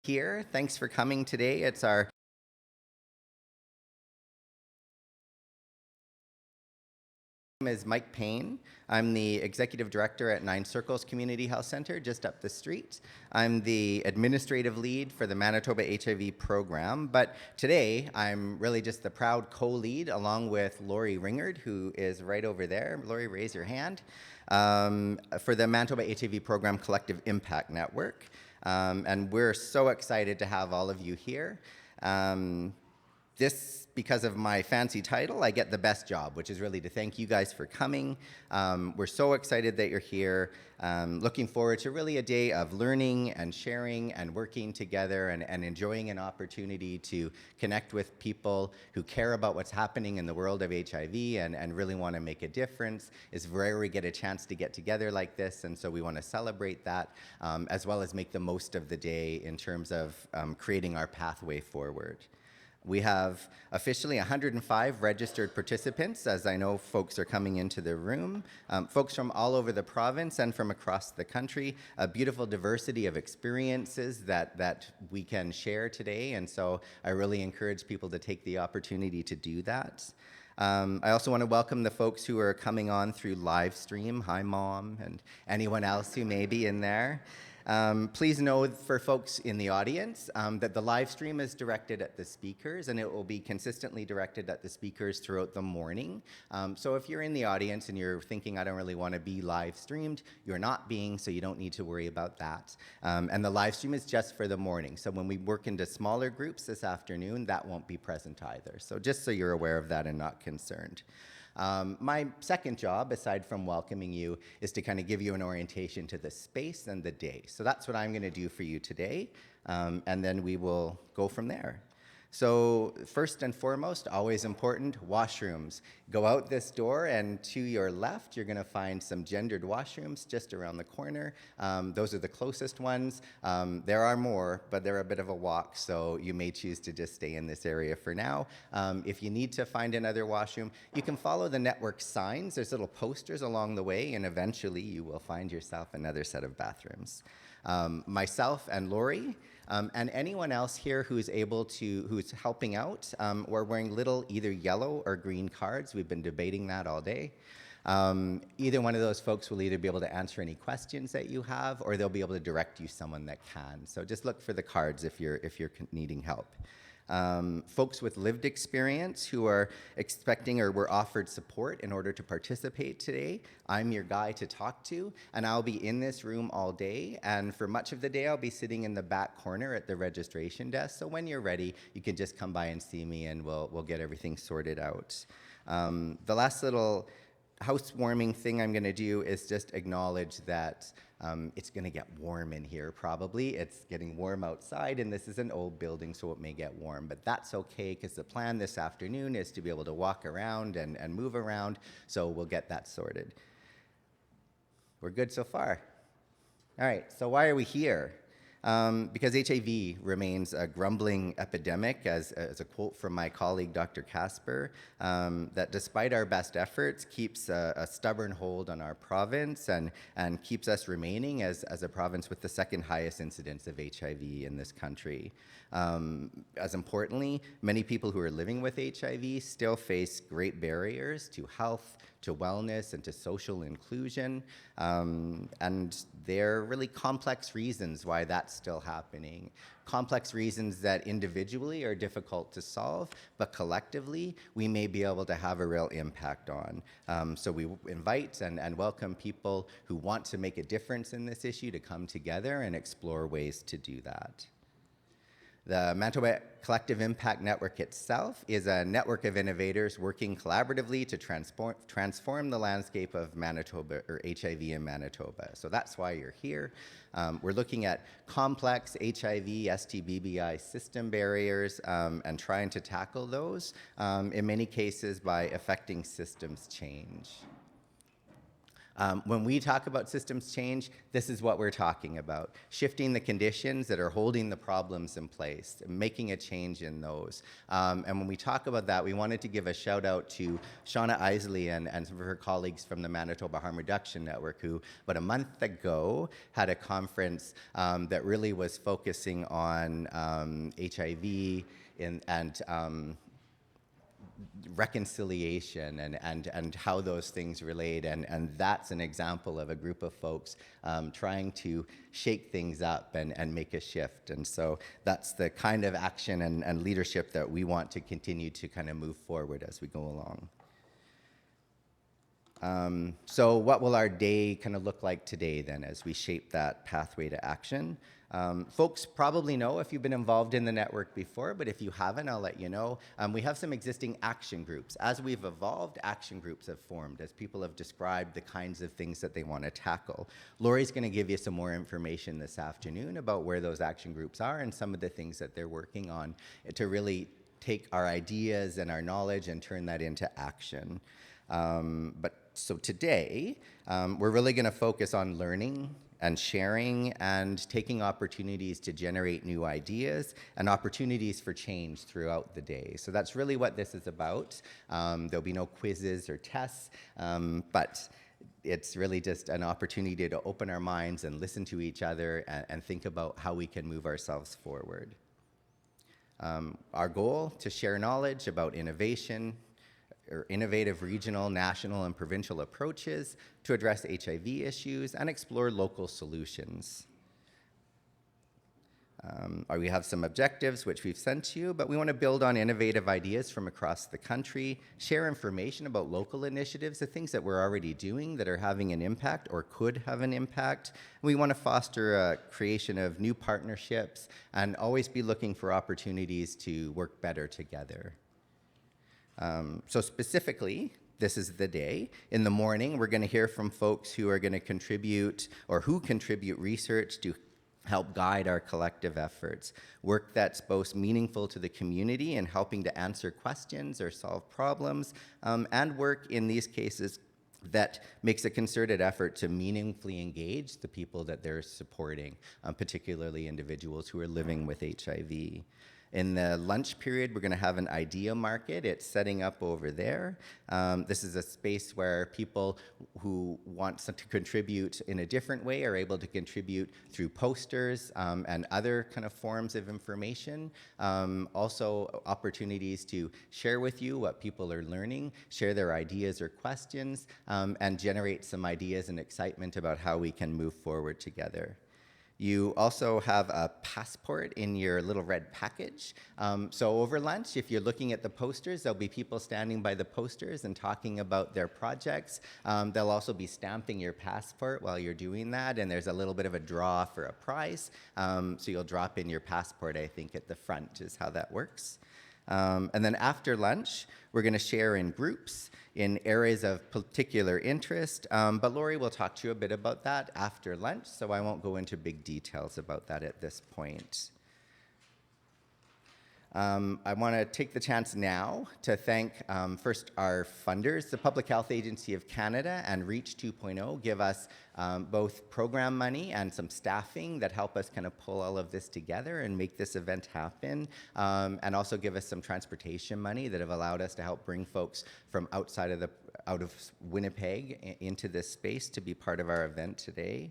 here. Thanks for coming today. It's our name is Mike Payne. I'm the Executive Director at Nine Circles Community Health Center, just up the street. I'm the Administrative Lead for the Manitoba HIV program, but today I'm really just the proud co-lead along with Laurie Ringaert, who is right over there. Laurie, raise your hand. For the Manitoba HIV program Collective Impact Network. And we're so excited to have all of you here. Because of my fancy title, I get the best job, which is really to thank you guys for coming. We're so excited that you're here. Looking forward to really a day of learning and sharing and working together and enjoying an opportunity to connect with people who care about what's happening in the world of HIV and really want to make a difference. It's rare we get a chance to get together like this, and so we want to celebrate that as well as make the most of the day in terms of creating our pathway forward. We have officially 105 registered participants, as I know folks are coming into the room, folks from all over the province and from across the country, a beautiful diversity of experiences that we can share today, and so I really encourage people to take the opportunity to do that. I also want to welcome the folks who are coming on through Livestream. Hi, Mom, and anyone else who may be in there. Please know for folks in the audience that the live stream is directed at the speakers, and it will be consistently directed at the speakers throughout the morning. So if you're in the audience and you're thinking, I don't really want to be live streamed, you're not being, so you don't need to worry about that. And the live stream is just for the morning. So when we work into smaller groups this afternoon, that won't be present either. So just so you're aware of that and not concerned. My second job, aside from welcoming you, is to kind of give you an orientation to the space and the day. So that's what I'm going to do for you today, and then we will go from there. So first and foremost, always important, washrooms. Go out this door, and to your left, you're going to find some gendered washrooms just around the corner. Those are the closest ones. There are more, but they're a bit of a walk, so you may choose to just stay in this area for now. If you need to find another washroom, you can follow the network signs. There's little posters along the way, and eventually you will find yourself another set of bathrooms. Myself and Laurie, and anyone else here who's helping out, we're wearing little either yellow or green cards. We've been debating that all day. Either one of those folks will either be able to answer any questions that you have, or they'll be able to direct you someone that can. So just look for the cards if you're needing help. Folks with lived experience who are expecting or were offered support in order to participate today, I'm your guy to talk to, and I'll be in this room all day, and for much of the day I'll be sitting in the back corner at the registration desk, so when you're ready you can just come by and see me and we'll get everything sorted out. The last little housewarming thing I'm going to do is just acknowledge that it's going to get warm in here probably. It's getting warm outside, and this is an old building, so it may get warm, but that's okay because the plan this afternoon is to be able to walk around and move around, so we'll get that sorted. We're good so far. All right, so why are we here? Because HIV remains a grumbling epidemic, as a quote from my colleague, Dr. Casper, that despite our best efforts, keeps a stubborn hold on our province and keeps us remaining as a province with the second highest incidence of HIV in this country. As importantly, many people who are living with HIV still face great barriers to health, to wellness, and to social inclusion, and there are really complex reasons why that's still happening. Complex reasons that individually are difficult to solve, but collectively we may be able to have a real impact on. So we invite and welcome people who want to make a difference in this issue to come together and explore ways to do that. The Manitoba Collective Impact Network itself is a network of innovators working collaboratively to transform the landscape of Manitoba, or HIV in Manitoba. So that's why you're here. We're looking at complex HIV, STBBI system barriers and trying to tackle those, in many cases by affecting systems change. When we talk about systems change, this is what we're talking about. Shifting the conditions that are holding the problems in place, making a change in those. And when we talk about that, we wanted to give a shout out to Shauna Isley and some of her colleagues from the Manitoba Harm Reduction Network, who about a month ago had a conference that really was focusing on HIV and reconciliation and how those things relate, and that's an example of a group of folks trying to shake things up and make a shift. And so that's the kind of action and leadership that we want to continue to kind of move forward as we go along. So what will our day kind of look like today then as we shape that pathway to action? Folks probably know if you've been involved in the network before, but if you haven't, I'll let you know. We have some existing action groups. As we've evolved, action groups have formed as people have described the kinds of things that they want to tackle. Laurie's going to give you some more information this afternoon about where those action groups are and some of the things that they're working on to really take our ideas and our knowledge and turn that into action. So today, we're really going to focus on learning and sharing and taking opportunities to generate new ideas and opportunities for change throughout the day. So that's really what this is about. There'll be no quizzes or tests, but it's really just an opportunity to open our minds and listen to each other and think about how we can move ourselves forward. Our goal, to share knowledge about innovation, or innovative regional, national, and provincial approaches to address HIV issues and explore local solutions. We have some objectives which we've sent to you, but we want to build on innovative ideas from across the country, share information about local initiatives, the things that we're already doing that are having an impact or could have an impact. We want to foster a creation of new partnerships and always be looking for opportunities to work better together. So specifically, this is the day. In the morning, we're going to hear from folks who are going to contribute or who contribute research to help guide our collective efforts. Work that's both meaningful to the community and helping to answer questions or solve problems, and work in these cases that makes a concerted effort to meaningfully engage the people that they're supporting, particularly individuals who are living with HIV. In the lunch period, we're going to have an idea market. It's setting up over there. This is a space where people who want to contribute in a different way are able to contribute through posters and other kind of forms of information. Also, opportunities to share with you what people are learning, share their ideas or questions, and generate some ideas and excitement about how we can move forward together. You also have a passport in your little red package. So over lunch, if you're looking at the posters, there'll be people standing by the posters and talking about their projects. They'll also be stamping your passport while you're doing that, and there's a little bit of a draw for a prize. So you'll drop in your passport, I think, at the front is how that works. And then after lunch, we're going to share in groups in areas of particular interest, but Laurie will talk to you a bit about that after lunch, so I won't go into big details about that at this point. I want to take the chance now to thank first our funders. The Public Health Agency of Canada and REACH 2.0 give us both program money and some staffing that help us kind of pull all of this together and make this event happen, and also give us some transportation money that have allowed us to help bring folks from out of Winnipeg into this space to be part of our event today.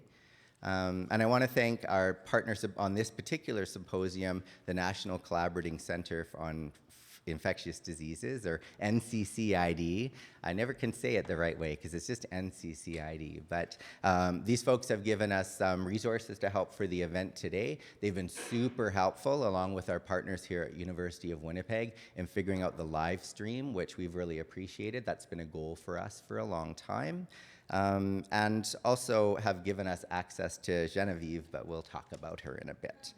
And I want to thank our partners on this particular symposium, the National Collaborating Center on Infectious Diseases, or NCCID. I never can say it the right way because it's just NCCID, but these folks have given us some resources to help for the event today. They've been super helpful, along with our partners here at University of Winnipeg, in figuring out the live stream, which we've really appreciated. That's been a goal for us for a long time. And also have given us access to Geneviève, but we'll talk about her in a bit.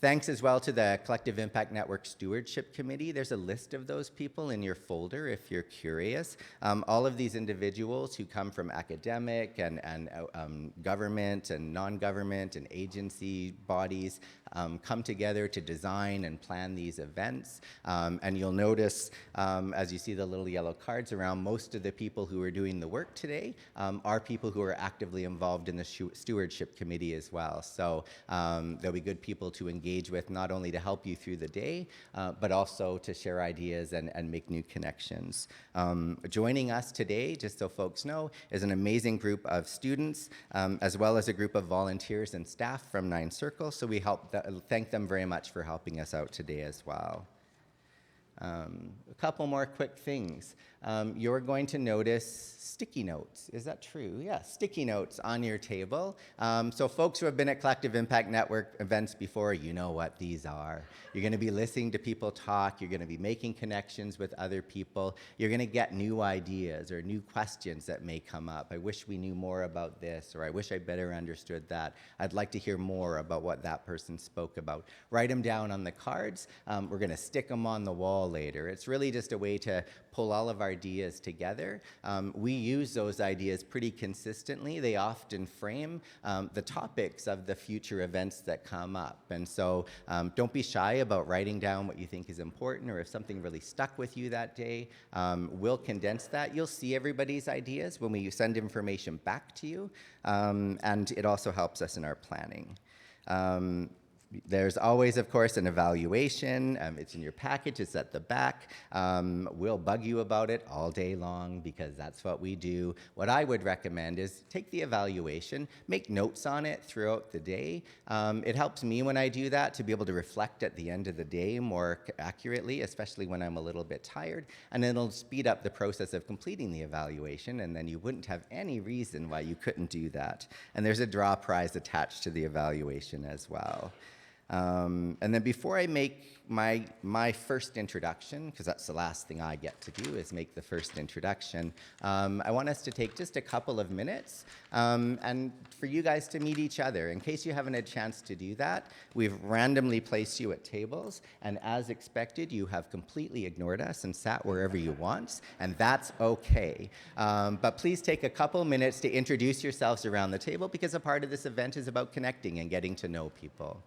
Thanks as well to the Collective Impact Network Stewardship Committee. There's a list of those people in your folder if you're curious. All of these individuals who come from academic and government and non-government and agency bodies come together to design and plan these events. And you'll notice, as you see the little yellow cards around, most of the people who are doing the work today are people who are actively involved in the stewardship committee as well. So there'll be good people to engage with, not only to help you through the day, but also to share ideas and make new connections. Joining us today, just so folks know, is an amazing group of students, as well as a group of volunteers and staff from Nine Circles. So we thank them very much for helping us out today as well. A couple more quick things. You're going to notice sticky notes. Is that true? Yeah, sticky notes on your table. So folks who have been at Collective Impact Network events before, you know what these are. You're going to be listening to people talk. You're going to be making connections with other people. You're going to get new ideas or new questions that may come up. I wish we knew more about this, or I wish I better understood that. I'd like to hear more about what that person spoke about. Write them down on the cards. We're going to stick them on the wall later. It's really just a way to pull all of our ideas together. We use those ideas pretty consistently. They often frame the topics of the future events that come up. And so don't be shy about writing down what you think is important, or if something really stuck with you that day. We'll condense that. You'll see everybody's ideas when we send information back to you, and it also helps us in our planning. There's always, of course, an evaluation. It's in your package. It's at the back. We'll bug you about it all day long because that's what we do. What I would recommend is take the evaluation, make notes on it throughout the day. It helps me when I do that to be able to reflect at the end of the day more accurately, especially when I'm a little bit tired. And it'll speed up the process of completing the evaluation, and then you wouldn't have any reason why you couldn't do that. And there's a draw prize attached to the evaluation as well. And then before I make my first introduction, because that's the last thing I get to do is make the first introduction, I want us to take just a couple of minutes and for you guys to meet each other. In case you haven't had a chance to do that, we've randomly placed you at tables, and as expected, you have completely ignored us and sat wherever you want, and that's okay. But please take a couple minutes to introduce yourselves around the table, because a part of this event is about connecting and getting to know people.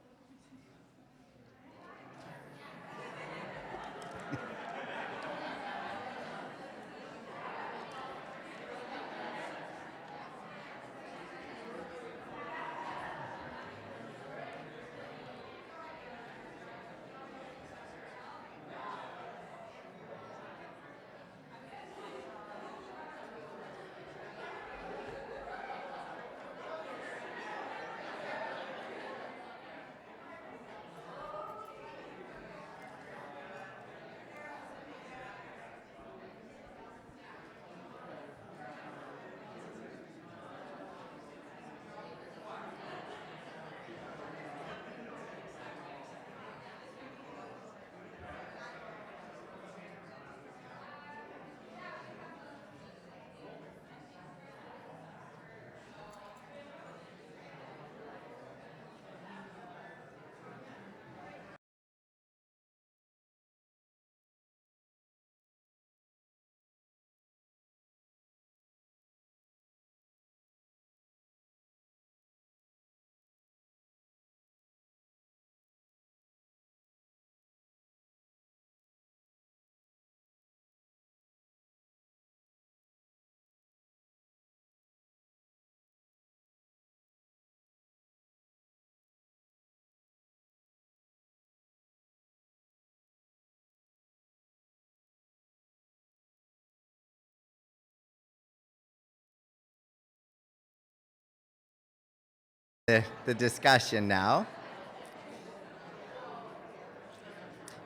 The discussion now.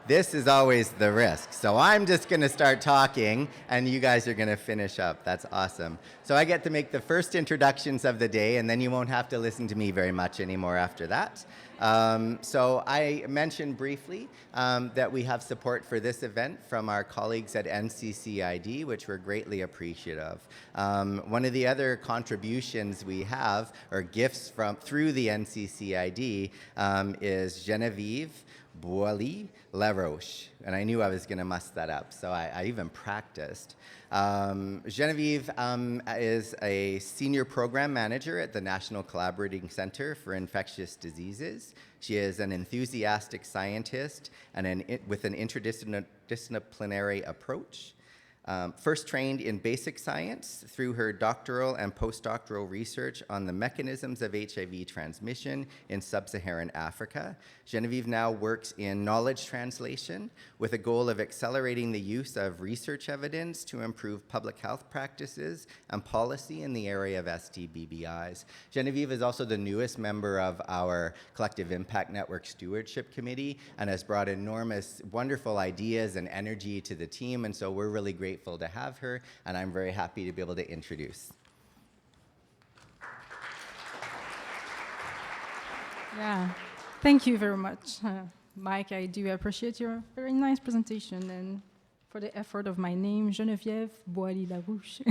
This is always the risk. So I'm just going to start talking, and you guys are going to finish up. That's awesome. So I get to make the first introductions of the day, and then you won't have to listen to me very much anymore after that. So I mentioned briefly that we have support for this event from our colleagues at NCCID, which we're greatly appreciative of. One of the other contributions we have, or gifts through the NCCID, is Geneviève, Boily-Larouche, and I knew I was going to mess that up, so I even practiced. Geneviève is a senior program manager at the National Collaborating Center for Infectious Diseases. She is an enthusiastic scientist and with an interdisciplinary approach. First trained in basic science through her doctoral and postdoctoral research on the mechanisms of HIV transmission in sub-Saharan Africa, Geneviève now works in knowledge translation with a goal of accelerating the use of research evidence to improve public health practices and policy in the area of STBBIs. Geneviève is also the newest member of our Collective Impact Network Stewardship Committee and has brought enormous, wonderful ideas and energy to the team, and so we're really grateful to have her, and I'm very happy to be able to introduce. Yeah, thank you very much, Mike. I do appreciate your very nice presentation and for the effort of my name, Geneviève Boily-Larouche.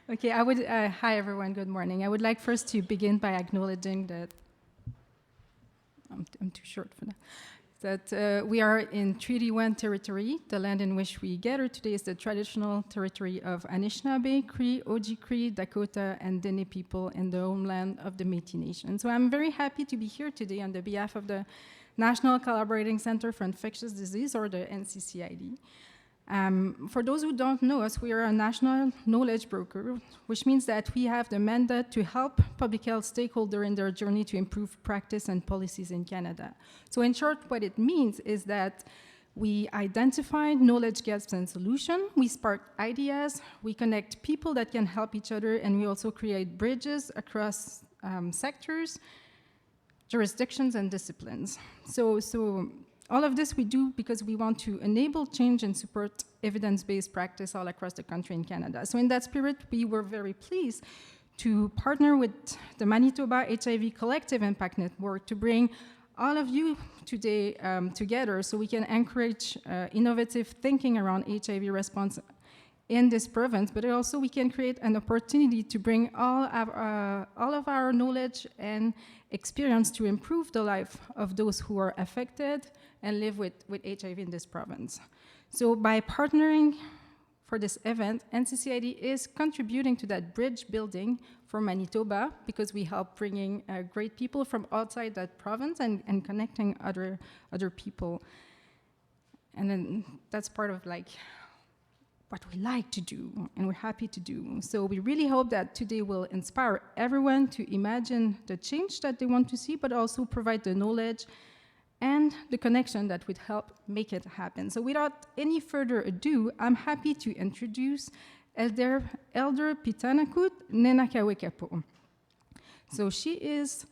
Okay, hi everyone, good morning. I would like first to begin by acknowledging that, I'm too short for that, we are in Treaty 1 territory. The land in which we gather today is the traditional territory of Anishinaabe, Cree, Oji-Cree, Dakota, and Dene people in the homeland of the Métis Nation. So I'm very happy to be here today on the behalf of the National Collaborating Center for Infectious Disease, or the NCCID. For those who don't know us, we are a national knowledge broker, which means that we have the mandate to help public health stakeholders in their journey to improve practice and policies in Canada. So in short, what it means is that we identify knowledge gaps and solutions, we spark ideas, we connect people that can help each other, and we also create bridges across sectors, jurisdictions, and disciplines. So all of this we do because we want to enable change and support evidence-based practice all across the country in Canada. So in that spirit, we were very pleased to partner with the Manitoba HIV Collective Impact Network to bring all of you today together so we can encourage innovative thinking around HIV response in this province, but also we can create an opportunity to bring all of our knowledge and experience to improve the life of those who are affected and live with HIV in this province. So by partnering for this event, NCCID is contributing to that bridge building for Manitoba because we help bringing great people from outside that province and connecting other people. And then that's part of like what we like to do and we're happy to do. So we really hope that today will inspire everyone to imagine the change that they want to see, but also provide the knowledge and the connection that would help make it happen. So without any further ado, I'm happy to introduce Elder Peetanacoot Nenakawekapo. So she is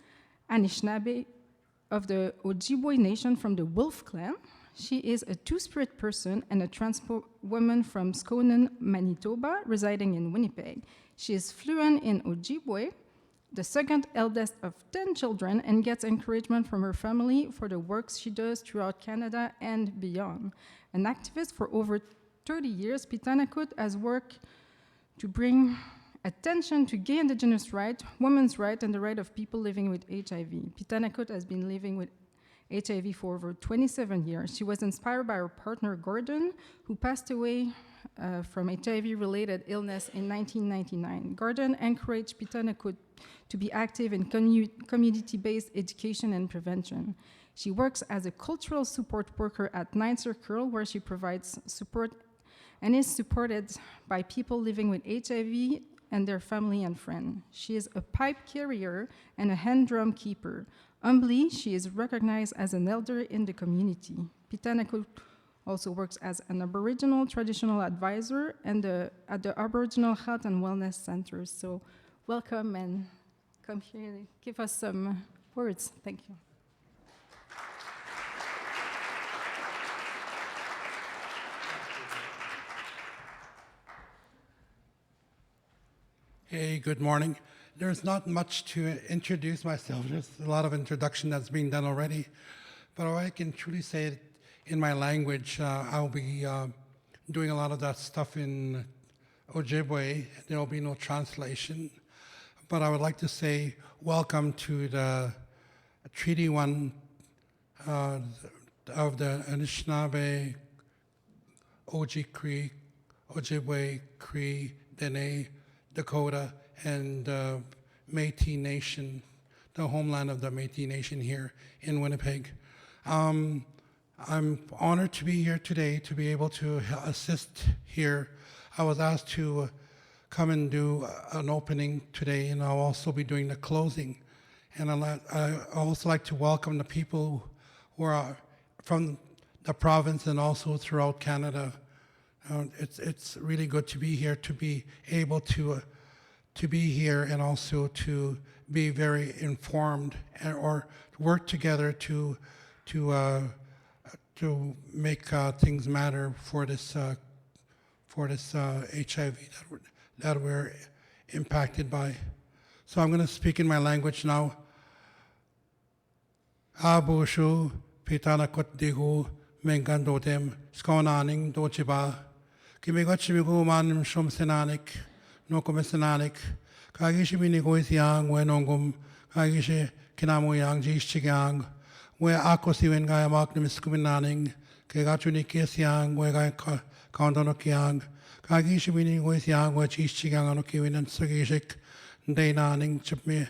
Anishinaabe of the Ojibwe Nation from the Wolf Clan. She is a two-spirit person and a trans woman from Skonan, Manitoba, residing in Winnipeg. She is fluent in Ojibwe, the second eldest of 10 children, and gets encouragement from her family for the works she does throughout Canada and beyond. An activist for over 30 years, Peetanacoot has worked to bring attention to gay indigenous rights, women's rights, and the right of people living with HIV. Peetanacoot has been living with HIV for over 27 years. She was inspired by her partner, Gordon, who passed away from HIV-related illness in 1999. Gordon encouraged Peetanacoot to be active in community-based education and prevention. She works as a cultural support worker at Ninth Circle, where she provides support and is supported by people living with HIV and their family and friends. She is a pipe carrier and a hand drum keeper. Humbly, she is recognized as an elder in the community. Peetanacoot also works as an Aboriginal traditional advisor and at the Aboriginal Health and Wellness Center. So welcome and come here and give us some words. Thank you. Hey, good morning. There's not much to introduce myself. There's a lot of introduction that's being done already. But I can truly say it in my language. I'll be doing a lot of that stuff in Ojibwe. There will be no translation. But I would like to say welcome to the Treaty 1 of the Anishinaabe, Oji-Cree, Ojibwe, Cree, Dene, Dakota, and Métis Nation, the homeland of the Métis Nation here in Winnipeg. I'm honored to be here today to be able to assist here. I was asked to come and do an opening today, and I'll also be doing the closing. And I also like to welcome the people who are from the province and also throughout Canada. It's really good to be here, to be able to be here, and also to be very informed or work together to make things matter for this HIV that we're impacted by. So I'm going to speak in my language now. Abushu Peetanacoot digu mengandotem skonaning dochiba kimigochimigu manim shom senanik no komisenanik kagishimini goisiang wenongum kagishi kinamuyang jishchigang we akosiwen gaya maknimis kuminaning kegachuni kesiang we gaya kandonokiang kagishimini goisiang we jishchigang anokiwin and sagishik Dainaning chipme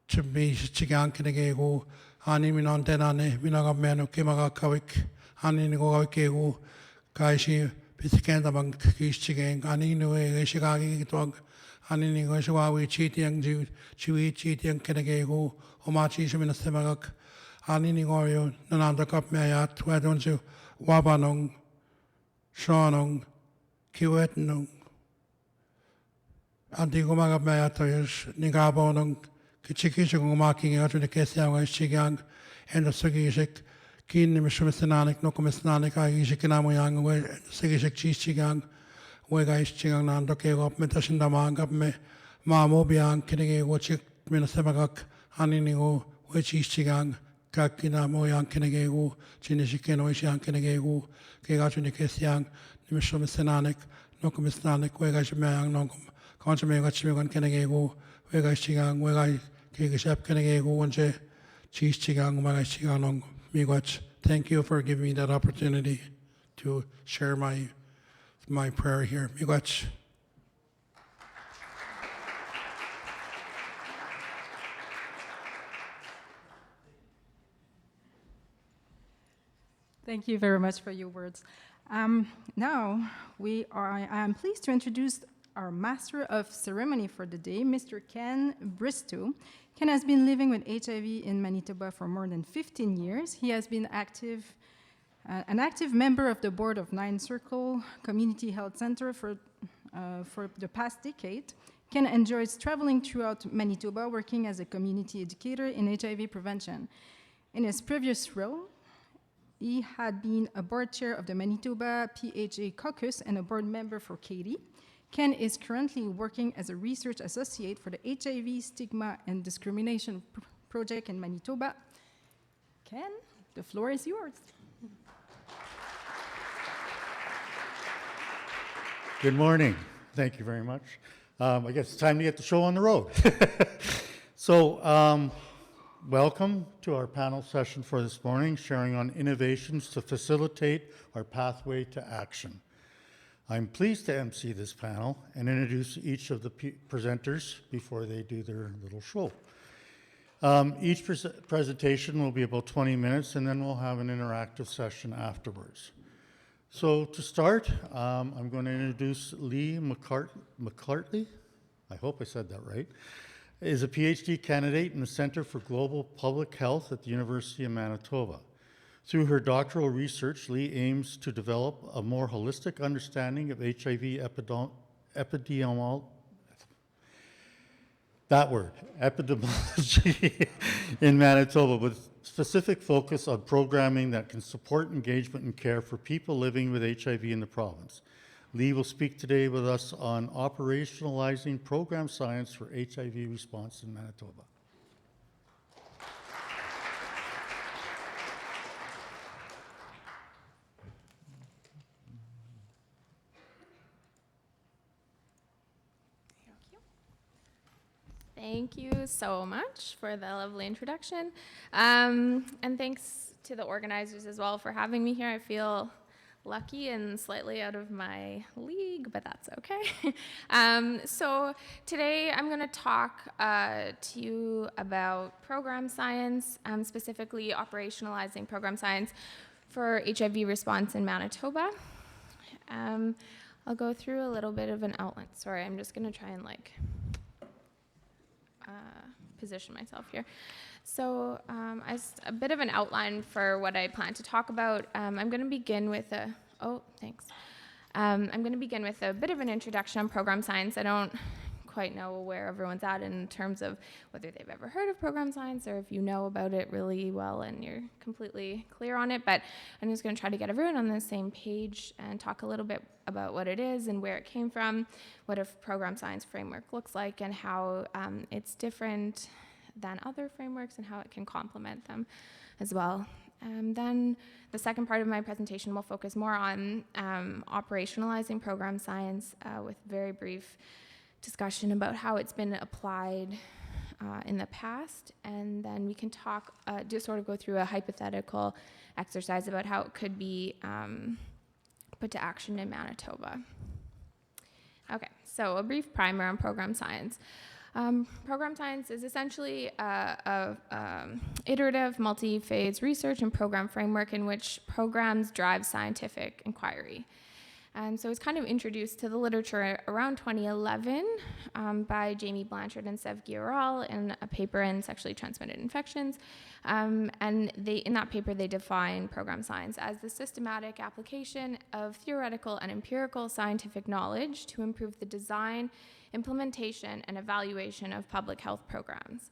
chigang kinegego ani minon denane minagameno kimaga kawik ani nigo kawikego kaishi pisikenda bang kishigeng ani nuwe shigagi tog ani nigo shwawi chitiang chiwi chitiang kinegego omachi shimina semagak ani nigo yo nananda kap mayat wadonju wabanong shonong kiwetnong Antigo magabaya toyers, Nigabonong, Kichikishing marking out in the Kesiang, Shigang, and the Sagishik, Kin Mishumisananik, no Komisananik, Ishikinamuyang, where Sagishik Chishigang, where guys Chigang and Doke up Metashindamang up me, Mamobiang, Kinege, Wachik, Minasemagak, Aninigo, which Ishigang, Kakina Moyang Kinegego, Chinishikin, Oishan Kinegego, Kegach in the Kesiang, Mishumisananik, no Komisananik, where guys Mayang Nongum. Consummate Chigan Kenegego, Wega Chigang, Wega Kigashap Kenegego, and Cheese Chigang, Maga Chiganong, Miigwech. Thank you for giving me that opportunity to share my prayer here. Miigwech. Thank you very much for your words. Now, I am pleased to introduce our Master of Ceremony for the day, Mr. Ken Bristrow. Ken has been living with HIV in Manitoba for more than 15 years. He has been an active member of the board of Nine Circle Community Health Center for the past decade. Ken enjoys traveling throughout Manitoba, working as a community educator in HIV prevention. In his previous role, he had been a board chair of the Manitoba PHA caucus and a board member for Katie. Ken is currently working as a research associate for the HIV Stigma and Discrimination Project in Manitoba. Ken, the floor is yours. Good morning. Thank you very much. I guess it's time to get the show on the road. So, welcome to our panel session for this morning, sharing on innovations to facilitate our pathway to action. I'm pleased to emcee this panel and introduce each of the presenters before they do their little show. Each presentation will be about 20 minutes, and then we'll have an interactive session afterwards. So to start, I'm going to introduce Leigh McCarty. I hope I said that right. Is a PhD candidate in the Center for Global Public Health at the University of Manitoba. Through her doctoral research, Leigh aims to develop a more holistic understanding of HIV epidemiology in Manitoba, with specific focus on programming that can support engagement and care for people living with HIV in the province. Leigh will speak today with us on operationalizing program science for HIV response in Manitoba. Thank you so much for the lovely introduction. And thanks to the organizers as well for having me here. I feel lucky and slightly out of my league, but that's okay. So today I'm going to talk to you about program science, specifically operationalizing program science for HIV response in Manitoba. I'll go through a little bit of an outline. Sorry, I'm just going to try and position myself here. So as a bit of an outline for what I plan to talk about, I'm going to begin with I'm going to begin with a bit of an introduction on program science. I don't quite know where everyone's at in terms of whether they've ever heard of program science or if you know about it really well and you're completely clear on it, but I'm just going to try to get everyone on the same page and talk a little bit about what it is and where it came from, what a program science framework looks like, and how it's different than other frameworks and how it can complement them as well. Then the second part of my presentation will focus more on operationalizing program science with very brief discussion about how it's been applied in the past, and then we can talk, just sort of go through a hypothetical exercise about how it could be put to action in Manitoba. Okay, so a brief primer on program science. Program science is essentially a iterative, multi-phase research and program framework in which programs drive scientific inquiry. And so it's kind of introduced to the literature around 2011 by Jamie Blanchard and Sev Guillerol in a paper in Sexually Transmitted Infections. And in that paper, they define program science as the systematic application of theoretical and empirical scientific knowledge to improve the design, implementation, and evaluation of public health programs.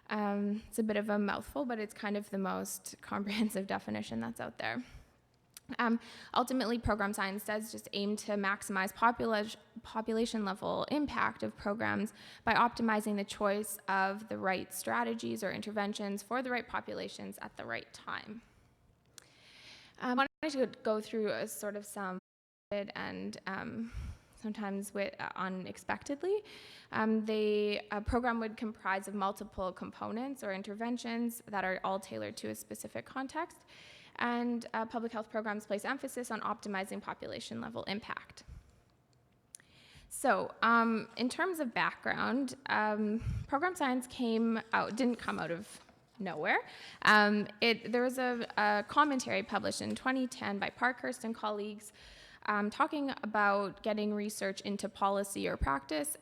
It's a bit of a mouthful, but it's kind of the most comprehensive definition that's out there. Ultimately, program science does just aim to maximize population-level impact of programs by optimizing the choice of the right strategies or interventions for the right populations at the right time. I wanted to go through a sort of some and sometimes unexpectedly. A program would comprise of multiple components or interventions that are all tailored to a specific context. And public health programs place emphasis on optimizing population-level impact. So in terms of background, program science didn't come out of nowhere. There was a commentary published in 2010 by Parkhurst and colleagues talking about getting research into policy or practice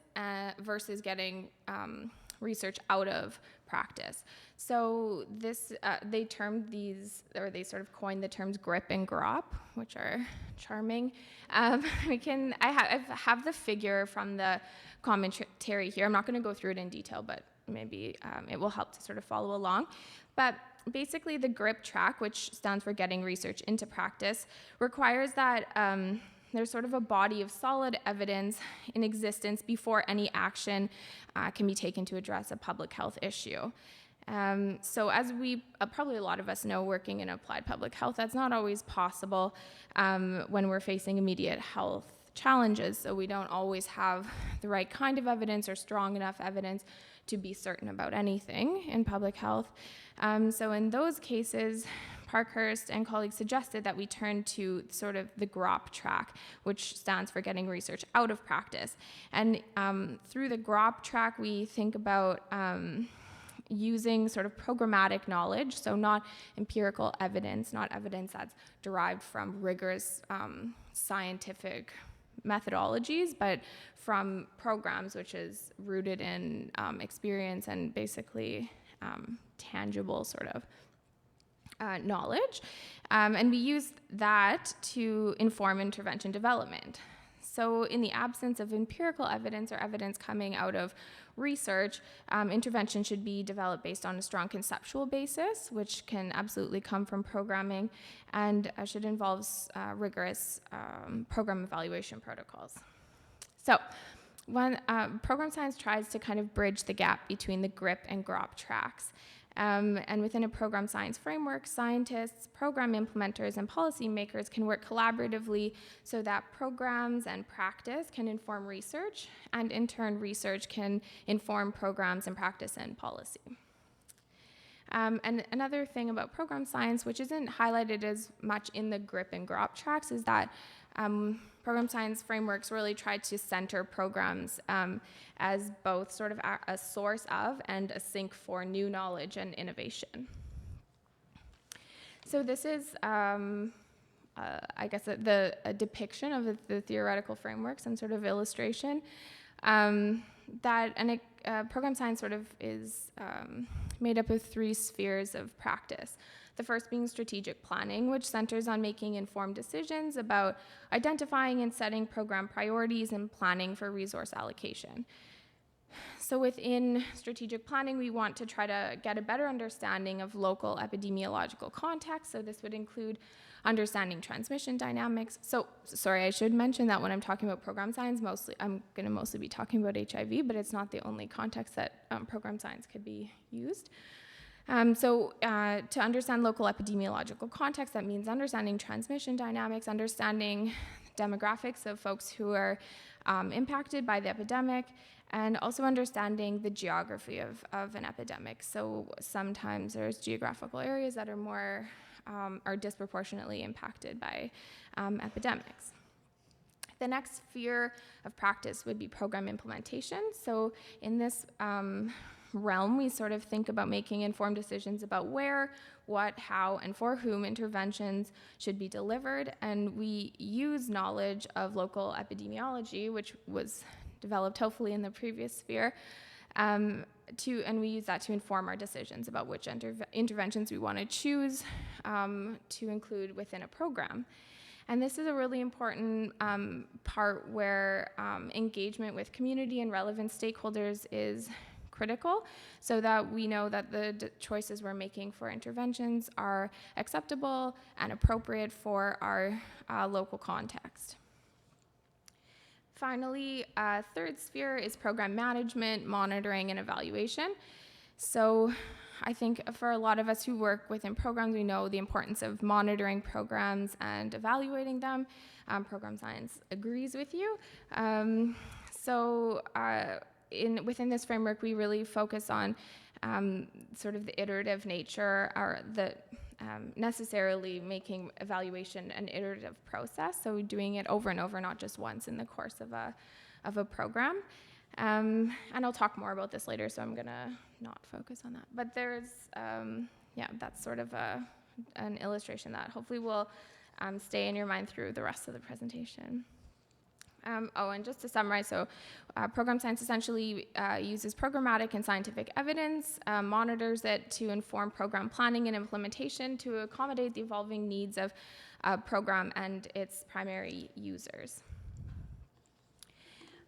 versus getting research out of practice. So they termed these, or they sort of coined the terms GRIP and GROP, which are charming. I have the figure from the commentary here. I'm not going to go through it in detail, but maybe it will help to sort of follow along. But basically the GRIP track, which stands for Getting Research into Practice, requires that there's sort of a body of solid evidence in existence before any action can be taken to address a public health issue. So as probably a lot of us know, working in applied public health, that's not always possible when we're facing immediate health challenges. So we don't always have the right kind of evidence or strong enough evidence to be certain about anything in public health. So in those cases, Parkhurst and colleagues suggested that we turn to sort of the GROP track, which stands for Getting Research Out of Practice. And through the GROP track, we think about using sort of programmatic knowledge, so not empirical evidence, not evidence that's derived from rigorous scientific methodologies, but from programs, which is rooted in experience and basically tangible sort of knowledge. And we use that to inform intervention development. So in the absence of empirical evidence or evidence coming out of research, intervention should be developed based on a strong conceptual basis, which can absolutely come from programming, and should involve rigorous program evaluation protocols. So when program science tries to kind of bridge the gap between the GRIP and GROP tracks. And within a program science framework, scientists, program implementers, and policymakers can work collaboratively so that programs and practice can inform research, and in turn, research can inform programs and practice and policy. And another thing about program science, which isn't highlighted as much in the GRIP and GROP tracks, is that program science frameworks really try to center programs as both sort of a source of and a sink for new knowledge and innovation. So this is, I guess, a depiction of the theoretical frameworks and sort of illustration. Program science sort of is made up of 3 spheres of practice. The first being strategic planning, which centers on making informed decisions about identifying and setting program priorities and planning for resource allocation. So within strategic planning, we want to try to get a better understanding of local epidemiological context. So this would include understanding transmission dynamics. So, sorry, I should mention that when I'm talking about program science, I'm going to mostly be talking about HIV, but it's not the only context that program science could be used. To understand local epidemiological context, that means understanding transmission dynamics, understanding demographics of folks who are impacted by the epidemic, and also understanding the geography of an epidemic. So sometimes there's geographical areas that are more are disproportionately impacted by epidemics. The next sphere of practice would be program implementation. So in this realm, we sort of think about making informed decisions about where, what, how, and for whom interventions should be delivered. And we use knowledge of local epidemiology, which was developed hopefully in the previous sphere, and we use that to inform our decisions about which interventions we want to choose to include within a program. And this is a really important part where engagement with community and relevant stakeholders is critical, so that we know that the choices we're making for interventions are acceptable and appropriate for our local context. Finally, third sphere is program management, monitoring, and evaluation. So I think for a lot of us who work within programs, we know the importance of monitoring programs and evaluating them. Program science agrees with you. Within this framework, we really focus on sort of the iterative nature, or the necessarily making evaluation an iterative process, so doing it over and over, not just once in the course of a program. And I'll talk more about this later, so I'm gonna not focus on that. But there's, that's sort of an illustration that hopefully will stay in your mind through the rest of the presentation. And just to summarize, program science essentially uses programmatic and scientific evidence, monitors it to inform program planning and implementation to accommodate the evolving needs of a program and its primary users.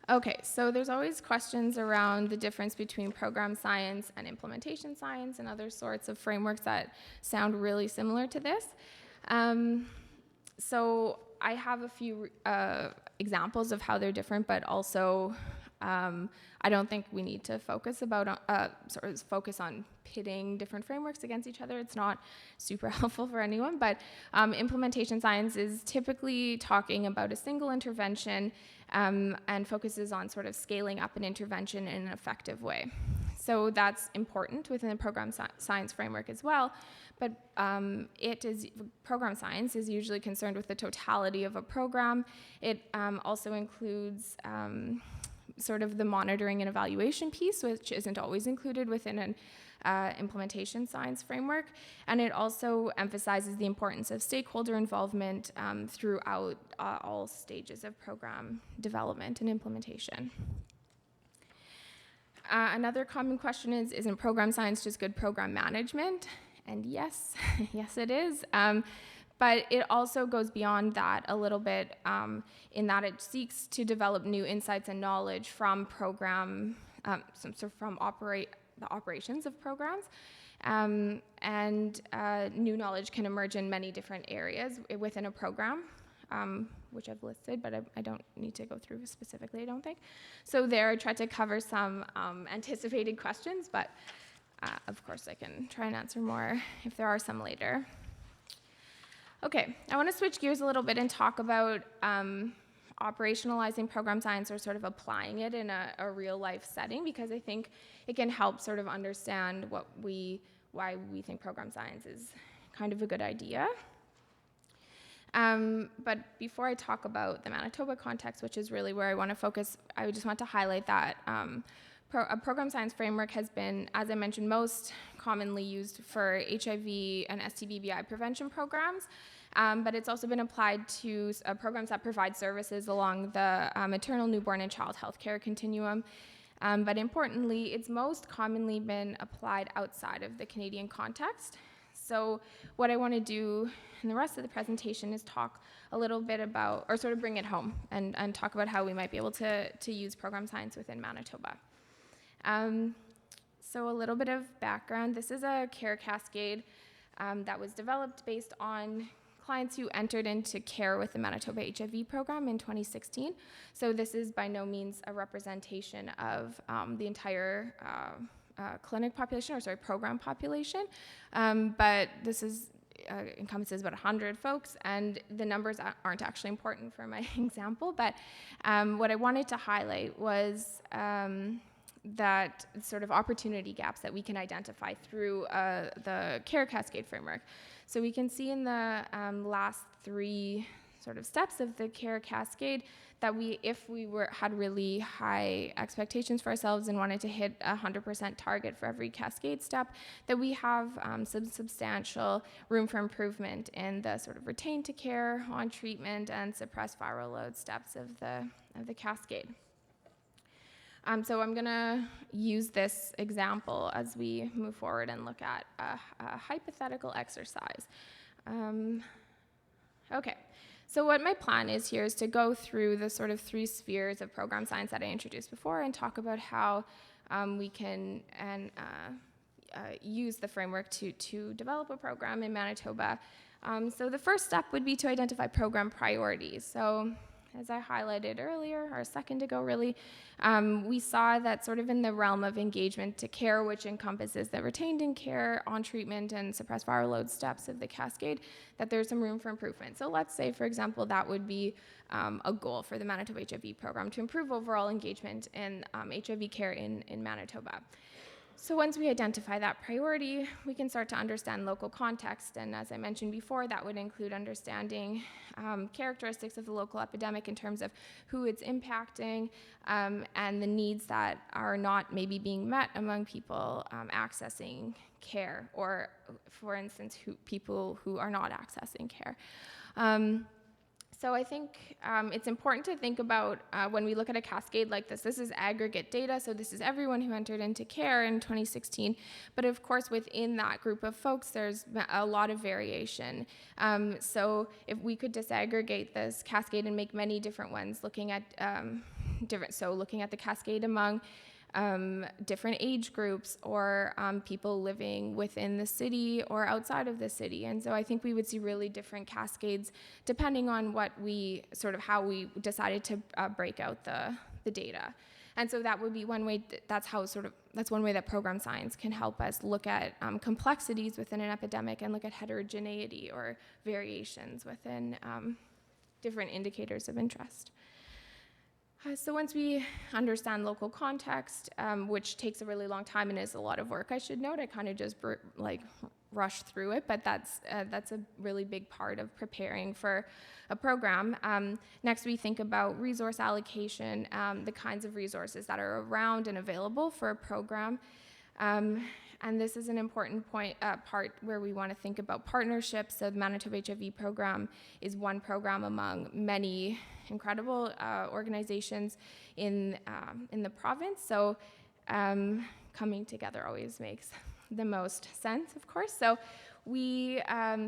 Okay, so there's always questions around the difference between program science and implementation science and other sorts of frameworks that sound really similar to this. So I have a few examples of how they're different, but also I don't think we need to focus on pitting different frameworks against each other. It's not super helpful for anyone, but implementation science is typically talking about a single intervention and focuses on sort of scaling up an intervention in an effective way. So that's important within the program science framework as well, but program science is usually concerned with the totality of a program. It also includes sort of the monitoring and evaluation piece, which isn't always included within an implementation science framework. And it also emphasizes the importance of stakeholder involvement throughout all stages of program development and implementation. Another common question is, isn't program science just good program management? And yes, yes it is. But it also goes beyond that a little bit in that it seeks to develop new insights and knowledge from the operations of programs. And new knowledge can emerge in many different areas within a program, which I've listed, but I don't need to go through specifically, I don't think. So there I tried to cover some anticipated questions, but of course I can try and answer more if there are some later. Okay, I want to switch gears a little bit and talk about operationalizing program science, or sort of applying it in a real life setting, because I think it can help sort of understand what we why we think program science is kind of a good idea. But before I talk about the Manitoba context, which is really where I want to focus, I just want to highlight that a program science framework has been, as I mentioned, most commonly used for HIV and STBBI prevention programs, but it's also been applied to programs that provide services along the maternal, newborn, and child health care continuum. But importantly, it's most commonly been applied outside of the Canadian context. So what I want to do in the rest of the presentation is talk a little bit about, or sort of bring it home and talk about how we might be able to use program science within Manitoba. So a little bit of background. This is a care cascade that was developed based on clients who entered into care with the Manitoba HIV program in 2016. So this is by no means a representation of the entire clinic population, or sorry, program population, but this is encompasses about 100 folks, and the numbers aren't actually important for my example, but what I wanted to highlight was that sort of opportunity gaps that we can identify through the care cascade framework. So we can see in the last 3 sort of steps of the care cascade that if we had really high expectations for ourselves and wanted to hit a 100% target for every cascade step, that we have some substantial room for improvement in the sort of retain to care, on treatment, and suppress viral load steps of the cascade. So I'm going to use this example as we move forward and look at a hypothetical exercise. Okay, so what my plan is here is to go through the sort of 3 spheres of program science that I introduced before and talk about how we can use the framework to develop a program in Manitoba. So the first step would be to identify program priorities. So as I highlighted earlier, or a second ago really, we saw that sort of in the realm of engagement to care, which encompasses the retained in care, on treatment, and suppressed viral load steps of the cascade, that there's some room for improvement. So let's say, for example, that would be a goal for the Manitoba HIV program to improve overall engagement in HIV care in Manitoba. So once we identify that priority, we can start to understand local context. And as I mentioned before, that would include understanding characteristics of the local epidemic in terms of who it's impacting and the needs that are not maybe being met among people accessing care, or, for instance, people who are not accessing care. So I think it's important to think about when we look at a cascade like this is aggregate data, so this is everyone who entered into care in 2016, but of course within that group of folks there's a lot of variation. So if we could disaggregate this cascade and make many different ones, looking at looking at the cascade among different age groups, or people living within the city or outside of the city. And so I think we would see really different cascades depending on how we decided to break out the data. And so that would be one way, that's one way that program science can help us look at complexities within an epidemic and look at heterogeneity or variations within different indicators of interest. So once we understand local context, which takes a really long time and is a lot of work, I should note, I kind of just rushed through it, but that's a really big part of preparing for a program. Next, we think about resource allocation, the kinds of resources that are around and available for a program. And this is an important part where we want to think about partnerships. So the Manitoba HIV program is one program among many incredible organizations in the province. So coming together always makes the most sense, of course. So we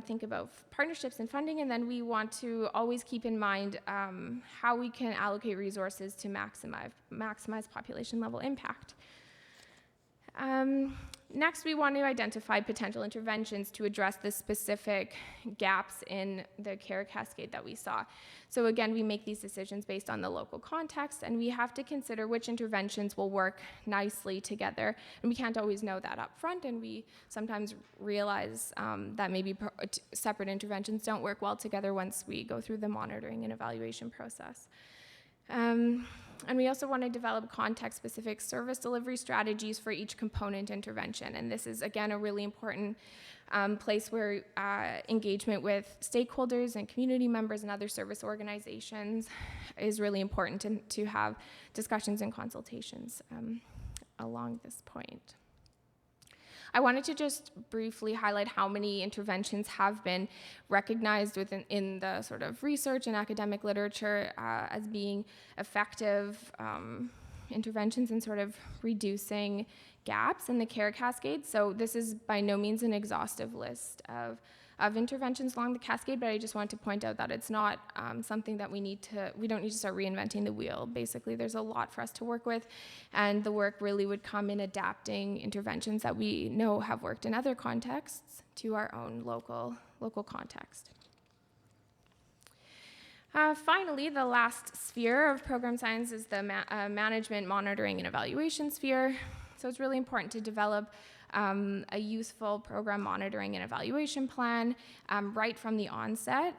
think about partnerships and funding, and then we want to always keep in mind how we can allocate resources to maximize population level impact. Next, we want to identify potential interventions to address the specific gaps in the care cascade that we saw. So again, we make these decisions based on the local context, and we have to consider which interventions will work nicely together. And we can't always know that up front, and we sometimes realize that maybe separate interventions don't work well together once we go through the monitoring and evaluation process. And we also want to develop context-specific service delivery strategies for each component intervention. And this is, again, a really important place where engagement with stakeholders and community members and other service organizations is really important to have discussions and consultations along this point. I wanted to just briefly highlight how many interventions have been recognized in the sort of research and academic literature as being effective interventions in sort of reducing gaps in the care cascade. So this is by no means an exhaustive list of interventions along the cascade, but I just want to point out that it's not something that we don't need to start reinventing the wheel. Basically, there's a lot for us to work with, and the work really would come in adapting interventions that we know have worked in other contexts to our own local context. Finally, the last sphere of program science is the management, monitoring, and evaluation sphere. So it's really important to develop a useful program monitoring and evaluation plan right from the onset.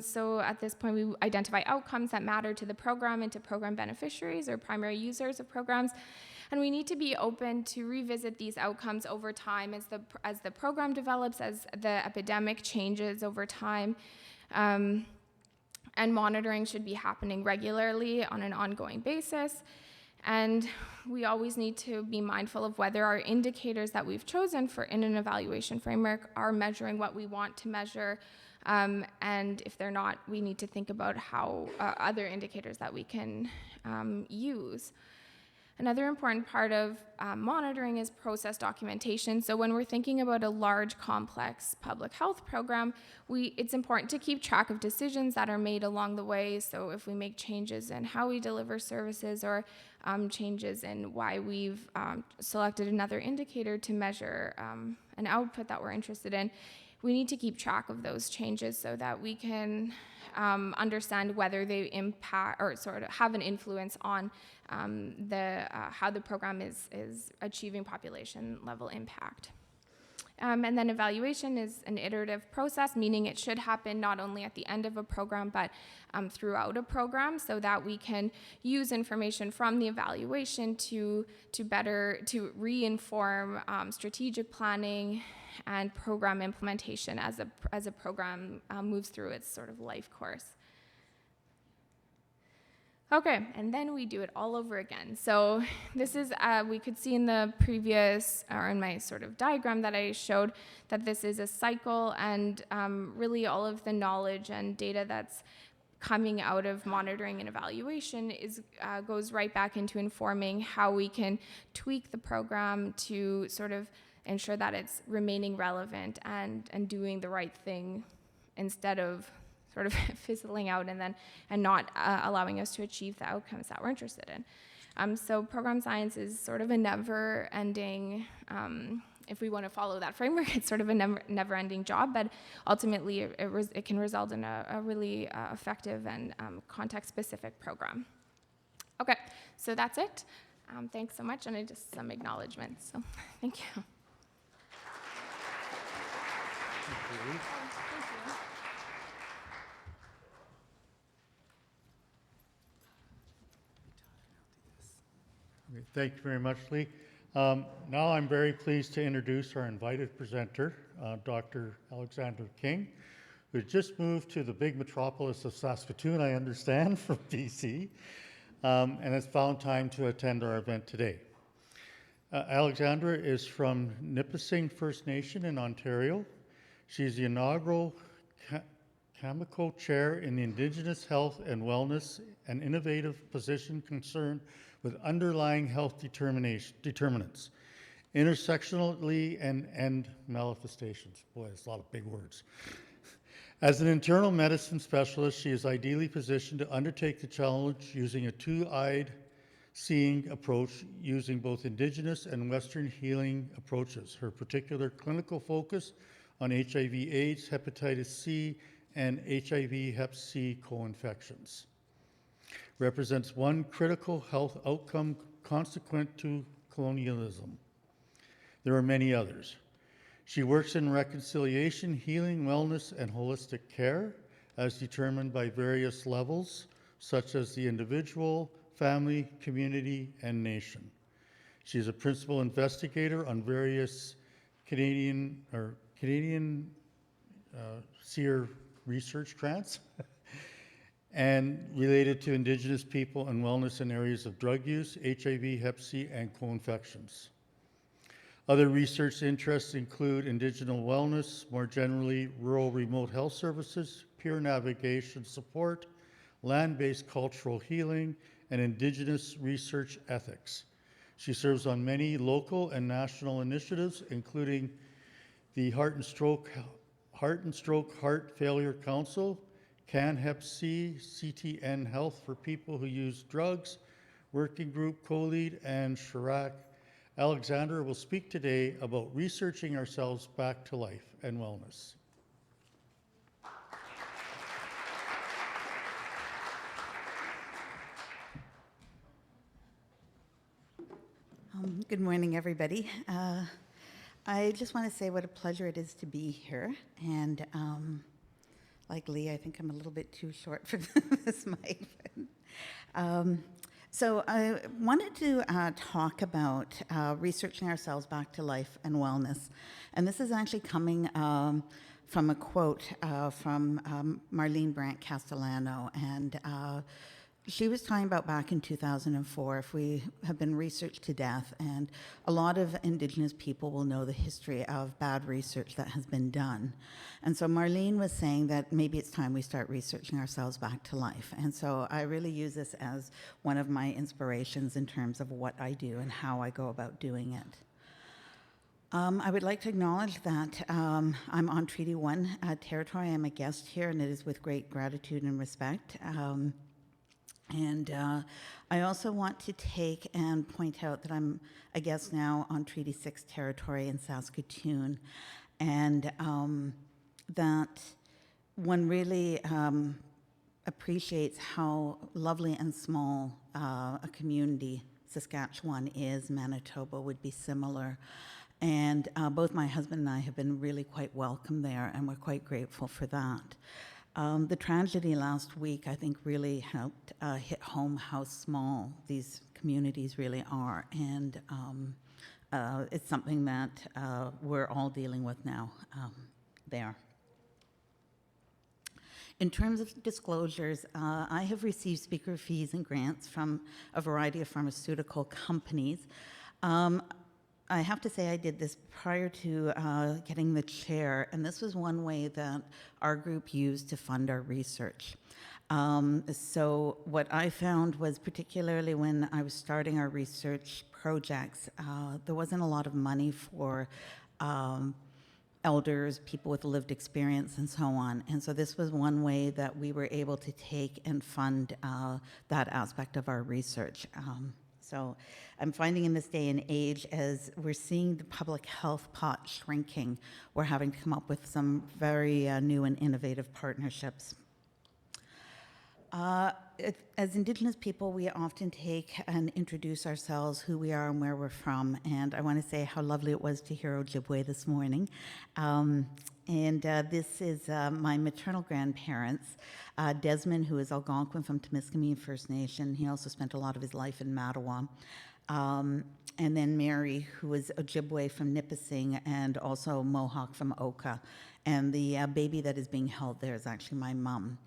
So at this point, we identify outcomes that matter to the program and to program beneficiaries or primary users of programs. And we need to be open to revisit these outcomes over time as the program develops, as the epidemic changes over time. And monitoring should be happening regularly on an ongoing basis. And we always need to be mindful of whether our indicators that we've chosen in an evaluation framework are measuring what we want to measure. And if they're not, we need to think about how other indicators that we can use. Another important part of monitoring is process documentation. So when we're thinking about a large, complex public health program, it's important to keep track of decisions that are made along the way. So if we make changes in how we deliver services or changes in why we've selected another indicator to measure an output that we're interested in, we need to keep track of those changes so that we can understand whether they impact or sort of have an influence on how the program is achieving population level impact. And then evaluation is an iterative process, meaning it should happen not only at the end of a program, but throughout a program, so that we can use information from the evaluation to re-inform strategic planning and program implementation as a program moves through its sort of life course. Okay, and then we do it all over again. So this is, we could see in the previous, or in my sort of diagram that I showed, that this is a cycle, and really all of the knowledge and data that's coming out of monitoring and evaluation goes right back into informing how we can tweak the program to sort of ensure that it's remaining relevant and doing the right thing instead of sort of fizzling out and not allowing us to achieve the outcomes that we're interested in. So program science is sort of a never-ending, if we want to follow that framework, it's sort of a never-ending job, but ultimately it can result in a really effective and context-specific program. Okay, so that's it. Thanks so much, and just some acknowledgements. So thank you. Thank you. Okay, thank you very much, Leigh. Now I'm very pleased to introduce our invited presenter, Dr. Alexandra King, who just moved to the big metropolis of Saskatoon, I understand, from BC, and has found time to attend our event today. Alexandra is from Nipissing First Nation in Ontario. She's the inaugural Cameco Chair in the Indigenous Health and Wellness, an innovative position concerned with underlying health determinants, intersectionally and manifestations. Boy, that's a lot of big words. As an internal medicine specialist, she is ideally positioned to undertake the challenge using a two-eyed seeing approach, using both Indigenous and Western healing approaches. Her particular clinical focus on HIV/AIDS, hepatitis C, and HIV Hep C co-infections represents one critical health outcome consequent to colonialism. There are many others. She works in reconciliation, healing, wellness, and holistic care as determined by various levels such as the individual, family, community, and nation. She is a principal investigator on various Canadian SEER research grants and related to Indigenous people and wellness in areas of drug use, HIV, Hep C, and co-infections. Other research interests include Indigenous wellness, more generally rural remote health services, peer navigation support, land-based cultural healing, and Indigenous research ethics. She serves on many local and national initiatives, including the Heart and Stroke Heart Failure Council, CAN Hep C, CTN Health for people who use drugs, Working Group Co-Lead, and Chirac. Alexandra will speak today about researching ourselves back to life and wellness. Good morning, everybody. I just want to say what a pleasure it is to be here. And like Leigh, I think I'm a little bit too short for this mic. So I wanted to talk about researching ourselves back to life and wellness. And this is actually coming from a quote from Marlene Brandt Castellano. And she was talking about back in 2004, if we have been researched to death, and a lot of Indigenous people will know the history of bad research that has been done. And so Marlene was saying that maybe it's time we start researching ourselves back to life. And so I really use this as one of my inspirations in terms of what I do and how I go about doing it. I would like to acknowledge that I'm on Treaty 1 territory. I'm a guest here, and it is with great gratitude and respect. And I also want to take and point out that I'm a guest now on Treaty 6 territory in Saskatoon, and that one really appreciates how lovely and small a community Saskatchewan is. Manitoba would be similar. And both my husband and I have been really quite welcome there, and we're quite grateful for that. The tragedy last week, I think, really helped hit home how small these communities really are, and it's something that we're all dealing with now there. In terms of disclosures, I have received speaker fees and grants from a variety of pharmaceutical companies. I have to say I did this prior to getting the chair, and this was one way that our group used to fund our research. So what I found was, particularly when I was starting our research projects, there wasn't a lot of money for elders, people with lived experience, and so on. And so this was one way that we were able to take and fund that aspect of our research. So I'm finding in this day and age, as we're seeing the public health pot shrinking, we're having to come up with some very new and innovative partnerships. As Indigenous people, we often take and introduce ourselves, who we are and where we're from. And I want to say how lovely it was to hear Ojibwe this morning. This is my maternal grandparents, Desmond, who is Algonquin from Temiskaming First Nation. He also spent a lot of his life in Mattawa. And then Mary, who is Ojibwe from Nipissing and also Mohawk from Oka. And the baby that is being held there is actually my mom.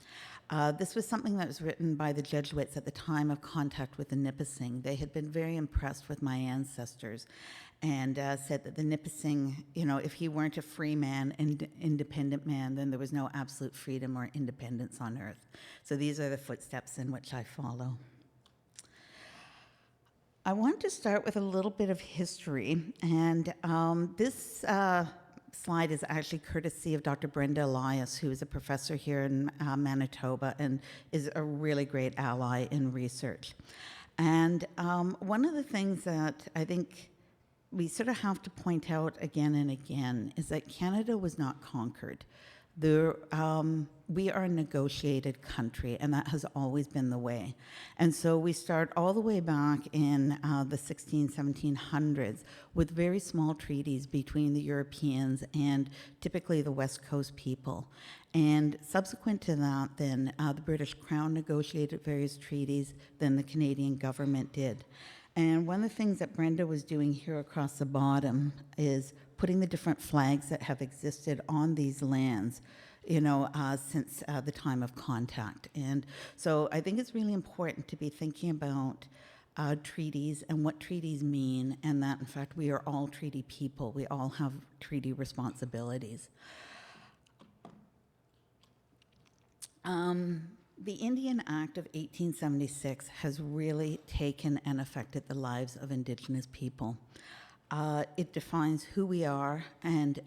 This was something that was written by the Jesuits at the time of contact with the Nipissing. They had been very impressed with my ancestors and said that the Nipissing, you know, if he weren't a free man and independent man, then there was no absolute freedom or independence on earth. So these are the footsteps in which I follow. I want to start with a little bit of history, and this slide is actually courtesy of Dr. Brenda Elias, who is a professor here in Manitoba and is a really great ally in research. And one of the things that I think we sort of have to point out again and again is that Canada was not conquered. we are a negotiated country, and that has always been the way. And so we start all the way back in the 1700s with very small treaties between the Europeans and typically the West Coast people. And subsequent to that, then the British Crown negotiated various treaties, then the Canadian government did. And one of the things that Brenda was doing here across the bottom is putting the different flags that have existed on these lands, since the time of contact. And so I think it's really important to be thinking about treaties and what treaties mean, and that, in fact, we are all treaty people. We all have treaty responsibilities. The Indian Act of 1876 has really taken and affected the lives of Indigenous people. It defines who we are and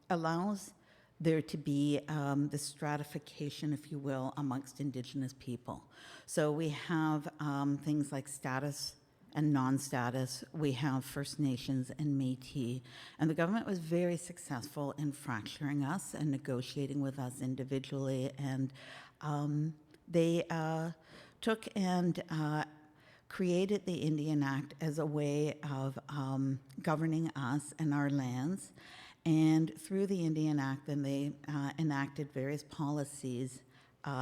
allows there to be the stratification, if you will, amongst Indigenous people. So we have things like status and non-status. We have First Nations and Métis. And the government was very successful in fracturing us and negotiating with us individually. And they took and created the Indian Act as a way of governing us and our lands. And through the Indian Act, then they enacted various policies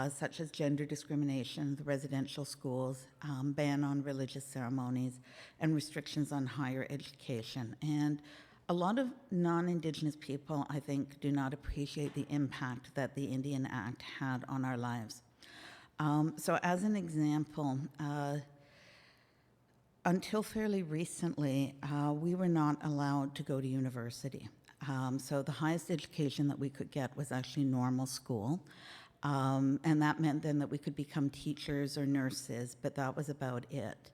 such as gender discrimination, the residential schools, ban on religious ceremonies, and restrictions on higher education. And a lot of non-Indigenous people, I think, do not appreciate the impact that the Indian Act had on our lives. So as an example, until fairly recently, we were not allowed to go to university. So the highest education that we could get was actually normal school. And that meant then that we could become teachers or nurses, but that was about it.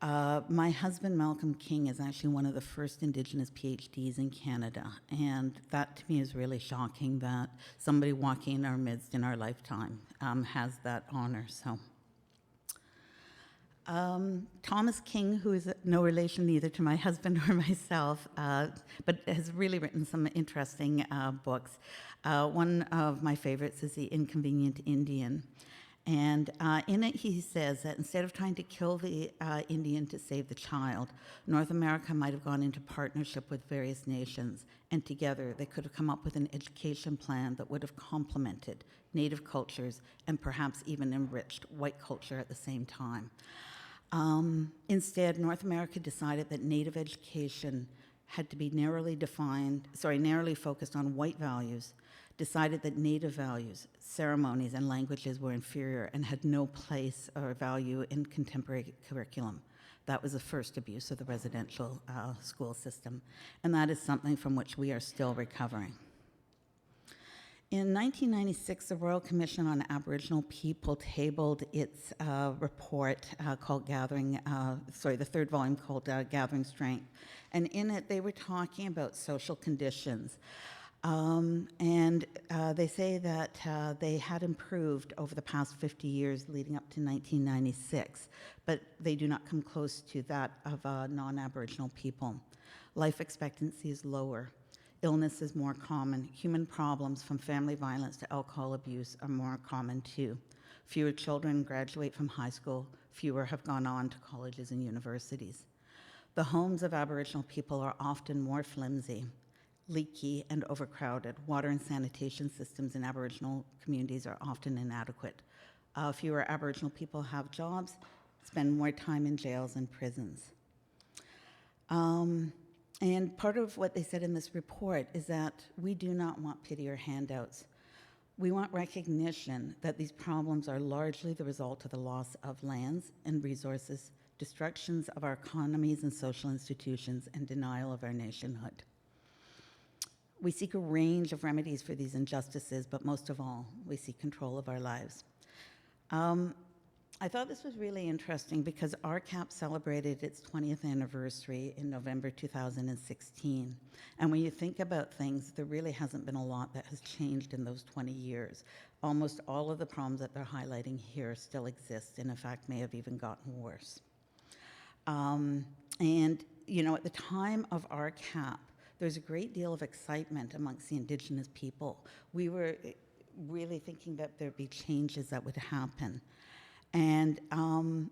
My husband, Malcolm King, is actually one of the first Indigenous PhDs in Canada. And that to me is really shocking that somebody walking in our midst in our lifetime has that honor. So. Thomas King, who is no relation either to my husband or myself, but has really written some interesting books. One of my favorites is The Inconvenient Indian. And in it he says that instead of trying to kill the Indian to save the child, North America might have gone into partnership with various nations, and together they could have come up with an education plan that would have complemented Native cultures and perhaps even enriched white culture at the same time. Instead, North America decided that Native education had to be narrowly focused on white values, decided that Native values, ceremonies, and languages were inferior and had no place or value in contemporary curriculum. That was the first abuse of the residential school system, and that is something from which we are still recovering. In 1996, the Royal Commission on Aboriginal People tabled its report called the third volume called Gathering Strength. And in it, they were talking about social conditions. They say that they had improved over the past 50 years leading up to 1996, but they do not come close to that of non-Aboriginal people. Life expectancy is lower. Illness is more common. Human problems from family violence to alcohol abuse are more common too. Fewer children graduate from high school. Fewer have gone on to colleges and universities. The homes of Aboriginal people are often more flimsy, leaky, and overcrowded. Water and sanitation systems in Aboriginal communities are often inadequate. Fewer Aboriginal people have jobs, spend more time in jails and prisons. And part of what they said in this report is that we do not want pity or handouts. We want recognition that these problems are largely the result of the loss of lands and resources, destructions of our economies and social institutions, and denial of our nationhood. We seek a range of remedies for these injustices, but most of all, we seek control of our lives. I thought this was really interesting because RCAP celebrated its 20th anniversary in November 2016. And when you think about things, there really hasn't been a lot that has changed in those 20 years. Almost all of the problems that they're highlighting here still exist, and in fact may have even gotten worse. At the time of RCAP, there's a great deal of excitement amongst the Indigenous people. We were really thinking that there'd be changes that would happen. And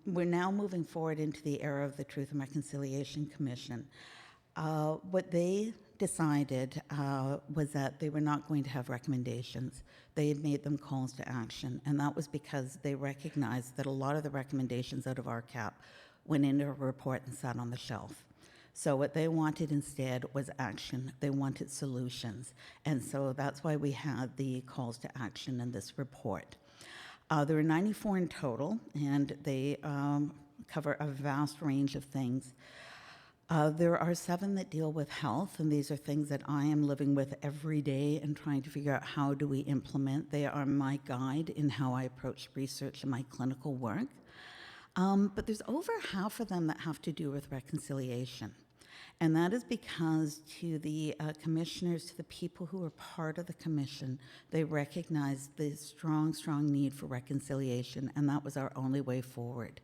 we're now moving forward into the era of the Truth and Reconciliation Commission. What they decided was that they were not going to have recommendations. They had made them calls to action, and that was because they recognized that a lot of the recommendations out of RCAP went into a report and sat on the shelf. So what they wanted instead was action. They wanted solutions. And so that's why we had the calls to action in this report. There are 94 in total, and they cover a vast range of things. There are 7 that deal with health, and these are things that I am living with every day and trying to figure out how do we implement. They are my guide in how I approach research and my clinical work. But there's over half of them that have to do with reconciliation. And that is because to the commissioners, to the people who are part of the commission, they recognize the strong, strong need for reconciliation, and that was our only way forward.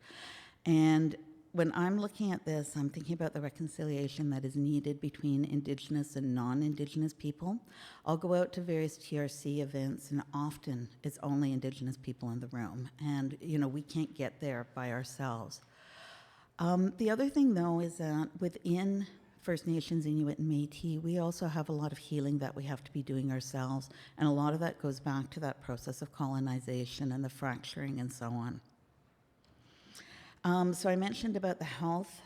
And when I'm looking at this, I'm thinking about the reconciliation that is needed between Indigenous and non-Indigenous people. I'll go out to various TRC events, and often it's only Indigenous people in the room, and we can't get there by ourselves. The other thing, though, is that within First Nations, Inuit, and Métis, we also have a lot of healing that we have to be doing ourselves, and a lot of that goes back to that process of colonization and the fracturing and so on. So I mentioned about the health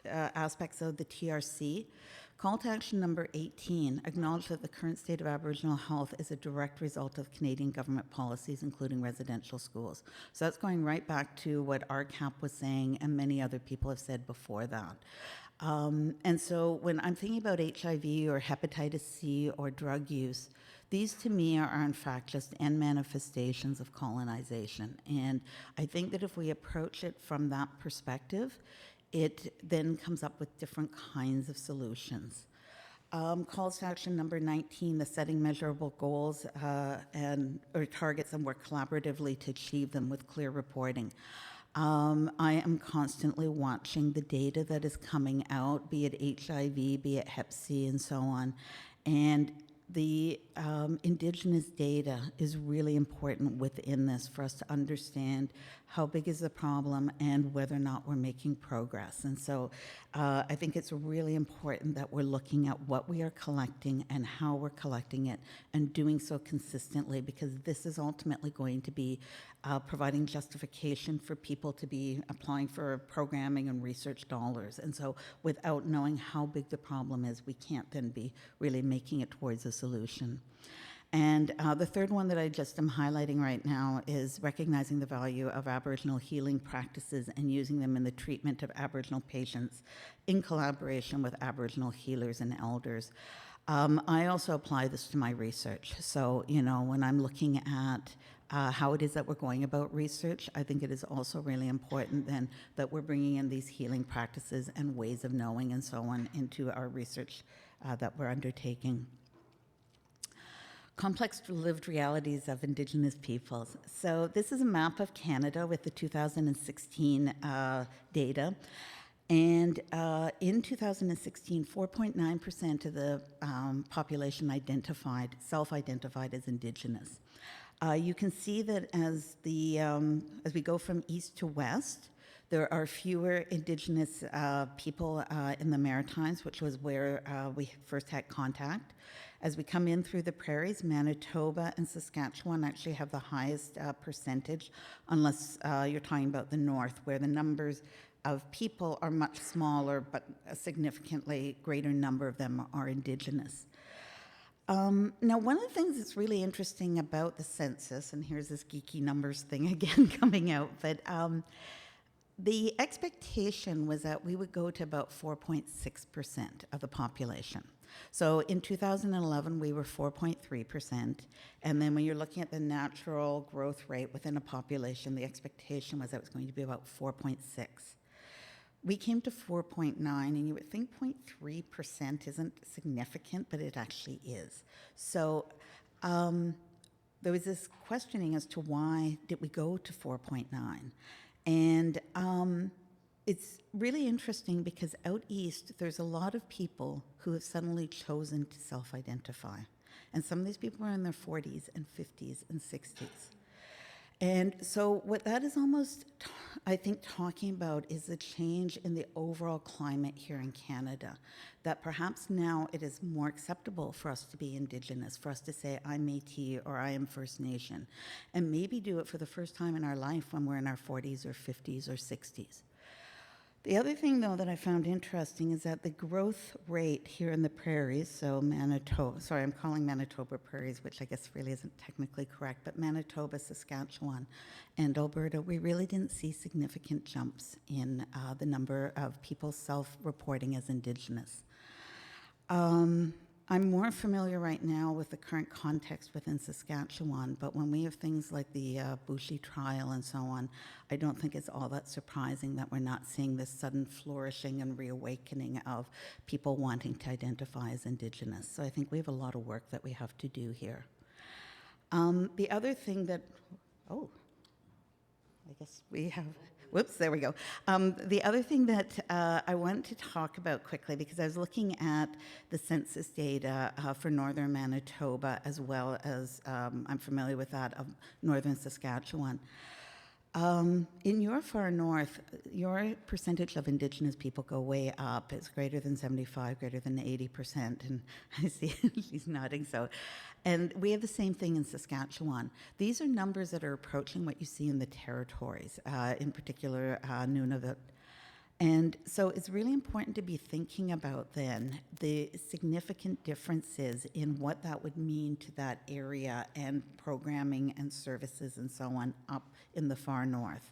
aspects of the TRC. Call to action number 18, acknowledge that the current state of Aboriginal health is a direct result of Canadian government policies, including residential schools. So that's going right back to what RCAP was saying, and many other people have said before that. And so when I'm thinking about HIV or hepatitis C or drug use, these to me are in fact just end manifestations of colonization. And I think that if we approach it from that perspective, it then comes up with different kinds of solutions. Calls to action number 19, the setting measurable goals or targets and work collaboratively to achieve them with clear reporting. I am constantly watching the data that is coming out, be it HIV, be it Hep C, and so on. And the Indigenous data is really important within this for us to understand how big is the problem and whether or not we're making progress. And so I think it's really important that we're looking at what we are collecting and how we're collecting it and doing so consistently, because this is ultimately going to be providing justification for people to be applying for programming and research dollars. And so without knowing how big the problem is, we can't then be really making it towards a solution. And the third one that I just am highlighting right now is recognizing the value of Aboriginal healing practices and using them in the treatment of Aboriginal patients in collaboration with Aboriginal healers and elders. I also apply this to my research. So, when I'm looking at how it is that we're going about research, I think it is also really important then that we're bringing in these healing practices and ways of knowing and so on into our research that we're undertaking. Complex lived realities of Indigenous peoples. So this is a map of Canada with the 2016 data. And in 2016, 4.9% of the population self-identified as Indigenous. You can see that as we go from east to west, there are fewer Indigenous people in the Maritimes, which was where we first had contact. As we come in through the prairies, Manitoba and Saskatchewan actually have the highest percentage, unless you're talking about the north, where the numbers of people are much smaller, but a significantly greater number of them are Indigenous. Now, one of the things that's really interesting about the census, and here's this geeky numbers thing again coming out, but the expectation was that we would go to about 4.6% of the population. So in 2011, we were 4.3%, and then when you're looking at the natural growth rate within a population, the expectation was that it was going to be about 4.6. We came to 4.9, and you would think 0.3% isn't significant, but it actually is. So there was this questioning as to why did we go to 4.9? And it's really interesting because out east, there's a lot of people who have suddenly chosen to self-identify. And some of these people are in their 40s and 50s and 60s. And so what that is almost, I think, talking about is the change in the overall climate here in Canada, that perhaps now it is more acceptable for us to be Indigenous, for us to say, I'm Métis or I am First Nation, and maybe do it for the first time in our life when we're in our 40s or 50s or 60s. The other thing, though, that I found interesting is that the growth rate here in the prairies, so Manitoba, sorry, I'm calling Manitoba prairies, which I guess really isn't technically correct, but Manitoba, Saskatchewan, and Alberta, we really didn't see significant jumps in the number of people self-reporting as Indigenous. I'm more familiar right now with the current context within Saskatchewan, but when we have things like the Boushie trial and so on, I don't think it's all that surprising that we're not seeing this sudden flourishing and reawakening of people wanting to identify as Indigenous. So I think we have a lot of work that we have to do here. The other thing that, oh, I guess we have, whoops, there we go. The other thing that I wanted to talk about quickly, because I was looking at the census data for northern Manitoba, as well as I'm familiar with that of northern Saskatchewan. In your far north, your percentage of Indigenous people go way up. It's greater than 75, greater than 80%, and I see she's nodding, so. And we have the same thing in Saskatchewan. These are numbers that are approaching what you see in the territories, in particular Nunavut. And so it's really important to be thinking about then the significant differences in what that would mean to that area and programming and services and so on up in the far north.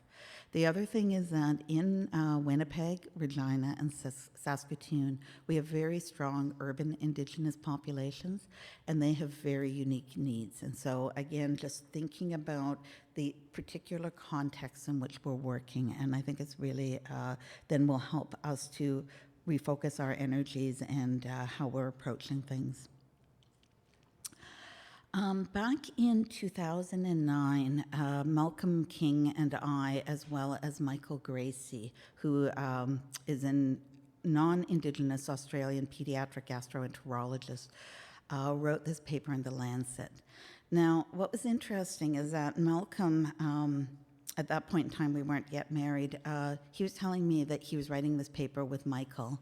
The other thing is that in Winnipeg, Regina, and Saskatoon, we have very strong urban Indigenous populations, and they have very unique needs. And so, again, just thinking about the particular context in which we're working, and I think it's really then will help us to refocus our energies and how we're approaching things. Back in 2009, Malcolm King and I, as well as Michael Gracie, who is a non-Indigenous Australian pediatric gastroenterologist, wrote this paper in The Lancet. Now, what was interesting is that Malcolm, at that point in time, we weren't yet married, he was telling me that he was writing this paper with Michael,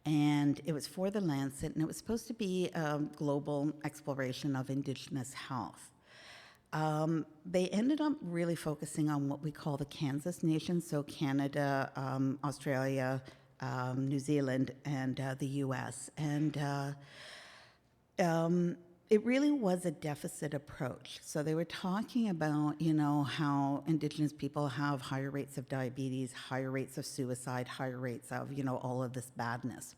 and it was for The Lancet, and it was supposed to be a global exploration of Indigenous health. They ended up really focusing on what we call the Kansas nations, so Canada, Australia, New Zealand, and the US. And it really was a deficit approach. So they were talking about, you know, how Indigenous people have higher rates of diabetes, higher rates of suicide, higher rates of, you know, all of this badness.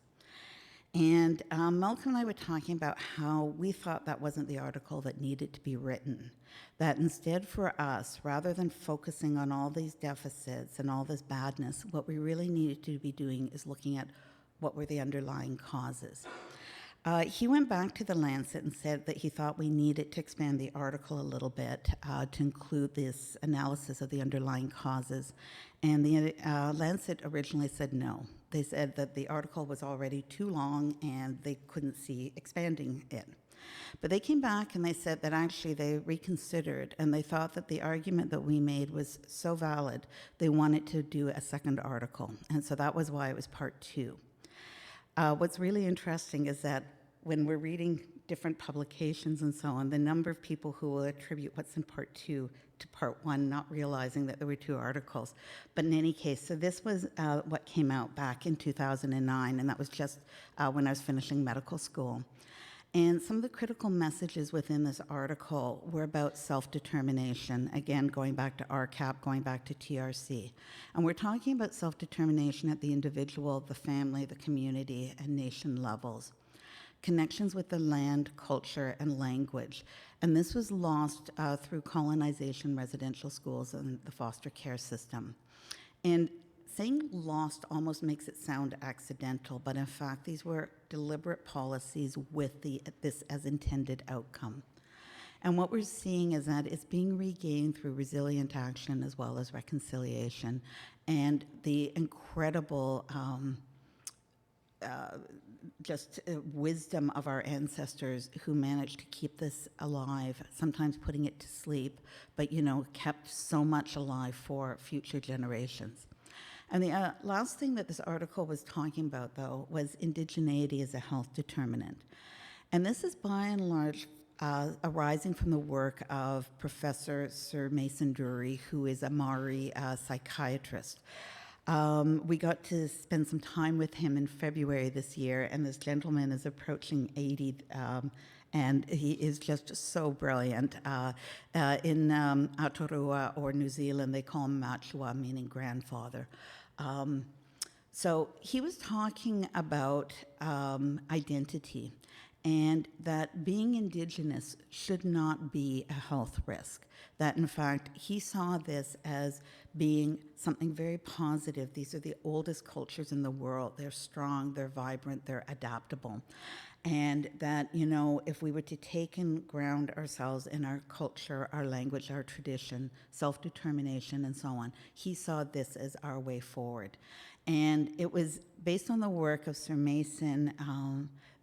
And Malcolm and I were talking about how we thought that wasn't the article that needed to be written. That instead for us, rather than focusing on all these deficits and all this badness, what we really needed to be doing is looking at what were the underlying causes. He went back to The Lancet and said that he thought we needed to expand the article a little bit to include this analysis of the underlying causes. And the Lancet originally said no. They said that the article was already too long and they couldn't see expanding it. But they came back and they said that actually they reconsidered and they thought that the argument that we made was so valid, they wanted to do a second article. And so that was why it was part 2. What's really interesting is that when we're reading different publications and so on, the number of people who will attribute what's in part 2 to part 1, not realizing that there were 2 articles. But in any case, so this was what came out back in 2009, and that was just when I was finishing medical school. And some of the critical messages within this article were about self-determination, again, going back to RCAP, going back to TRC. And we're talking about self-determination at the individual, the family, the community, and nation levels. Connections with the land, culture, and language. And this was lost through colonization, residential schools, and the foster care system. And saying lost almost makes it sound accidental, but in fact, these were deliberate policies with this as intended outcome. And what we're seeing is that it's being regained through resilient action as well as reconciliation, and the incredible wisdom of our ancestors who managed to keep this alive, sometimes putting it to sleep, but kept so much alive for future generations. And the last thing that this article was talking about, though, was indigeneity as a health determinant. And this is by and large arising from the work of Professor Sir Mason Drury, who is a Maori psychiatrist. We got to spend some time with him in February this year, and this gentleman is approaching 80, and he is just so brilliant. In Aotearoa, or New Zealand, they call him Machua, meaning grandfather. So he was talking about identity, and that being Indigenous should not be a health risk. That, in fact, he saw this as being something very positive. These are the oldest cultures in the world. They're strong, they're vibrant, they're adaptable. And that, if we were to take and ground ourselves in our culture, our language, our tradition, self-determination, and so on, he saw this as our way forward. And it was based on the work of Sir Mason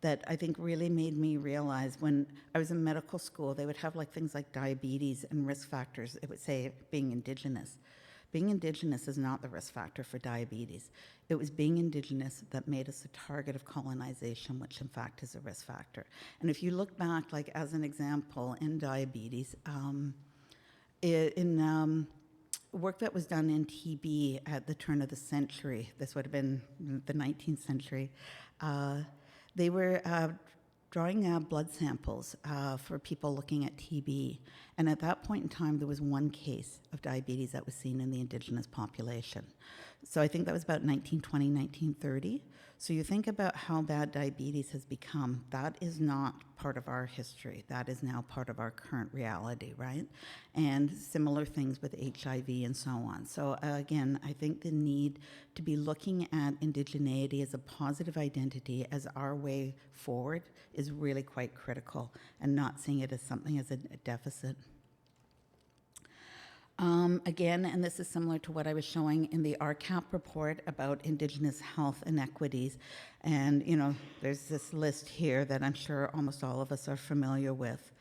that I think really made me realize when I was in medical school, they would have things like diabetes and risk factors. It would say being Indigenous. Being Indigenous is not the risk factor for diabetes. It was being Indigenous that made us a target of colonization, which in fact is a risk factor. And if you look back, as an example, in diabetes, in work that was done in TB at the turn of the century, this would have been the 19th century, they were drawing blood samples for people looking at TB. And at that point in time, there was one case of diabetes that was seen in the Indigenous population. So I think that was about 1920, 1930. So you think about how bad diabetes has become. That is not part of our history. That is now part of our current reality, right? And similar things with HIV and so on. So again, I think the need to be looking at indigeneity as a positive identity as our way forward is really quite critical, and not seeing it as something as a deficit. Again, and this is similar to what I was showing in the RCAP report about Indigenous health inequities. And, there's this list here that I'm sure almost all of us are familiar with.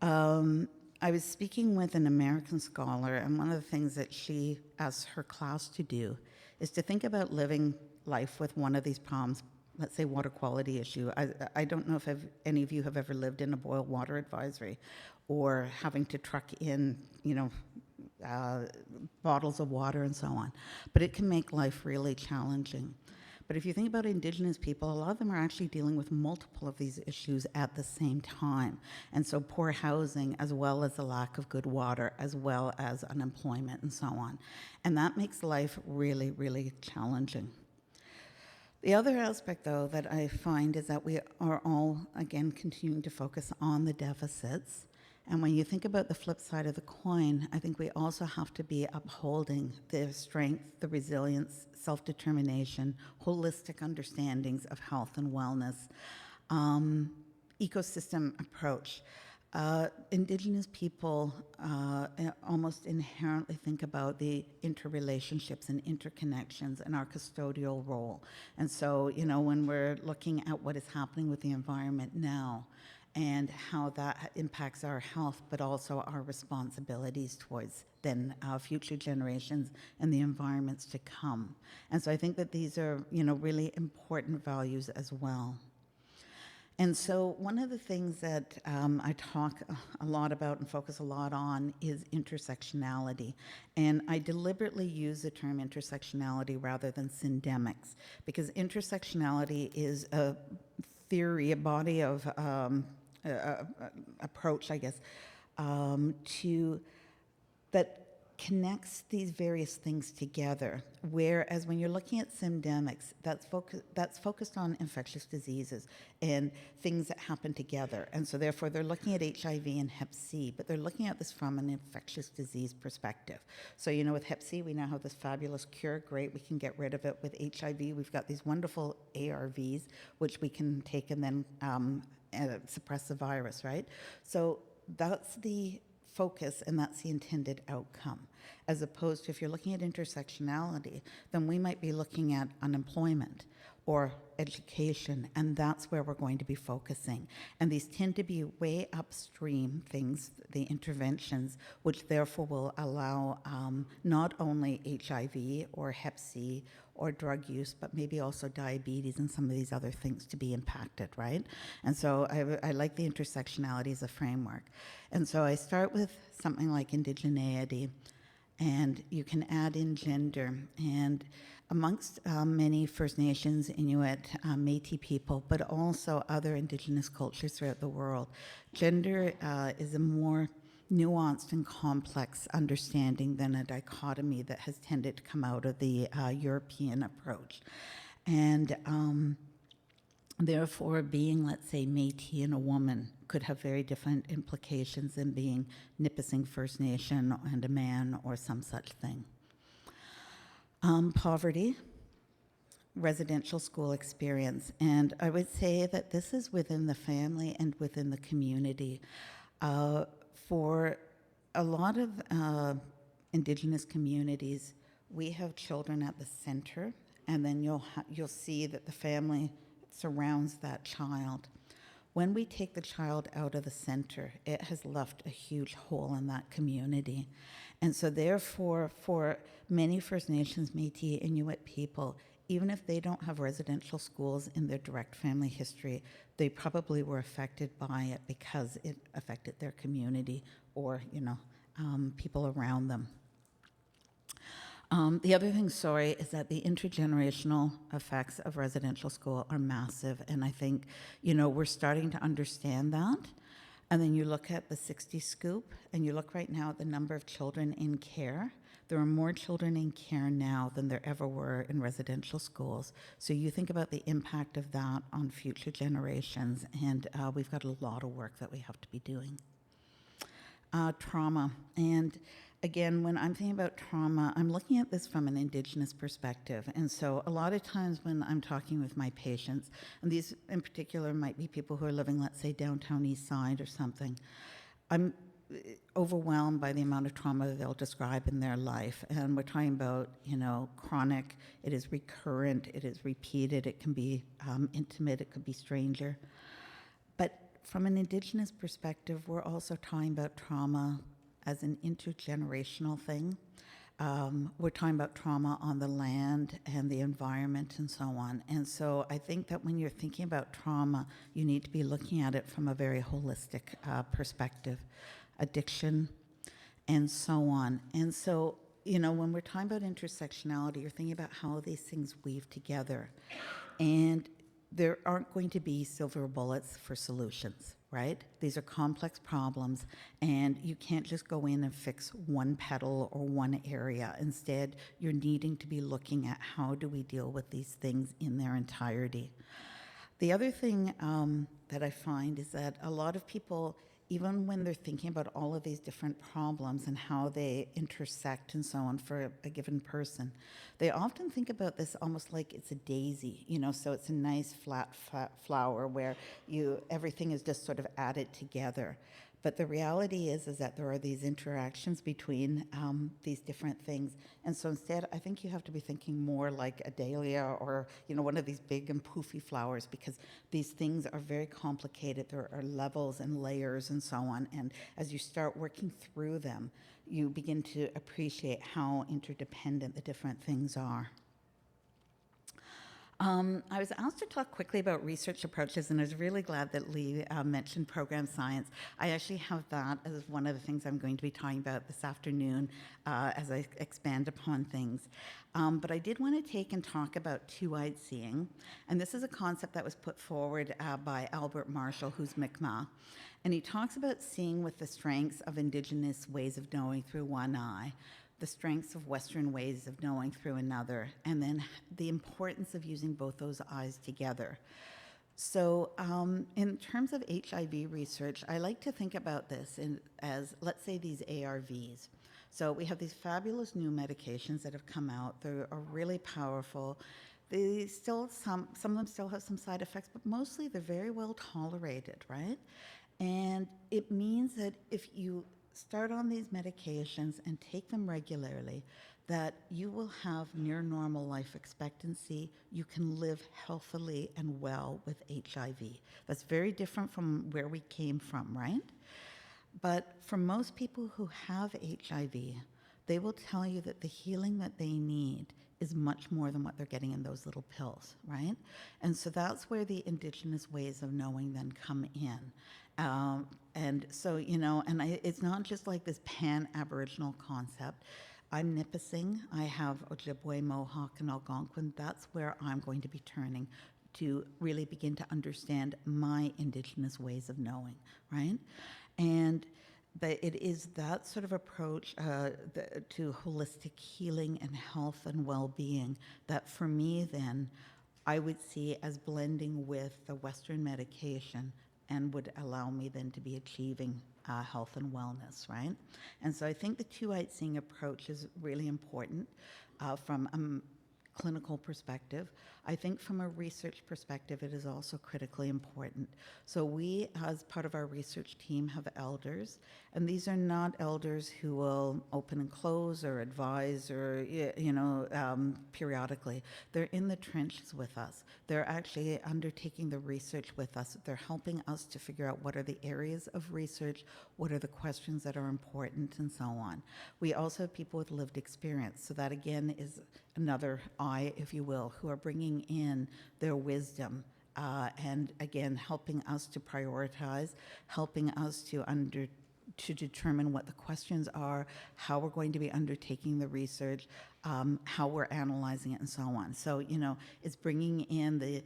I was speaking with an American scholar, and one of the things that she asked her class to do is to think about living life with one of these problems, let's say water quality issue. I don't know if any of you have ever lived in a boil water advisory, or having to truck in, bottles of water and so on. But it can make life really challenging. But if you think about Indigenous people, a lot of them are actually dealing with multiple of these issues at the same time. And so poor housing, as well as the lack of good water, as well as unemployment and so on. And that makes life really, really challenging. The other aspect, though, that I find is that we are all, again, continuing to focus on the deficits. And when you think about the flip side of the coin, I think we also have to be upholding the strength, the resilience, self-determination, holistic understandings of health and wellness, ecosystem approach. Indigenous people almost inherently think about the interrelationships and interconnections and our custodial role. And so, when we're looking at what is happening with the environment now, and how that impacts our health, but also our responsibilities towards then future generations and the environments to come. And so I think that these are, really important values as well. And so one of the things that I talk a lot about and focus a lot on is intersectionality. And I deliberately use the term intersectionality rather than syndemics, because intersectionality is a theory, a body of approach, I guess, that connects these various things together. Whereas when you're looking at syndemics, that's focused on infectious diseases and things that happen together. And so therefore they're looking at HIV and Hep C, but they're looking at this from an infectious disease perspective. So, with Hep C, we now have this fabulous cure. Great, we can get rid of it. With HIV, we've got these wonderful ARVs, which we can take and then suppress the virus, right? So that's the focus and that's the intended outcome. As opposed to if you're looking at intersectionality, then we might be looking at unemployment or education, and that's where we're going to be focusing. And these tend to be way upstream things, the interventions, which therefore will allow not only HIV or Hep C or drug use, but maybe also diabetes and some of these other things to be impacted, right? And so I like the intersectionality as a framework. And so I start with something like indigeneity, and you can add in gender. And amongst many First Nations, Inuit, Métis people, but also other Indigenous cultures throughout the world, gender is a more nuanced and complex understanding than a dichotomy that has tended to come out of the European approach. And therefore, being, let's say, Métis and a woman could have very different implications than being Nipissing First Nation and a man or some such thing. Poverty, residential school experience, and I would say that this is within the family and within the community. For a lot of Indigenous communities, we have children at the center, and then you'll see that the family surrounds that child. When we take the child out of the center, it has left a huge hole in that community. And so therefore, for many First Nations, Métis, Inuit people, even if they don't have residential schools in their direct family history, they probably were affected by it because it affected their community or, people around them. The other thing, is that the intergenerational effects of residential school are massive, and I think, we're starting to understand that. And then you look at the 60 scoop, and you look right now at the number of children in care. There are more children in care now than there ever were in residential schools. So you think about the impact of that on future generations, and we've got a lot of work that we have to be doing. Trauma, and again, when I'm thinking about trauma, I'm looking at this from an Indigenous perspective. And so a lot of times when I'm talking with my patients, and these in particular might be people who are living, let's say, downtown East Side or something, I'm overwhelmed by the amount of trauma that they'll describe in their life. And we're talking about, chronic, it is recurrent, it is repeated, it can be intimate, it could be stranger. But from an Indigenous perspective, we're also talking about trauma as an intergenerational thing. We're talking about trauma on the land and the environment and so on. And so I think that when you're thinking about trauma, you need to be looking at it from a very holistic perspective. Addiction, and so on. And so, when we're talking about intersectionality, you're thinking about how these things weave together. And there aren't going to be silver bullets for solutions, right? These are complex problems, and you can't just go in and fix one petal or one area. Instead, you're needing to be looking at how do we deal with these things in their entirety. The other thing that I find is that a lot of people, even when they're thinking about all of these different problems and how they intersect and so on for a given person, they often think about this almost like it's a daisy, so it's a nice flat flower where everything is just sort of added together. But the reality is that there are these interactions between these different things. And so instead, I think you have to be thinking more like a dahlia or, one of these big and poofy flowers, because these things are very complicated. There are levels and layers and so on. And as you start working through them, you begin to appreciate how interdependent the different things are. I was asked to talk quickly about research approaches, and I was really glad that Leigh mentioned program science. I actually have that as one of the things I'm going to be talking about this afternoon as I expand upon things. But I did want to take and talk about two-eyed seeing, and this is a concept that was put forward by Albert Marshall, who's Mi'kmaq, and he talks about seeing with the strengths of Indigenous ways of knowing through one eye, the strengths of Western ways of knowing through another, and then the importance of using both those eyes together. So in terms of HIV research, I like to think about this as, let's say, these ARVs. So we have these fabulous new medications that have come out. They are really powerful. They still, some of them still have some side effects, but mostly they're very well tolerated, right? And it means that if you start on these medications and take them regularly, that you will have near normal life expectancy. You can live healthily and well with HIV. That's very different from where we came from, right? But for most people who have HIV, they will tell you that the healing that they need is much more than what they're getting in those little pills, right? And so that's where the Indigenous ways of knowing then come in. And so, it's not just like this pan-Aboriginal concept. I'm Nipissing, I have Ojibwe, Mohawk, and Algonquin. That's where I'm going to be turning to really begin to understand my Indigenous ways of knowing, right? And but it is that sort of approach to holistic healing and health and well-being that for me then I would see as blending with the Western medication and would allow me then to be achieving health and wellness, right? And so I think the two-eyed seeing approach is really important from a clinical perspective. I think from a research perspective, it is also critically important. So we, as part of our research team, have elders, and these are not elders who will open and close or advise or, periodically. They're in the trenches with us. They're actually undertaking the research with us. They're helping us to figure out what are the areas of research, what are the questions that are important, and so on. We also have people with lived experience. So that, again, is another eye, if you will, who are bringing in their wisdom and, again, helping us to prioritize, helping us to determine what the questions are, how we're going to be undertaking the research, how we're analyzing it, and so on. So, it's bringing in the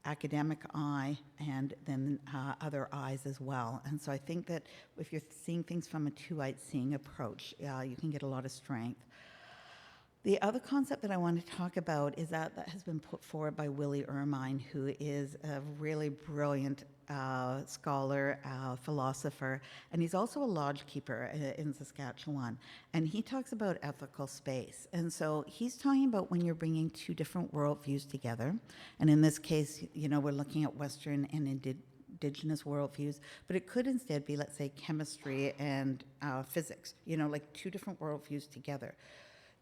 academic eye and then other eyes as well. And so I think that if you're seeing things from a two-eyed seeing approach, you can get a lot of strength. The other concept that I want to talk about is that has been put forward by Willie Ermine, who is a really brilliant scholar, philosopher, and he's also a lodge keeper in Saskatchewan. And he talks about ethical space. And so he's talking about when you're bringing two different worldviews together, and in this case, we're looking at Western and Indigenous worldviews, but it could instead be, let's say, chemistry and physics, like two different worldviews together.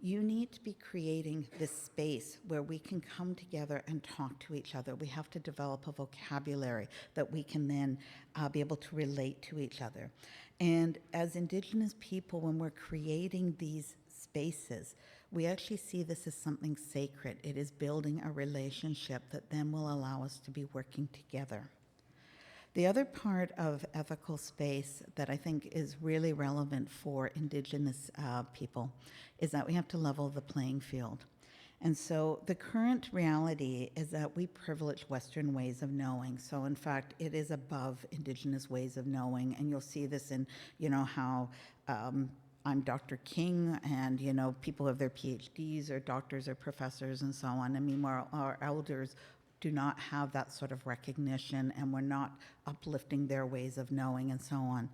You need to be creating this space where we can come together and talk to each other. We have to develop a vocabulary that we can then be able to relate to each other. And as Indigenous people, when we're creating these spaces, we actually see this as something sacred. It is building a relationship that then will allow us to be working together. The other part of ethical space that I think is really relevant for Indigenous people is that we have to level the playing field. And so the current reality is that we privilege Western ways of knowing. So in fact, it is above Indigenous ways of knowing. And you'll see this in, how I'm Dr. King and, people have their PhDs or doctors or professors and so on. I mean, our elders do not have that sort of recognition, and we're not uplifting their ways of knowing and so on.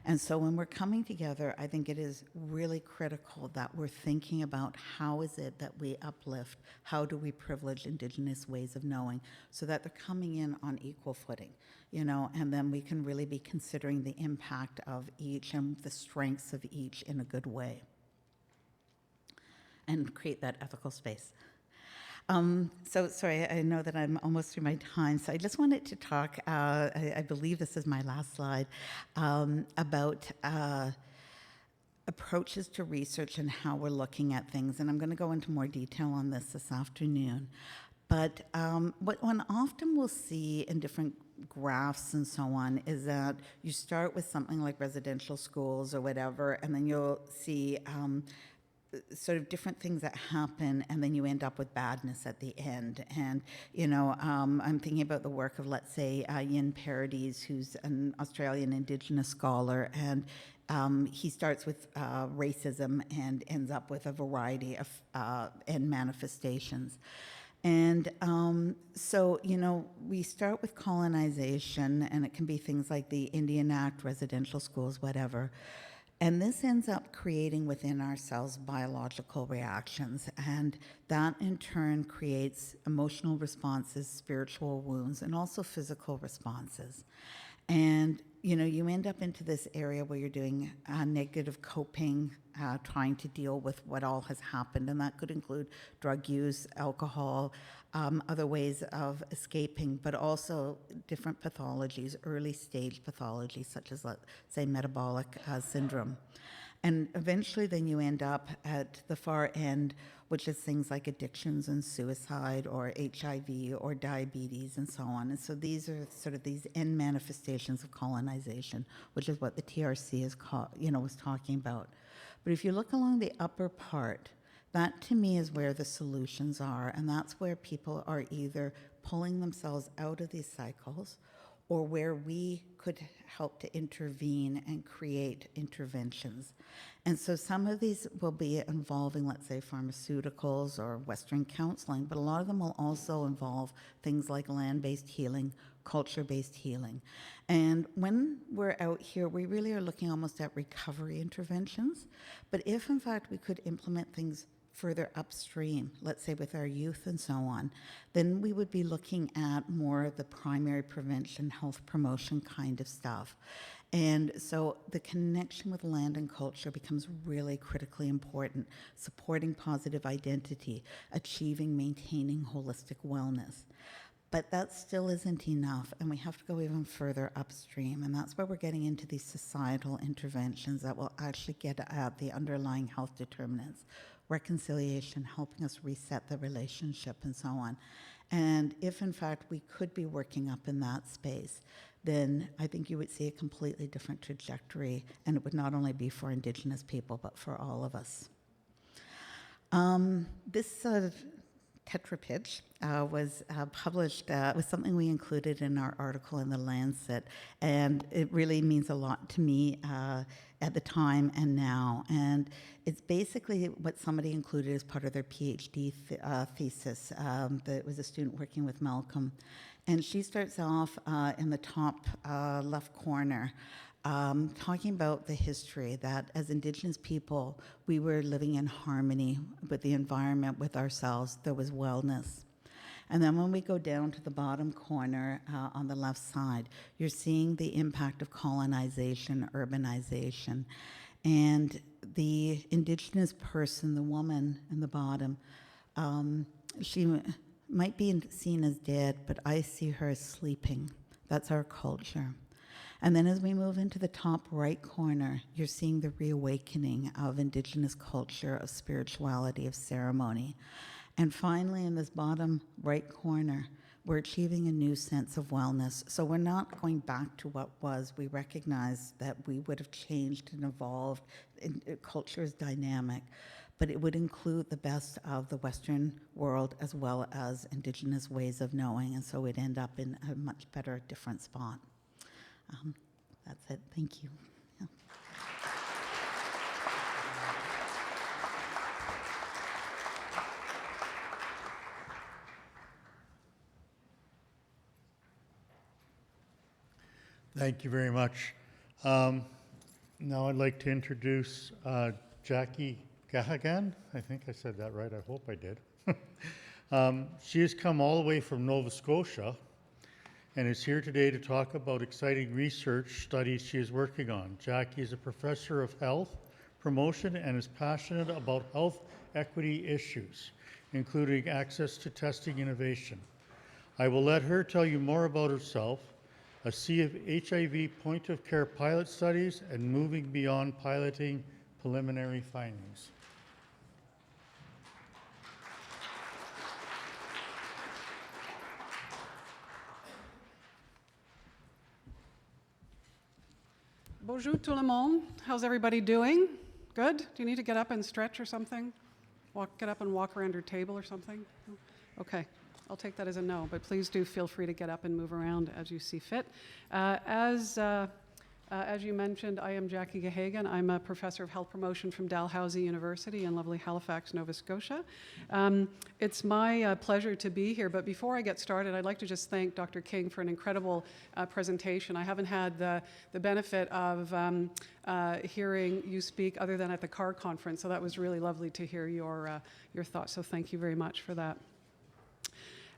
And so when we're coming together, I think it is really critical that we're thinking about how is it that we uplift, how do we privilege Indigenous ways of knowing so that they're coming in on equal footing, and then we can really be considering the impact of each and the strengths of each in a good way and create that ethical space. So sorry, I know that I'm almost through my time, so I just wanted to talk, I believe this is my last slide, about approaches to research and how we're looking at things. And I'm going to go into more detail on this afternoon. But what one often will see in different graphs and so on is that you start with something like residential schools or whatever, and then you'll see sort of different things that happen, and then you end up with badness at the end. And, I'm thinking about the work of, let's say, Yin Paradies, who's an Australian Indigenous scholar, and he starts with racism and ends up with a variety of end manifestations. And so, we start with colonization, and it can be things like the Indian Act, residential schools, whatever. And this ends up creating within ourselves biological reactions, and that in turn creates emotional responses, spiritual wounds, and also physical responses. And you know, you end up into this area where you're doing negative coping, trying to deal with what all has happened, and that could include drug use, alcohol, other ways of escaping, but also different pathologies, early stage pathologies, such as, let's say, metabolic syndrome. And eventually then you end up at the far end, which is things like addictions and suicide or HIV or diabetes and so on. And so these are sort of these end manifestations of colonization, which is what the TRC is was talking about. But if you look along the upper part, that to me is where the solutions are, and that's where people are either pulling themselves out of these cycles or where we could help to intervene and create interventions. And so some of these will be involving, let's say, pharmaceuticals or Western counseling, but a lot of them will also involve things like land-based healing, culture-based healing. And when we're out here, we really are looking almost at recovery interventions. But if, in fact, we could implement things further upstream, let's say with our youth and so on, then we would be looking at more of the primary prevention, health promotion kind of stuff. And so the connection with land and culture becomes really critically important, supporting positive identity, achieving, maintaining holistic wellness. But that still isn't enough, and we have to go even further upstream, and that's where we're getting into these societal interventions that will actually get at the underlying health determinants, reconciliation, helping us reset the relationship, and so on. And if, in fact, we could be working up in that space, then I think you would see a completely different trajectory, and it would not only be for Indigenous people, but for all of us. This Tetra pitch was published, was something we included in our article in the Lancet, and it really means a lot to me at the time and now. And it's basically what somebody included as part of their PhD thesis. That was a student working with Malcolm. And she starts off in the top left corner, talking about the history that as Indigenous people, we were living in harmony with the environment, with ourselves. There was wellness. And then when we go down to the bottom corner on the left side, you're seeing the impact of colonization, urbanization. And the Indigenous person, the woman in the bottom, she might be seen as dead, but I see her as sleeping. That's our culture. And then as we move into the top right corner, you're seeing the reawakening of Indigenous culture, of spirituality, of ceremony. And finally, in this bottom right corner, we're achieving a new sense of wellness. So we're not going back to what was. We recognize that we would have changed and evolved. Culture is dynamic, but it would include the best of the Western world as well as Indigenous ways of knowing. And so we'd end up in a much better, different spot. That's it. Thank you. Yeah. Thank you very much. Now I'd like to introduce Jackie Gahagan. I think I said that right. I hope I did. She has come all the way from Nova Scotia and is here today to talk about exciting research studies she is working on. Jackie is a professor of health promotion and is passionate about health equity issues, including access to testing innovation. I will let her tell you more about herself, a sea of HIV point-of-care pilot studies, and moving beyond piloting preliminary findings. Bonjour tout le monde. How's everybody doing? Good? Do you need to get up and stretch or something? Get up and walk around your table or something? Okay, I'll take that as a no, but please do feel free to get up and move around as you see fit. As you mentioned, I am Jackie Gahagan. I'm a professor of health promotion from Dalhousie University in lovely Halifax, Nova Scotia. It's my pleasure to be here, but before I get started, I'd like to just thank Dr. King for an incredible presentation. I haven't had the benefit of hearing you speak other than at the CAR conference, so that was really lovely to hear your thoughts, so thank you very much for that.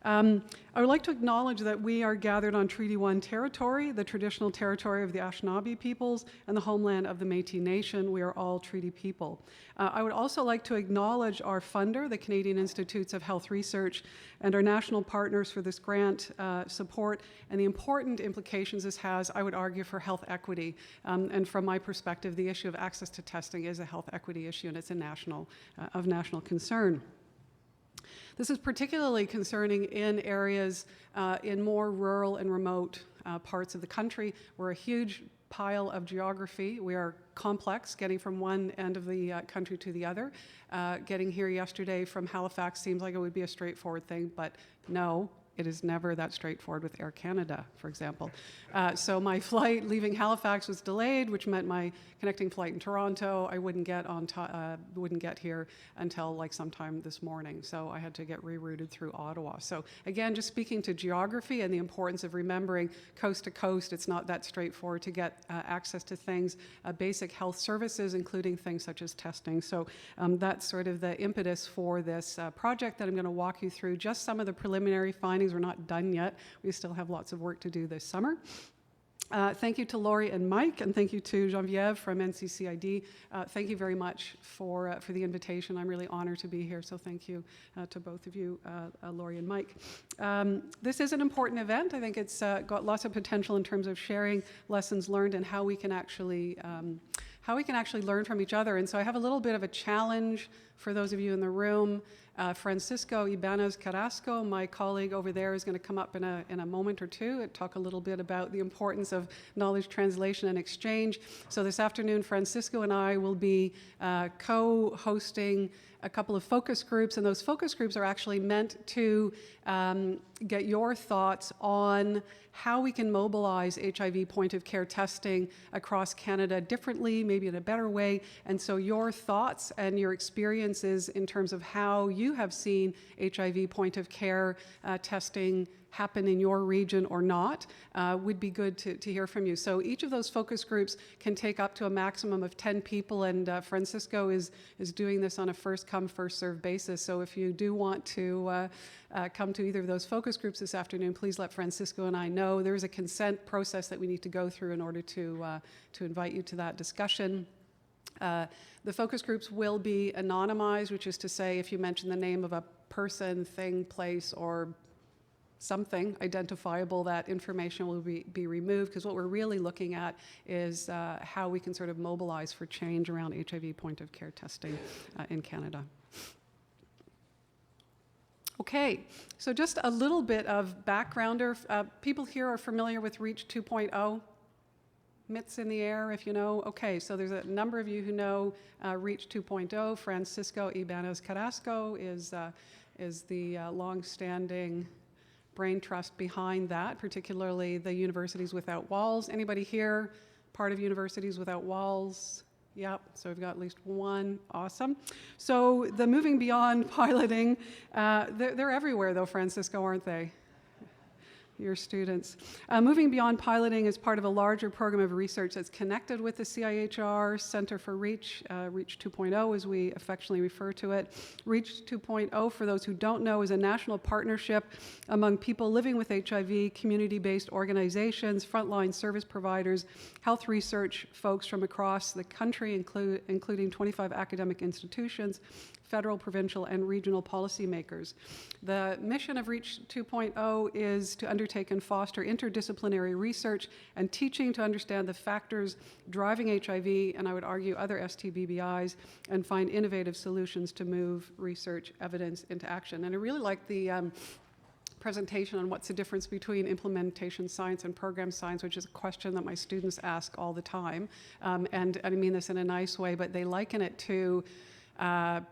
I would like to acknowledge that we are gathered on Treaty 1 territory, the traditional territory of the Anishinaabe peoples, and the homeland of the Métis Nation. We are all treaty people. I would also like to acknowledge our funder, the Canadian Institutes of Health Research, and our national partners for this grant support, and the important implications this has, I would argue, for health equity. And from my perspective, the issue of access to testing is a health equity issue, and it's of national concern. This is particularly concerning in areas in more rural and remote parts of the country. We're a huge pile of geography. We are complex, getting from one end of the country to the other. Getting here yesterday from Halifax seems like it would be a straightforward thing, but no. It is never that straightforward with Air Canada, for example. So my flight leaving Halifax was delayed, which meant my connecting flight in Toronto, I wouldn't get here until like sometime this morning. So I had to get rerouted through Ottawa. So again, just speaking to geography and the importance of remembering coast to coast, it's not that straightforward to get access to things, basic health services, including things such as testing. So that's sort of the impetus for this project that I'm going to walk you through. Just some of the preliminary findings. We're not done yet. We still have lots of work to do this summer. Thank you to Laurie and Mike, and thank you to Geneviève from NCCID. Thank you very much for the invitation. I'm really honored to be here, so thank you to both of you, Laurie and Mike. This is an important event. I think it's got lots of potential in terms of sharing lessons learned and how we can actually learn from each other. And so I have a little bit of a challenge for those of you in the room. Francisco Ibanez Carrasco, my colleague over there, is going to come up in a moment or two and talk a little bit about the importance of knowledge translation and exchange. So this afternoon, Francisco and I will be co-hosting a couple of focus groups, and those focus groups are actually meant to get your thoughts on how we can mobilize HIV point-of-care testing across Canada differently, maybe in a better way. And so your thoughts and your experiences in terms of how you have seen HIV point-of-care testing happen in your region or not would be good to hear from you. So each of those focus groups can take up to a maximum of 10 people, and Francisco is doing this on a first-come, first-served basis. So if you do want to come to either of those focus groups this afternoon, please let Francisco and I know. There is a consent process that we need to go through in order to invite you to that discussion. The focus groups will be anonymized, which is to say if you mention the name of a person, thing, place, or something identifiable, that information will be removed, because what we're really looking at is how we can sort of mobilize for change around HIV point-of-care testing in Canada. Okay, so just a little bit of backgrounder. People here are familiar with REACH 2.0? Mitts in the air if you know. Okay, so there's a number of you who know REACH 2.0. Francisco Ibanez Carrasco is the long-standing brain trust behind that, particularly the Universities Without Walls. Anybody here part of Universities Without Walls? Yep, so we've got at least one. Awesome. So the moving beyond piloting, they're everywhere though, Francisco, aren't they? Your students. Moving beyond piloting is part of a larger program of research that's connected with the CIHR Center for REACH, REACH 2.0 as we affectionately refer to it. REACH 2.0, for those who don't know, is a national partnership among people living with HIV, community-based organizations, frontline service providers, health research folks from across the country, including 25 academic institutions, federal, provincial, and regional policymakers. The mission of REACH 2.0 is to undertake and foster interdisciplinary research and teaching to understand the factors driving HIV, and I would argue other STBBIs, and find innovative solutions to move research evidence into action. And I really like the presentation on what's the difference between implementation science and program science, which is a question that my students ask all the time. And I mean this in a nice way, but they liken it to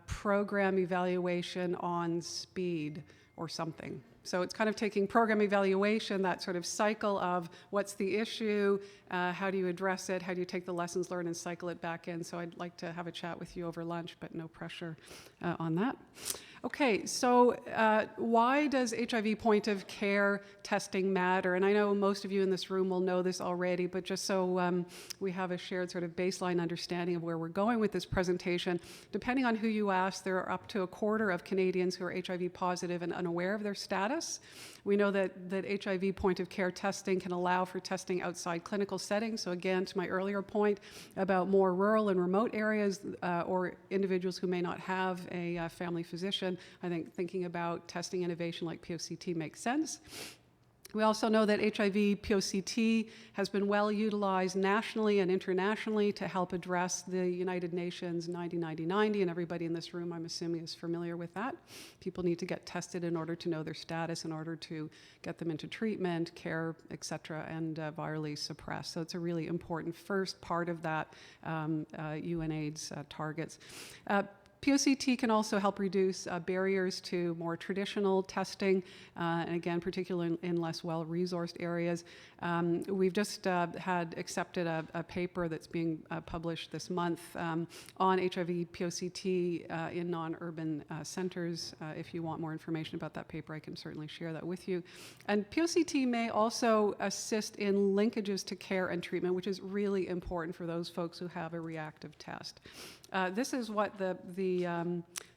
program evaluation on speed or something. So it's kind of taking program evaluation, that sort of cycle of what's the issue, how do you address it, how do you take the lessons learned and cycle it back in. So I'd like to have a chat with you over lunch, but no pressure on that. Okay, so why does HIV point-of-care testing matter? And I know most of you in this room will know this already, but just so we have a shared sort of baseline understanding of where we're going with this presentation, depending on who you ask, there are up to a quarter of Canadians who are HIV positive and unaware of their status. status. We know that HIV point-of-care testing can allow for testing outside clinical settings. So again, to my earlier point about more rural and remote areas or individuals who may not have a family physician, I think thinking about testing innovation like POCT makes sense. We also know that HIV POCT has been well utilized nationally and internationally to help address the United Nations 90-90-90, and everybody in this room, I'm assuming, is familiar with that. People need to get tested in order to know their status, in order to get them into treatment, care, et cetera, and virally suppress. So it's a really important first part of that UNAIDS targets. POCT can also help reduce barriers to more traditional testing, and again, particularly in less well-resourced areas. We've just had accepted a paper that's being published this month on HIV POCT in non-urban centers. If you want more information about that paper, I can certainly share that with you. And POCT may also assist in linkages to care and treatment, which is really important for those folks who have a reactive test. This is what the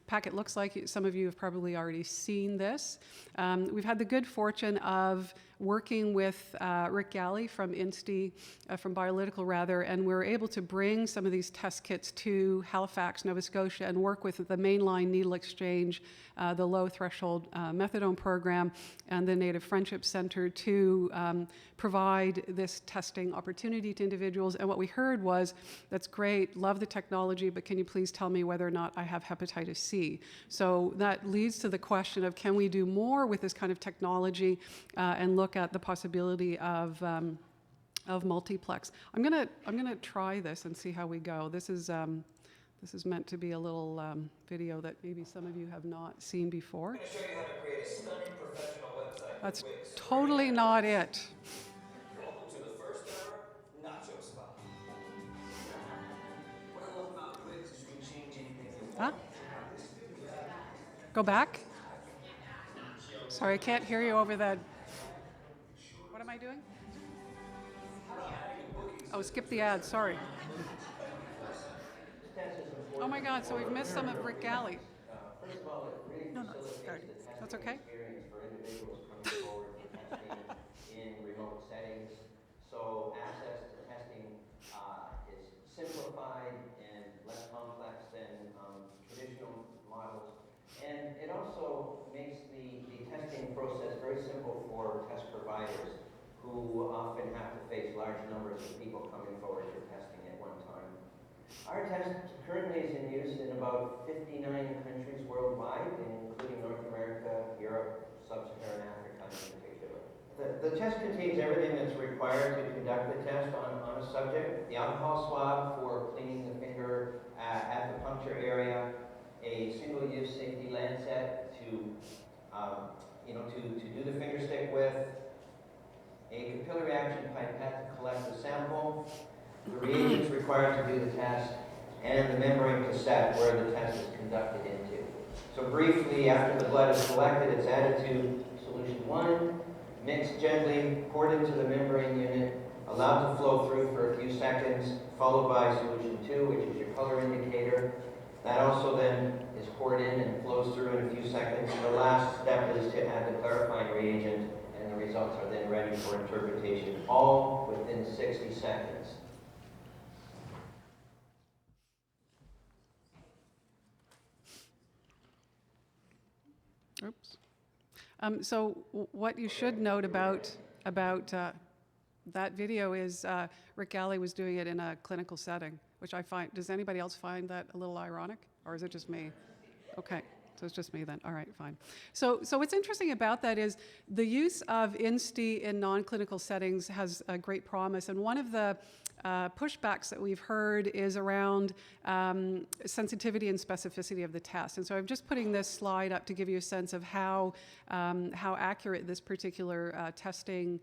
packet looks like. Some of you have probably already seen this. We've had the good fortune of working with Rick Galley from INSTI, from Biolytical rather, and we're able to bring some of these test kits to Halifax, Nova Scotia, and work with the Mainline Needle Exchange, the Low Threshold Methadone Program, and the Native Friendship Center to provide this testing opportunity to individuals. And what we heard was, that's great, love the technology, but can you please tell me whether or not I have hepatitis C? So that leads to the question of, can we do more with this kind of technology and look at the possibility of multiplex. I'm gonna try this and see how we go. This is meant to be a little video that maybe some of you have not seen before. I'm going to show you how to create a stunning professional website. That's Wix. totally not it. Welcome to the first ever nacho spot. What I love about Wix is you can change anything you want. Huh? Go back. Sorry, I can't hear you over that. What am I doing? Oh, skip the ad, sorry. Oh my God, so we've missed some of Rick Galley. No, it's started. That's okay? For individuals coming forward for testing in remote settings. So access to testing is simplified and less complex than traditional models. And it also makes the testing process very simple for test providers who often have to face large numbers of people coming forward for testing at one time. Our test currently is in use in about 59 countries worldwide, including North America, Europe, Sub-Saharan Africa in particular. The test contains everything that's required to conduct the test on a subject. The alcohol swab for cleaning the finger at the puncture area, a single-use safety lancet to do the finger stick with, a capillary action pipette to collect the sample, the reagents required to do the test, and the membrane cassette where the test is conducted into. So briefly, after the blood is collected, it's added to solution 1, mixed gently, poured into the membrane unit, allowed to flow through for a few seconds, followed by solution 2, which is your color indicator. That also then is poured in and flows through in a few seconds. And the last step is to add the clarifying reagent, and the results are then ready for interpretation, all within 60 seconds. Oops. So what you should note about that video is Rick Galley was doing it in a clinical setting, which I find, does anybody else find that a little ironic? Or is it just me? Okay, so it's just me then. All right, fine. So what's interesting about that is the use of INSTI in non-clinical settings has a great promise. And one of the pushbacks that we've heard is around sensitivity and specificity of the test. And so I'm just putting this slide up to give you a sense of how accurate this particular testing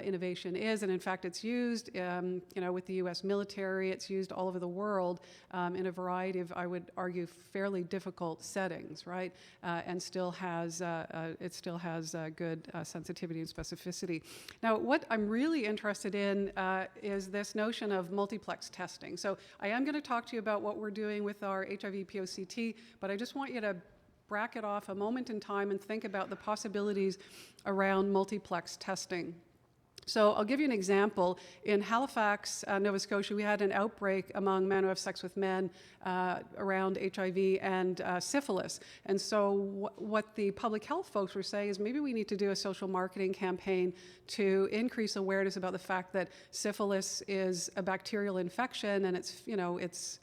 innovation is. And in fact, it's used with the US military, it's used all over the world in a variety of, I would argue, fairly difficult settings, right? And still has, it still has good sensitivity and specificity. Now, what I'm really interested in is this notion of multiplex testing. So I am going to talk to you about what we're doing with our HIV POCT, but I just want you to bracket off a moment in time and think about the possibilities around multiplex testing. So I'll give you an example. In Halifax, Nova Scotia, we had an outbreak among men who have sex with men around HIV and syphilis. And so what the public health folks were saying is maybe we need to do a social marketing campaign to increase awareness about the fact that syphilis is a bacterial infection, and it's, you know, is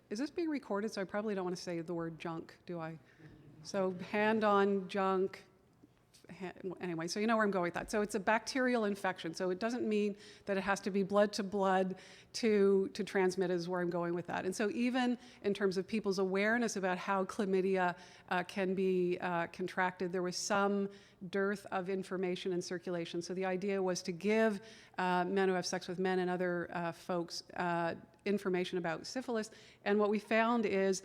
this being recorded? So I probably don't want to say the word junk, do I? So hand on junk. Anyway, so you know where I'm going with that. So it's a bacterial infection. So it doesn't mean that it has to be blood to blood to transmit, is where I'm going with that. And so even in terms of people's awareness about how chlamydia can be contracted, there was some dearth of information in circulation. So the idea was to give men who have sex with men and other folks information about syphilis. And what we found is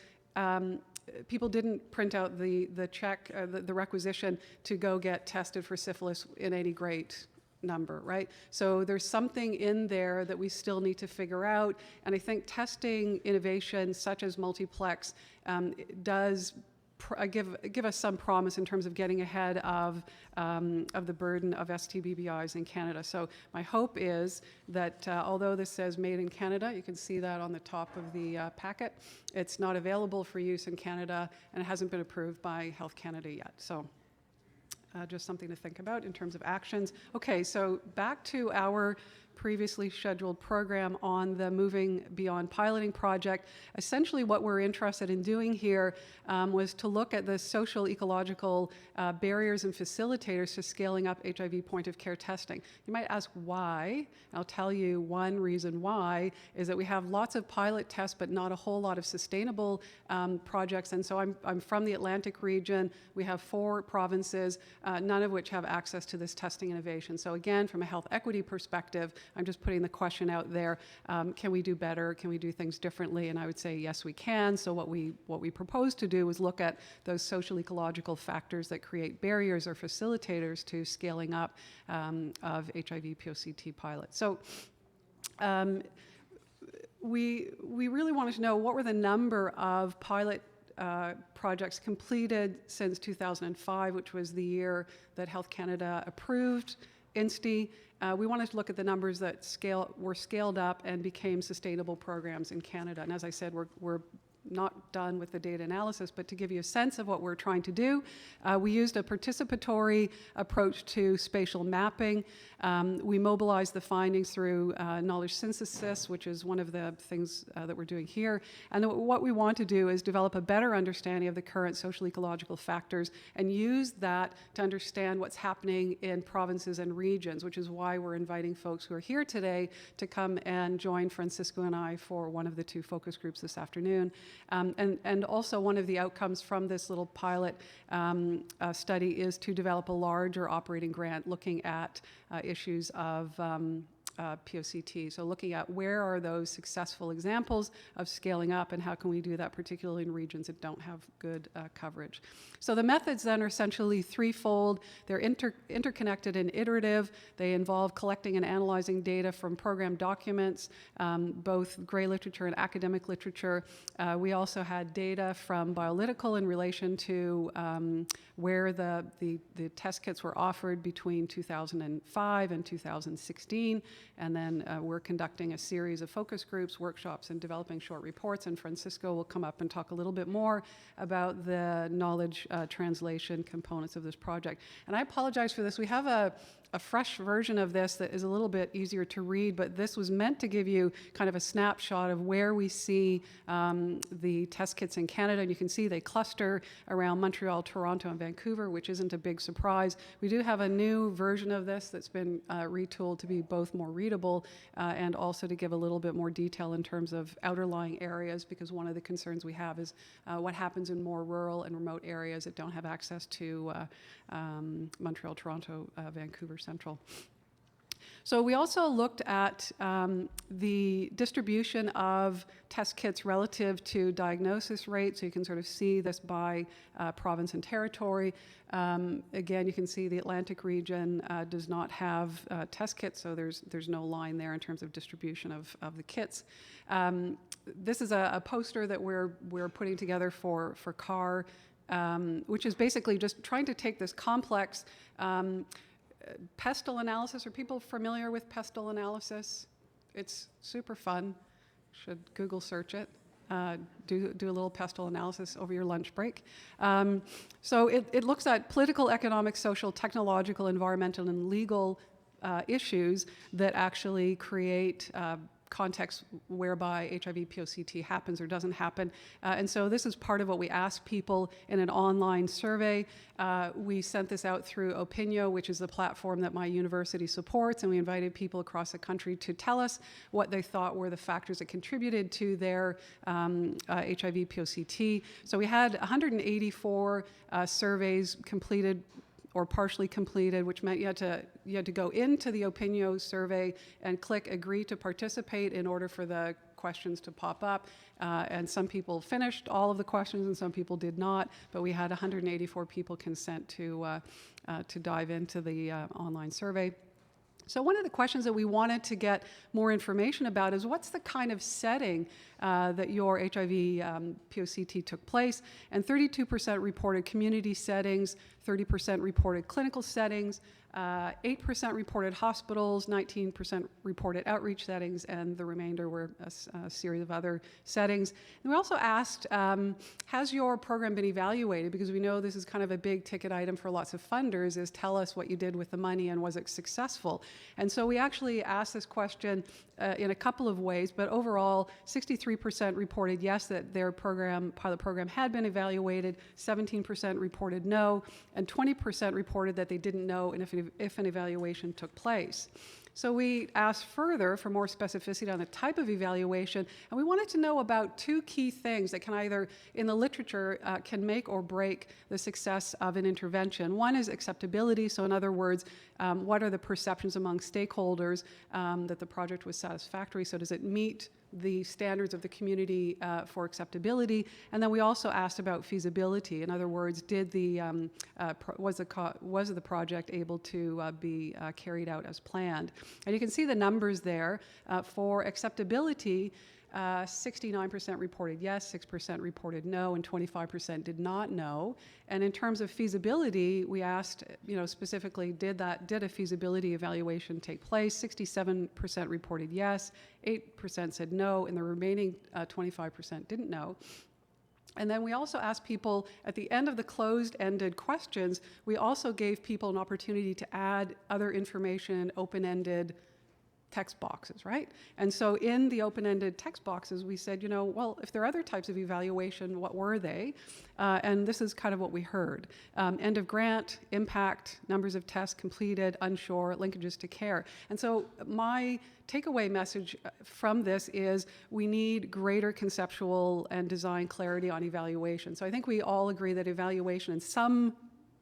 people didn't print out the check, the requisition to go get tested for syphilis in any great number, right? So there's something in there that we still need to figure out. And I think testing innovation such as multiplex does give us some promise in terms of getting ahead of the burden of STBBIs in Canada. So my hope is that although this says made in Canada, you can see that on the top of the packet, it's not available for use in Canada and it hasn't been approved by Health Canada yet. So just something to think about in terms of actions. Okay, so back to our previously scheduled program on the Moving Beyond piloting project. Essentially what we're interested in doing here was to look at the social ecological barriers and facilitators to scaling up HIV point of care testing. You might ask why. I'll tell you one reason why is that we have lots of pilot tests but not a whole lot of sustainable projects. And so I'm from the Atlantic region. We have 4 provinces, none of which have access to this testing innovation. So again, from a health equity perspective, I'm just putting the question out there, can we do better? Can we do things differently? And I would say, yes, we can. So what we propose to do is look at those social ecological factors that create barriers or facilitators to scaling up of HIV POCT pilots. So we really wanted to know what were the number of pilot projects completed since 2005, which was the year that Health Canada approved INSTI. We wanted to look at the numbers that were scaled up and became sustainable programs in Canada. And as I said, we're not done with the data analysis, but to give you a sense of what we're trying to do, we used a participatory approach to spatial mapping. We mobilized the findings through knowledge synthesis, which is one of the things that we're doing here. And what we want to do is develop a better understanding of the current social ecological factors and use that to understand what's happening in provinces and regions, which is why we're inviting folks who are here today to come and join Francisco and I for one of the 2 focus groups this afternoon. And also one of the outcomes from this little pilot study is to develop a larger operating grant looking at issues of POCT. So looking at where are those successful examples of scaling up and how can we do that, particularly in regions that don't have good coverage. So the methods then are essentially threefold. They're interconnected and iterative. They involve collecting and analyzing data from program documents, both gray literature and academic literature. We also had data from Biolytical in relation to where the test kits were offered between 2005 and 2016. And then we're conducting a series of focus groups, workshops, and developing short reports. And Francisco will come up and talk a little bit more about the knowledge translation components of this project. And I apologize for this. We have a fresh version of this that is a little bit easier to read, but this was meant to give you kind of a snapshot of where we see the test kits in Canada. And you can see they cluster around Montreal, Toronto, and Vancouver, which isn't a big surprise. We do have a new version of this that's been retooled to be both more readable and also to give a little bit more detail in terms of outerlying areas, because one of the concerns we have is what happens in more rural and remote areas that don't have access to Montreal, Toronto, Vancouver Central. So we also looked at the distribution of test kits relative to diagnosis rate. So you can sort of see this by province and territory. Again, you can see the Atlantic region does not have test kits, so there's no line there in terms of distribution of the kits. This is a poster that we're putting together for CAR, which is basically just trying to take this complex pestle analysis. Are people familiar with pestle analysis? It's super fun. Should Google search it. Do a little pestle analysis over your lunch break. So it looks at political, economic, social, technological, environmental, and legal issues that actually create context whereby HIV POCT happens or doesn't happen. And so this is part of what we ask people in an online survey. We sent this out through Opinio, which is the platform that my university supports, and we invited people across the country to tell us what they thought were the factors that contributed to their HIV POCT. So we had 184 surveys completed or partially completed, which meant you had to go into the Opinio survey and click agree to participate in order for the questions to pop up. And some people finished all of the questions and some people did not, but we had 184 people consent to dive into the online survey. So one of the questions that we wanted to get more information about is what's the kind of setting that your HIV POCT took place, and 32% reported community settings, 30% reported clinical settings, 8% reported hospitals, 19% reported outreach settings, and the remainder were a series of other settings. And we also asked, has your program been evaluated? Because we know this is kind of a big ticket item for lots of funders, is tell us what you did with the money and was it successful? And so we actually asked this question in a couple of ways, but overall 63% reported yes, that their pilot program had been evaluated, 17% reported no, and 20% reported that they didn't know if an evaluation took place. So we asked further for more specificity on the type of evaluation, and we wanted to know about two key things that can either, in the literature, can make or break the success of an intervention. One is acceptability, so in other words, what are the perceptions among stakeholders that the project was satisfactory, so does it meet the standards of the community for acceptability? And then we also asked about feasibility. In other words, did was the project able to be carried out as planned? And you can see the numbers there. For acceptability, 69% reported yes, 6% reported no, and 25% did not know. And in terms of feasibility, we asked, specifically, did a feasibility evaluation take place? 67% reported yes, 8% said no, and the remaining 25% didn't know. And then we also asked people, at the end of the closed-ended questions, we also gave people an opportunity to add other information, open-ended text boxes, right? And so in the open-ended text boxes, we said, well, if there are other types of evaluation, what were they? And this is kind of what we heard. End of grant, impact, numbers of tests completed, unsure, linkages to care. And so my takeaway message from this is we need greater conceptual and design clarity on evaluation. So I think we all agree that evaluation in some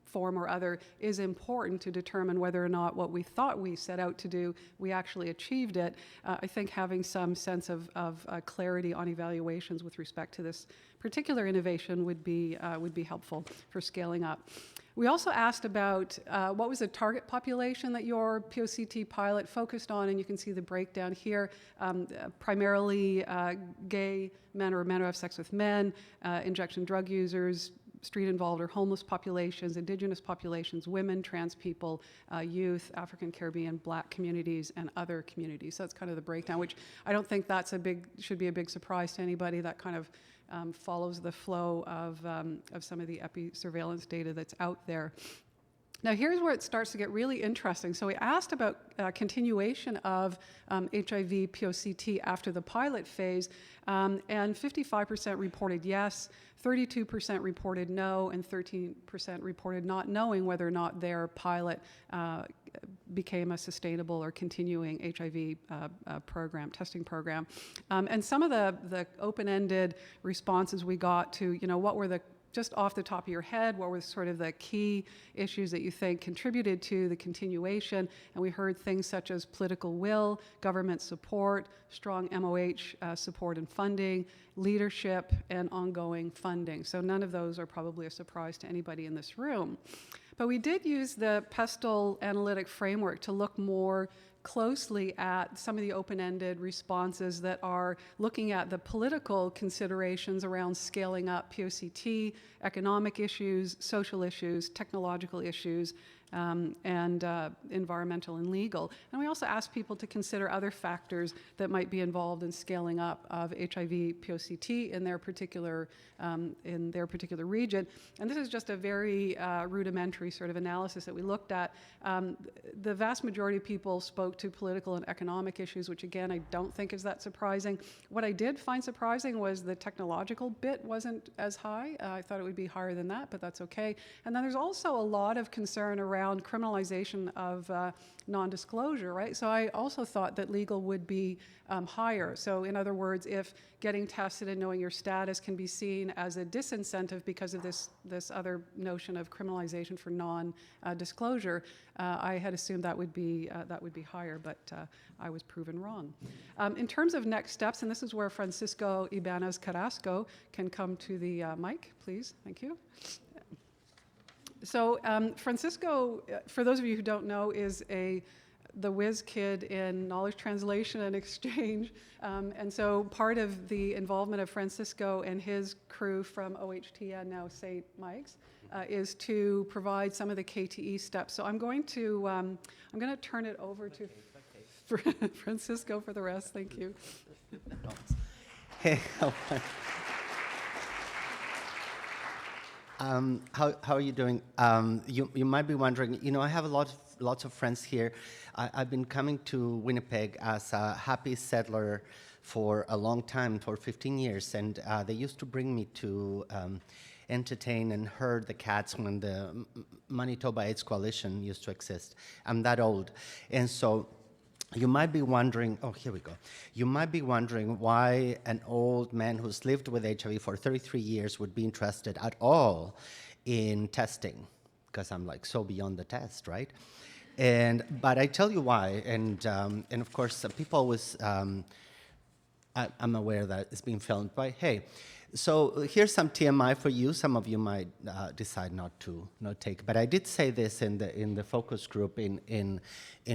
form or other is important to determine whether or not what we thought we set out to do, we actually achieved it. I think having some sense of clarity on evaluations with respect to this particular innovation would be helpful for scaling up. We also asked about what was the target population that your POCT pilot focused on, and you can see the breakdown here. Primarily gay men or men who have sex with men, injection drug users, street-involved or homeless populations, indigenous populations, women, trans people, youth, African, Caribbean, Black communities, and other communities. So that's kind of the breakdown, which I don't think should be a big surprise to anybody. That kind of follows the flow of some of the epi-surveillance data that's out there. Now here's where it starts to get really interesting. So we asked about continuation of HIV POCT after the pilot phase, and 55% reported yes, 32% reported no, and 13% reported not knowing whether or not their pilot became a sustainable or continuing HIV testing program. And some of the open-ended responses we got to, what were the just off the top of your head, what were sort of the key issues that you think contributed to the continuation? And we heard things such as political will, government support, strong MOH support and funding, leadership, and ongoing funding. So none of those are probably a surprise to anybody in this room. But we did use the PESTEL analytic framework to look more closely at some of the open-ended responses that are looking at the political considerations around scaling up POCT, economic issues, social issues, technological issues, and environmental and legal. And we also asked people to consider other factors that might be involved in scaling up of HIV POCT in their particular region. And this is just a very rudimentary sort of analysis that we looked at. The vast majority of people spoke to political and economic issues, which again, I don't think is that surprising. What I did find surprising was the technological bit wasn't as high. I thought it would be higher than that, but that's okay. And then there's also a lot of concern around criminalization of non-disclosure, right? So I also thought that legal would be higher. So in other words, if getting tested and knowing your status can be seen as a disincentive because of this other notion of criminalization for non-disclosure, I had assumed that would be higher, but I was proven wrong. In terms of next steps, and this is where Francisco Ibanez Carrasco can come to the mic, please. Thank you. So Francisco, for those of you who don't know, is the whiz kid in knowledge translation and exchange. And so part of the involvement of Francisco and his crew from OHT and now St. Mike's is to provide some of the KTE steps. So I'm going to turn it over to Francisco for the rest. Thank you. Hey, how are you doing? You might be wondering, I have lots of friends here. I've been coming to Winnipeg as a happy settler for a long time, for 15 years, and they used to bring me to entertain and herd the cats when the Manitoba AIDS Coalition used to exist. I'm that old, and so you might be wondering, here we go. You might be wondering why an old man who's lived with HIV for 33 years would be interested at all in testing, because I'm like so beyond the test, right? But I tell you why, and of course, people always, I'm aware that it's being filmed, but hey, so here's some TMI for you. Some of you might decide not to take, but I did say this in the focus group in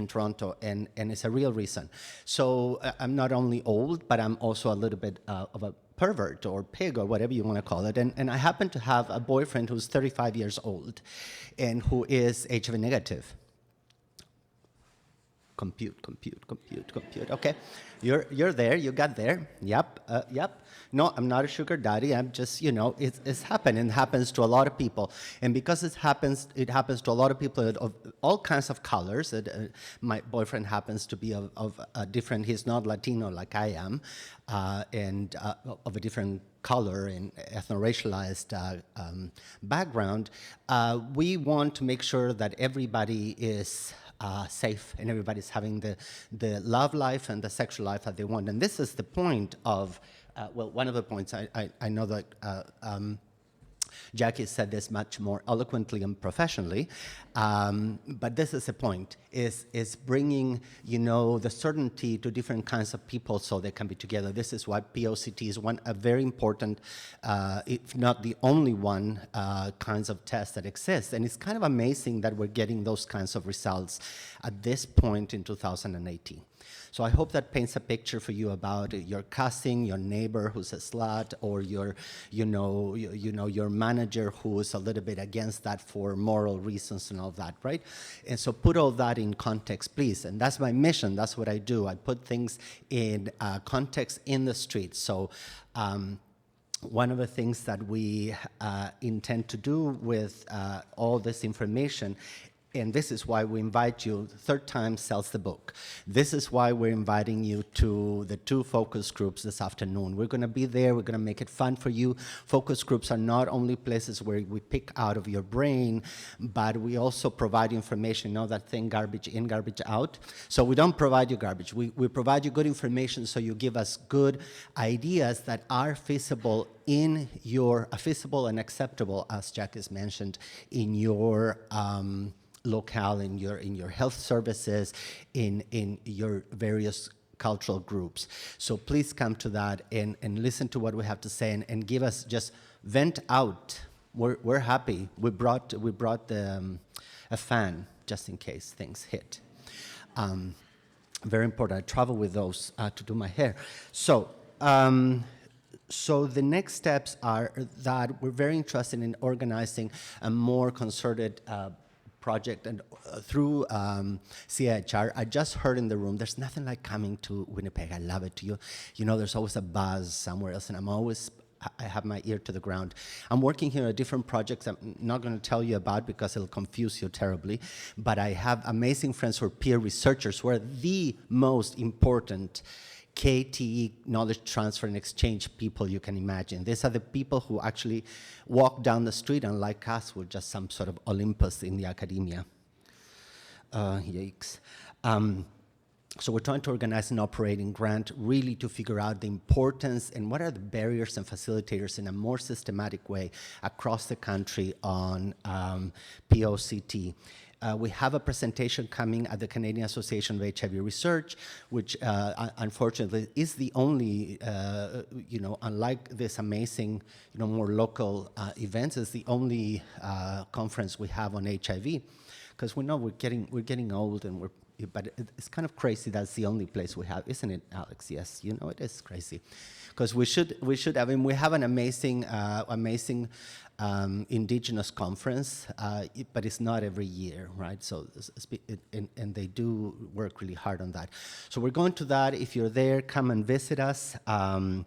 Toronto, and it's a real reason. So I'm not only old, but I'm also a little bit of a pervert or pig or whatever you want to call it. And I happen to have a boyfriend who's 35 years old and who is HIV negative. Compute. Okay, you're there. You got there. Yep. No, I'm not a sugar daddy. I'm just, it's happened, and happens to a lot of people. And because it happens to a lot of people of all kinds of colors. My boyfriend happens to be of a different. He's not Latino like I am, and of a different color and ethno-racialized background. We want to make sure that everybody is safe and everybody's having the love life and the sexual life that they want. And this is the point of, one of the points, I know that Jackie said this much more eloquently and professionally, but this is the point, is bringing, the certainty to different kinds of people so they can be together. This is why POCT is a very important, if not the only one, kinds of test that exists. And it's kind of amazing that we're getting those kinds of results at this point in 2018. So I hope that paints a picture for you about your cousin, your neighbor who's a slut, or your manager who is a little bit against that for moral reasons and all that, right? And so put all that in context, please. And that's my mission. That's what I do. I put things in context in the streets. So one of the things that we intend to do with all this information And this is why we invite you, third time sells the book. This is why we're inviting you to the 2 focus groups this afternoon. We're gonna be there, we're gonna make it fun for you. Focus groups are not only places where we pick out of your brain, but we also provide you information, you know that thing, garbage in, garbage out? So we don't provide you garbage, we provide you good information so you give us good ideas that are feasible feasible and acceptable, as Jack has mentioned, in your locale, in your health services, in your various cultural groups. So please come to that and listen to what we have to say and give us, just vent out. We're happy. We brought a fan just in case things hit. Very important. I travel with those to do my hair. So the next steps are that we're very interested in organizing a more concerted project and through CIHR. I just heard in the room, there's nothing like coming to Winnipeg. I love it. You know, there's always a buzz somewhere else, and I have my ear to the ground. I'm working here on different projects I'm not going to tell you about because it'll confuse you terribly, but I have amazing friends who are peer researchers who are the most important KTE knowledge transfer and exchange people you can imagine. These are the people who actually walk down the street and, like us, we're just some sort of Olympus in the academia. Yikes. So we're trying to organize an operating grant really to figure out the importance and what are the barriers and facilitators in a more systematic way across the country on POCT. We have a presentation coming at the Canadian Association of HIV Research, which unfortunately is the only, unlike this amazing, more local events, is the only conference we have on HIV, because we know we're getting old and but it's kind of crazy that's the only place we have, isn't it, Alex? Yes, you know it is crazy, because we should. I mean, we have an amazing Indigenous conference, but it's not every year, right? So, and they do work really hard on that. So we're going to that. If you're there, come and visit us. What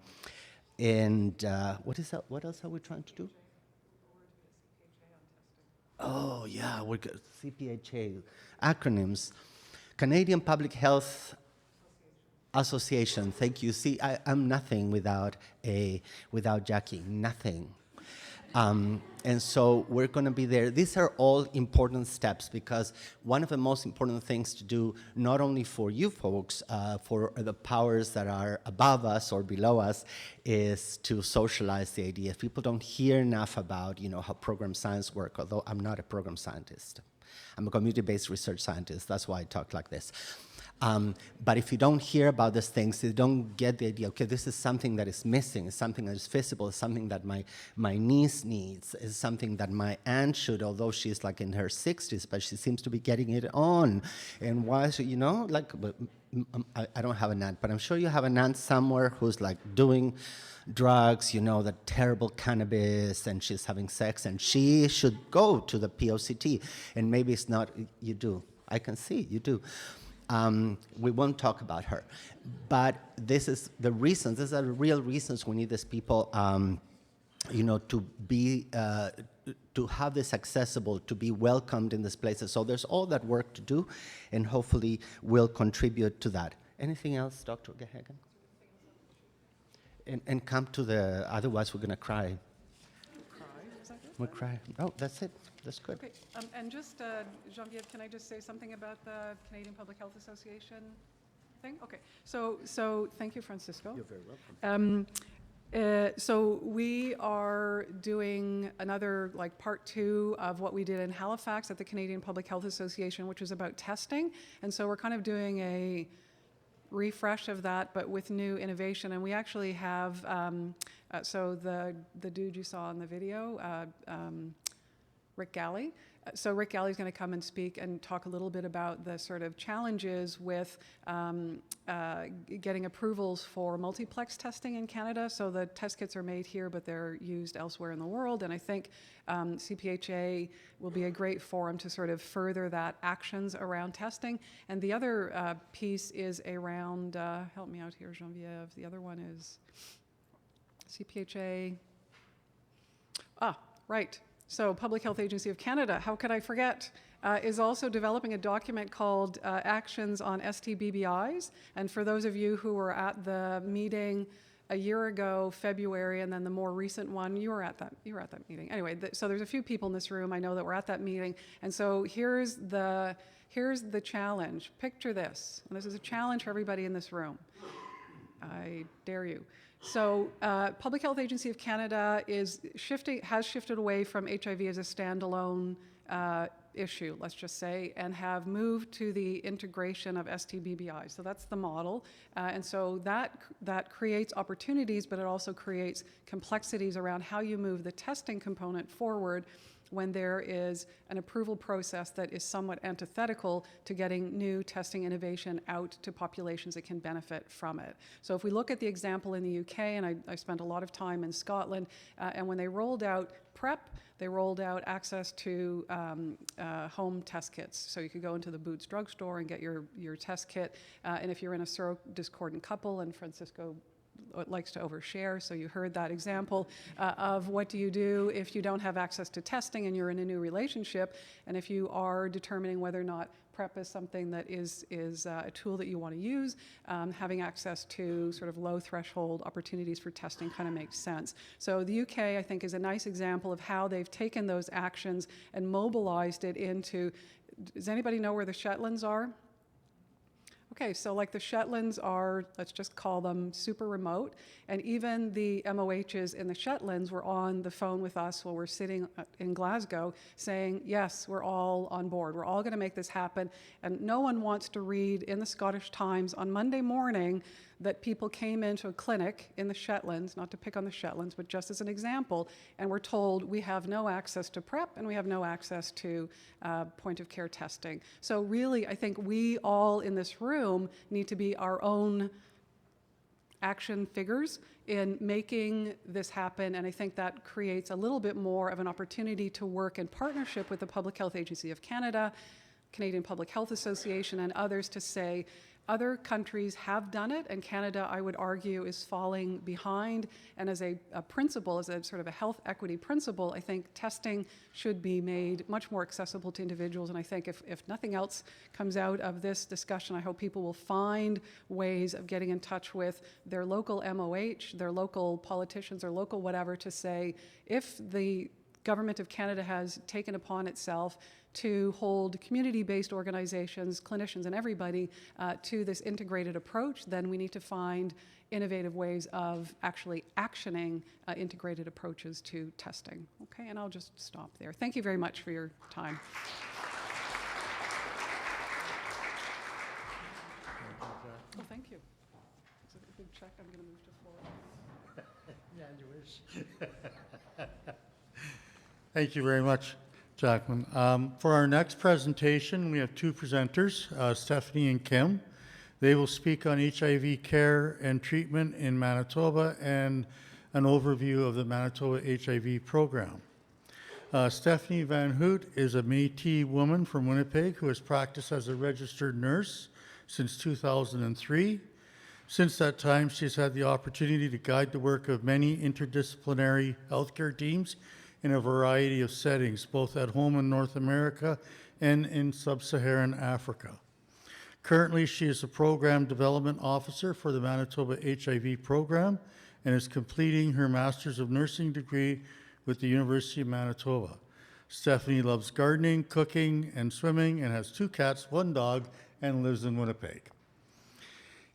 is that? What else are we trying to do? Oh yeah, we're good. CPHA acronyms. Canadian Public Health Association. Thank you. See, I'm nothing without Jackie. Nothing. And so we're going to be there. These are all important steps because one of the most important things to do, not only for you folks, for the powers that are above us or below us, is to socialize the idea. If people don't hear enough about, how program science work, although I'm not a program scientist. I'm a community-based research scientist. That's why I talk like this. But if you don't hear about these things, you don't get the idea, okay, this is something that is missing, it's something that is visible, it's something that my niece needs, it's something that my aunt should, although she's like in her 60s, but she seems to be getting it on. And why, I don't have an aunt, but I'm sure you have an aunt somewhere who's like doing drugs, the terrible cannabis, and she's having sex, and she should go to the POCT. And maybe it's not, you do. I can see, you do. We won't talk about her. But this is the reasons, these are the real reasons we need these people, to be, to have this accessible, to be welcomed in these places. So there's all that work to do, and hopefully we'll contribute to that. Anything else, Dr. Gahagan? And come to the, otherwise we're going to cry. Cry? Is that good? We'll cry. Oh, that's it. That's good. Okay, and just, Geneviève, can I just say something about the Canadian Public Health Association thing? Okay, so thank you, Francisco. You're very welcome. So we are doing another, part 2 of what we did in Halifax at the Canadian Public Health Association, which was about testing. And so we're kind of doing a refresh of that, but with new innovation. And we actually have, so the dude you saw in the video, Rick Galley. So Rick Galley is going to come and speak and talk a little bit about the sort of challenges with getting approvals for multiplex testing in Canada. So the test kits are made here, but they're used elsewhere in the world. And I think CPHA will be a great forum to sort of further that actions around testing. And the other piece is around, help me out here, Geneviève. The other one is CPHA. Right. So Public Health Agency of Canada, how could I forget, is also developing a document called Actions on STBBIs. And for those of you who were at the meeting a year ago, February, and then the more recent one, you were at that meeting. Anyway, so there's a few people in this room I know that were at that meeting. And so here's the challenge. Picture this. And this is a challenge for everybody in this room. I dare you. So Public Health Agency of Canada has shifted away from HIV as a standalone issue, let's just say, and have moved to the integration of STBBI. So that's the model. And so that creates opportunities, but it also creates complexities around how you move the testing component forward when there is an approval process that is somewhat antithetical to getting new testing innovation out to populations that can benefit from it. So if we look at the example in the UK, and I spent a lot of time in Scotland, and when they rolled out PrEP, they rolled out access to home test kits. So you could go into the Boots drugstore and get your test kit. And if you're in a serodiscordant couple, and Francisco likes to overshare, so you heard that example of what do you do if you don't have access to testing and you're in a new relationship, and if you are determining whether or not PrEP is something that is a tool that you want to use, having access to sort of low threshold opportunities for testing kind of makes sense. So the UK, I think, is a nice example of how they've taken those actions and mobilized it into, does anybody know where the Shetlands are? Okay, so like the Shetlands are, let's just call them super remote, and even the MOHs in the Shetlands were on the phone with us while we're sitting in Glasgow saying, yes, we're all on board. We're all going to make this happen. And no one wants to read in the Scottish Times on Monday morning that people came into a clinic in the Shetlands, not to pick on the Shetlands, but just as an example, and we're told we have no access to PrEP and we have no access to point-of-care testing. So really, I think we all in this room need to be our own action figures in making this happen, and I think that creates a little bit more of an opportunity to work in partnership with the Public Health Agency of Canada, Canadian Public Health Association, and others to say, other countries have done it, and Canada, I would argue, is falling behind. And as a principle, as a sort of a health equity principle, I think testing should be made much more accessible to individuals. And I think if nothing else comes out of this discussion, I hope people will find ways of getting in touch with their local MOH, their local politicians, their local whatever, to say, if the Government of Canada has taken upon itself to hold community-based organizations, clinicians, and everybody to this integrated approach, then we need to find innovative ways of actually actioning integrated approaches to testing. Okay, and I'll just stop there. Thank you very much for your time. Oh, thank you. It's a big check. I'm going to move to floor. Yeah, you wish. Thank you very much, Jacqueline. For our next presentation, we have two presenters, Stephanie and Kim. They will speak on HIV care and treatment in Manitoba and an overview of the Manitoba HIV program. Stephanie Van Hoot is a Métis woman from Winnipeg who has practiced as a registered nurse since 2003. Since that time, she's had the opportunity to guide the work of many interdisciplinary healthcare teams in a variety of settings, both at home in North America and in sub-Saharan Africa. Currently, she is a program development officer for the Manitoba HIV program and is completing her Master's of Nursing degree with the University of Manitoba. Stephanie loves gardening, cooking, and swimming, and has 2 cats, 1 dog, and lives in Winnipeg.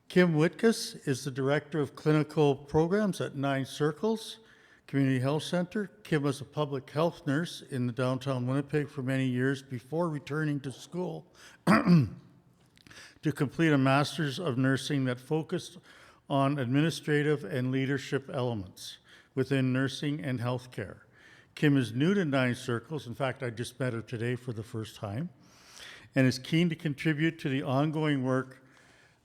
Kim Witges is the Director of Clinical Programs at 9 Circles Community Health Center. Kim was a public health nurse in the downtown Winnipeg for many years before returning to school to complete a Master's of Nursing that focused on administrative and leadership elements within nursing and healthcare. Kim is new to 9 Circles. In fact, I just met her today for the first time, and is keen to contribute to the ongoing work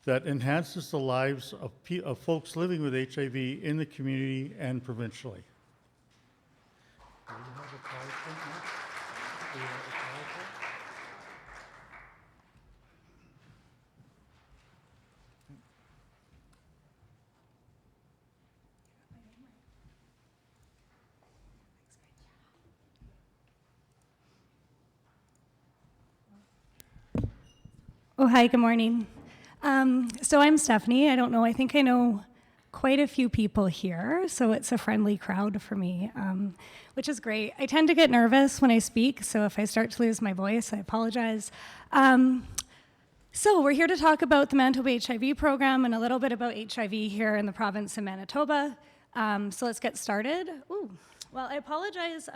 that enhances the lives of folks living with HIV in the community and provincially. Do you have a PowerPoint now? Do you have a PowerPoint? Oh, hi, good morning. So I'm Stephanie. I don't know, I think I know quite a few people here, so it's a friendly crowd for me, which is great. I tend to get nervous when I speak, so if I start to lose my voice, I apologize. So we're here to talk about the Manitoba HIV program and a little bit about HIV here in the province of Manitoba. So let's get started. Ooh, well, I apologize.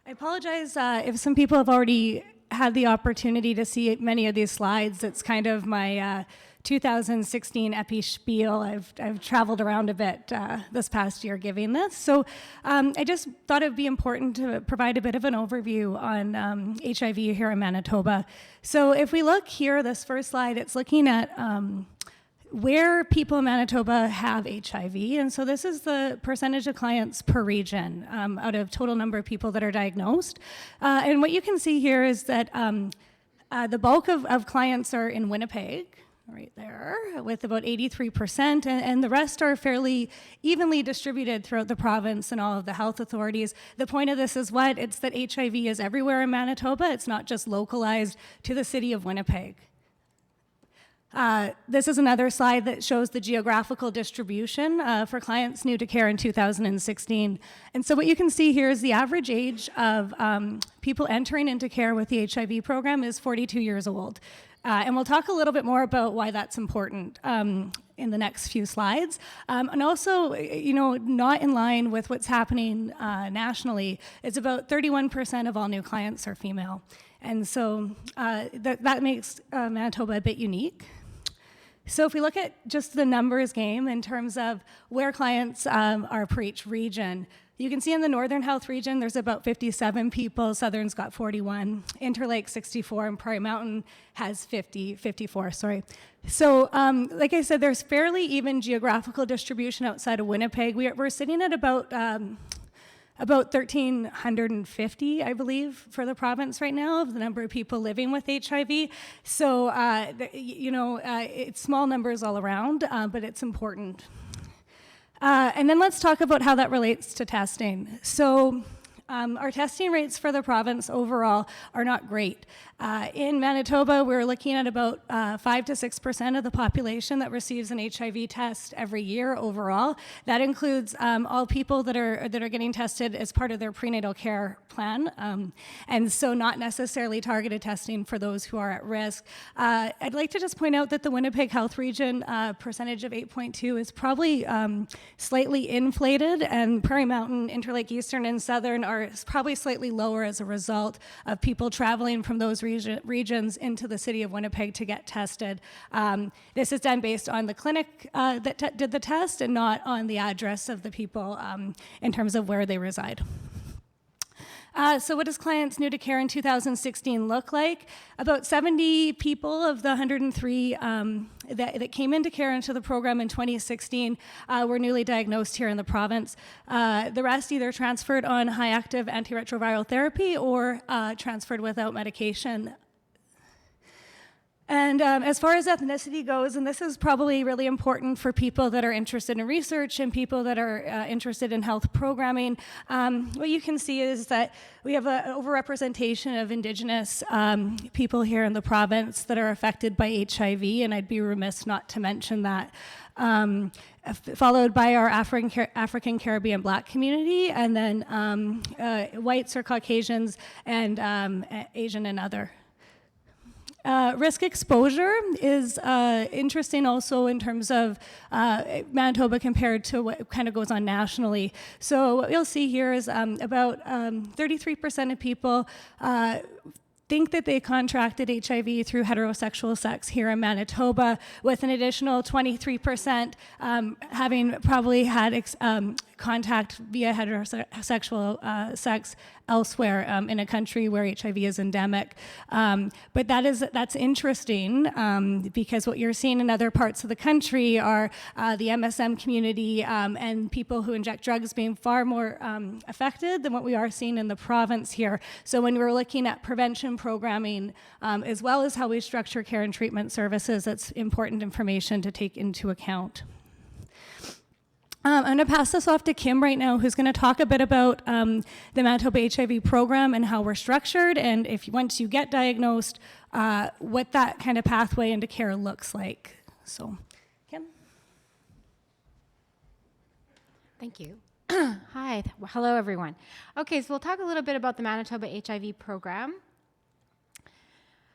If some people have already had the opportunity to see many of these slides. It's kind of my 2016 epi spiel. I've traveled around a bit this past year giving this. So I just thought it would be important to provide a bit of an overview on HIV here in Manitoba. So if we look here, this first slide, it's looking at where people in Manitoba have HIV. And so this is the percentage of clients per region out of total number of people that are diagnosed. And what you can see here is that the bulk of clients are in Winnipeg, right there, with about 83%, and the rest are fairly evenly distributed throughout the province and all of the health authorities. The point of this is what? It's that HIV is everywhere in Manitoba. It's not just localized to the city of Winnipeg. This is another slide that shows the geographical distribution for clients new to care in 2016. And so what you can see here is the average age of people entering into care with the HIV program is 42 years old. And we'll talk a little bit more about why that's important in the next few slides. And also, you know, not in line with what's happening nationally, it's about 31% of all new clients are female. And so that makes Manitoba a bit unique. So if we look at just the numbers game in terms of where clients are per each region, you can see in the Northern Health region, there's about 57 people, Southern's got 41, Interlake 64, and Prairie Mountain has 54, sorry. So like I said, there's fairly even geographical distribution outside of Winnipeg. We're sitting at about 1,350, I believe, for the province right now, of the number of people living with HIV. So, it's small numbers all around, but it's important. And then let's talk about how that relates to testing. So our testing rates for the province overall are not great. In Manitoba, we're looking at about 5 to 6% of the population that receives an HIV test every year overall. That includes all people that are getting tested as part of their prenatal care plan, and so not necessarily targeted testing for those who are at risk. I'd like to just point out that the Winnipeg Health Region percentage of 8.2 is probably slightly inflated, and Prairie Mountain, Interlake Eastern, and Southern are probably slightly lower as a result of people traveling from those regions into the city of Winnipeg to get tested. This is done based on the clinic that did the test and not on the address of the people in terms of where they reside. So what does clients new to care in 2016 look like? About 70 people of the 103 that came into care into the program in 2016 were newly diagnosed here in the province. The rest either transferred on high-active antiretroviral therapy or transferred without medication. And as far as ethnicity goes, and this is probably really important for people that are interested in research and people that are interested in health programming, what you can see is that we have an overrepresentation of Indigenous people here in the province that are affected by HIV, and I'd be remiss not to mention that. Followed by our African Caribbean Black community, and then whites or Caucasians, and Asian and other. Risk exposure is interesting also in terms of Manitoba compared to what kind of goes on nationally. So what you'll see here is about 33% of people think that they contracted HIV through heterosexual sex here in Manitoba, with an additional 23% having probably had contact via heterosexual sex elsewhere in a country where HIV is endemic. But that's interesting because what you're seeing in other parts of the country are the MSM community and people who inject drugs being far more affected than what we are seeing in the province here. So when we're looking at prevention programming, as well as how we structure care and treatment services, that's important information to take into account. I'm going to pass this off to Kim right now, who's going to talk a bit about the Manitoba HIV program and how we're structured, and if once you get diagnosed, what that kind of pathway into care looks like. So, Kim? Thank you. Hi. Hello, everyone. Okay, so we'll talk a little bit about the Manitoba HIV program.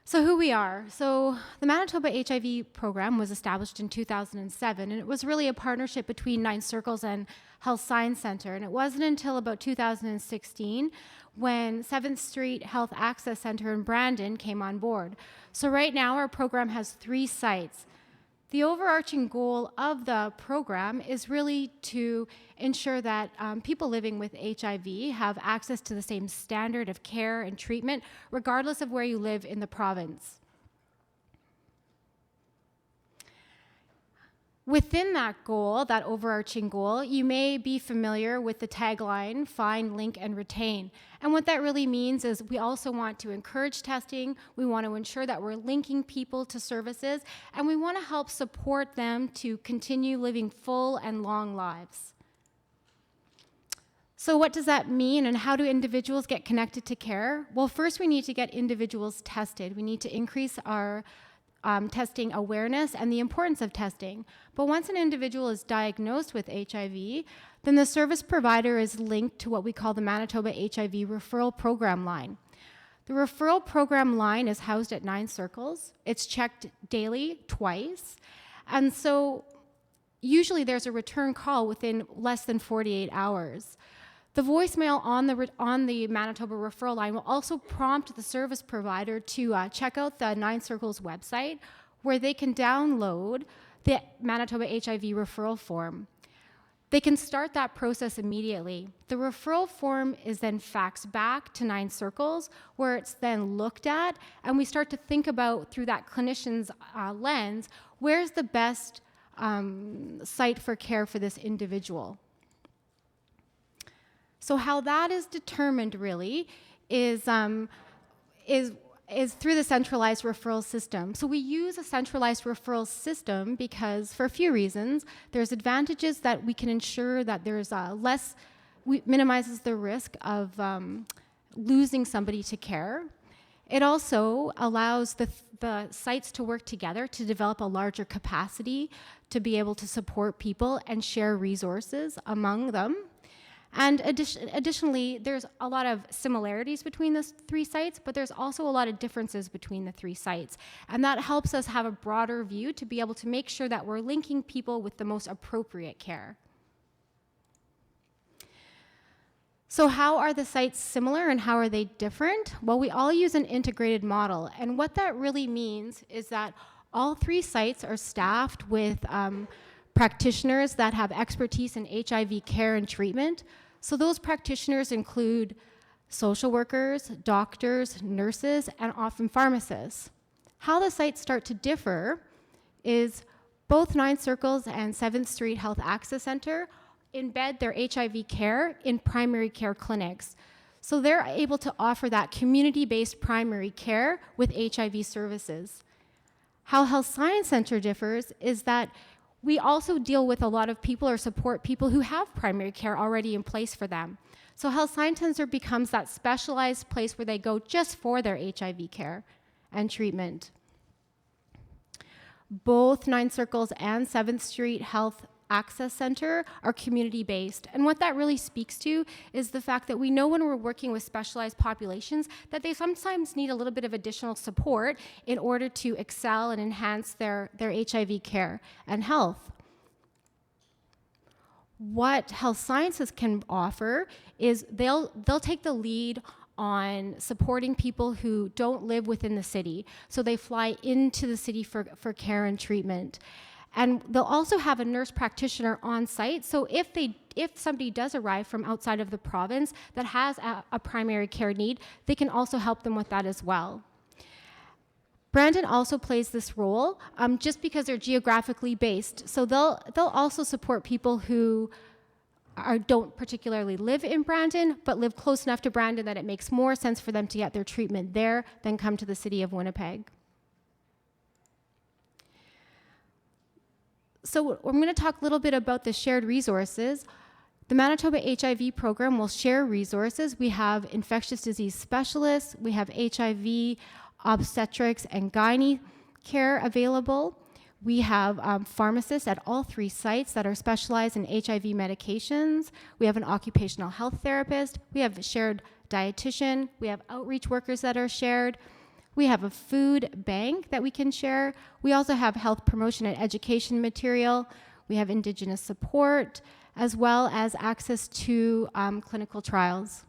So who we are. So the Manitoba HIV program was established in 2007, and it was really a partnership between 9 Circles and Health Science Centre. And it wasn't until about 2016 when 7th Street Health Access Centre in Brandon came on board. So right now our program has 3 sites. The overarching goal of the program is really to ensure that people living with HIV have access to the same standard of care and treatment, regardless of where you live in the province. Within that goal, that overarching goal, you may be familiar with the tagline, find, link, and retain. And what that really means is we also want to encourage testing, we want to ensure that we're linking people to services, and we want to help support them to continue living full and long lives. So what does that mean, and how do individuals get connected to care? Well, first we need to get individuals tested. We need to increase our testing awareness and the importance of testing. But once an individual is diagnosed with HIV, then the service provider is linked to what we call the Manitoba HIV referral program line. The referral program line is housed at 9 Circles. It's checked daily, twice. And so usually there's a return call within less than 48 hours. The voicemail on the Manitoba referral line will also prompt the service provider to check out the 9 Circles website, where they can download the Manitoba HIV referral form. They can start that process immediately. The referral form is then faxed back to 9 Circles, where it's then looked at, and we start to think about, through that clinician's lens, where's the best site for care for this individual. So how that is determined really is through the centralized referral system. So we use a centralized referral system because, for a few reasons, there's advantages that we can ensure that there's minimizes the risk of losing somebody to care. It also allows the sites to work together to develop a larger capacity to be able to support people and share resources among them. And additionally, there's a lot of similarities between the 3 sites, but there's also a lot of differences between the 3 sites. And that helps us have a broader view to be able to make sure that we're linking people with the most appropriate care. So how are the sites similar and how are they different? Well, we all use an integrated model. And what that really means is that all 3 sites are staffed with practitioners that have expertise in HIV care and treatment. So those practitioners include social workers, doctors, nurses, and often pharmacists. How the sites start to differ is both 9 Circles and 7th Street Health Access Centre embed their HIV care in primary care clinics. So they're able to offer that community-based primary care with HIV services. How Health Science Centre differs is that we also deal with a lot of people or support people who have primary care already in place for them. So Health Science Centre becomes that specialized place where they go just for their HIV care and treatment. Both 9 Circles and 7th Street Health Access Centre are community-based. And what that really speaks to is the fact that we know when we're working with specialized populations that they sometimes need a little bit of additional support in order to excel and enhance their HIV care and health. What health sciences can offer is they'll take the lead on supporting people who don't live within the city. So they fly into the city for care and treatment. And they'll also have a nurse practitioner on site. So if somebody does arrive from outside of the province that has a primary care need, they can also help them with that as well. Brandon also plays this role just because they're geographically based. So they'll also support people who don't particularly live in Brandon, but live close enough to Brandon that it makes more sense for them to get their treatment there than come to the city of Winnipeg. So I'm going to talk a little bit about the shared resources. The Manitoba HIV program will share resources. We have infectious disease specialists, we have HIV, obstetrics, and gynae care available. We have pharmacists at all 3 sites that are specialized in HIV medications. We have an occupational health therapist. We have a shared dietitian. We have outreach workers that are shared. We have a food bank that we can share. We also have health promotion and education material. We have Indigenous support, as well as access to clinical trials.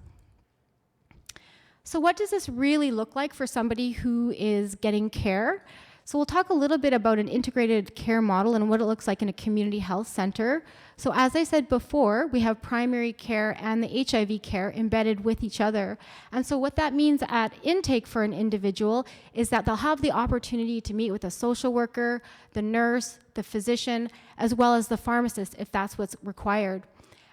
So what does this really look like for somebody who is getting care? So we'll talk a little bit about an integrated care model and what it looks like in a community health center. So as I said before, we have primary care and the HIV care embedded with each other. And so what that means at intake for an individual is that they'll have the opportunity to meet with a social worker, the nurse, the physician, as well as the pharmacist if that's what's required.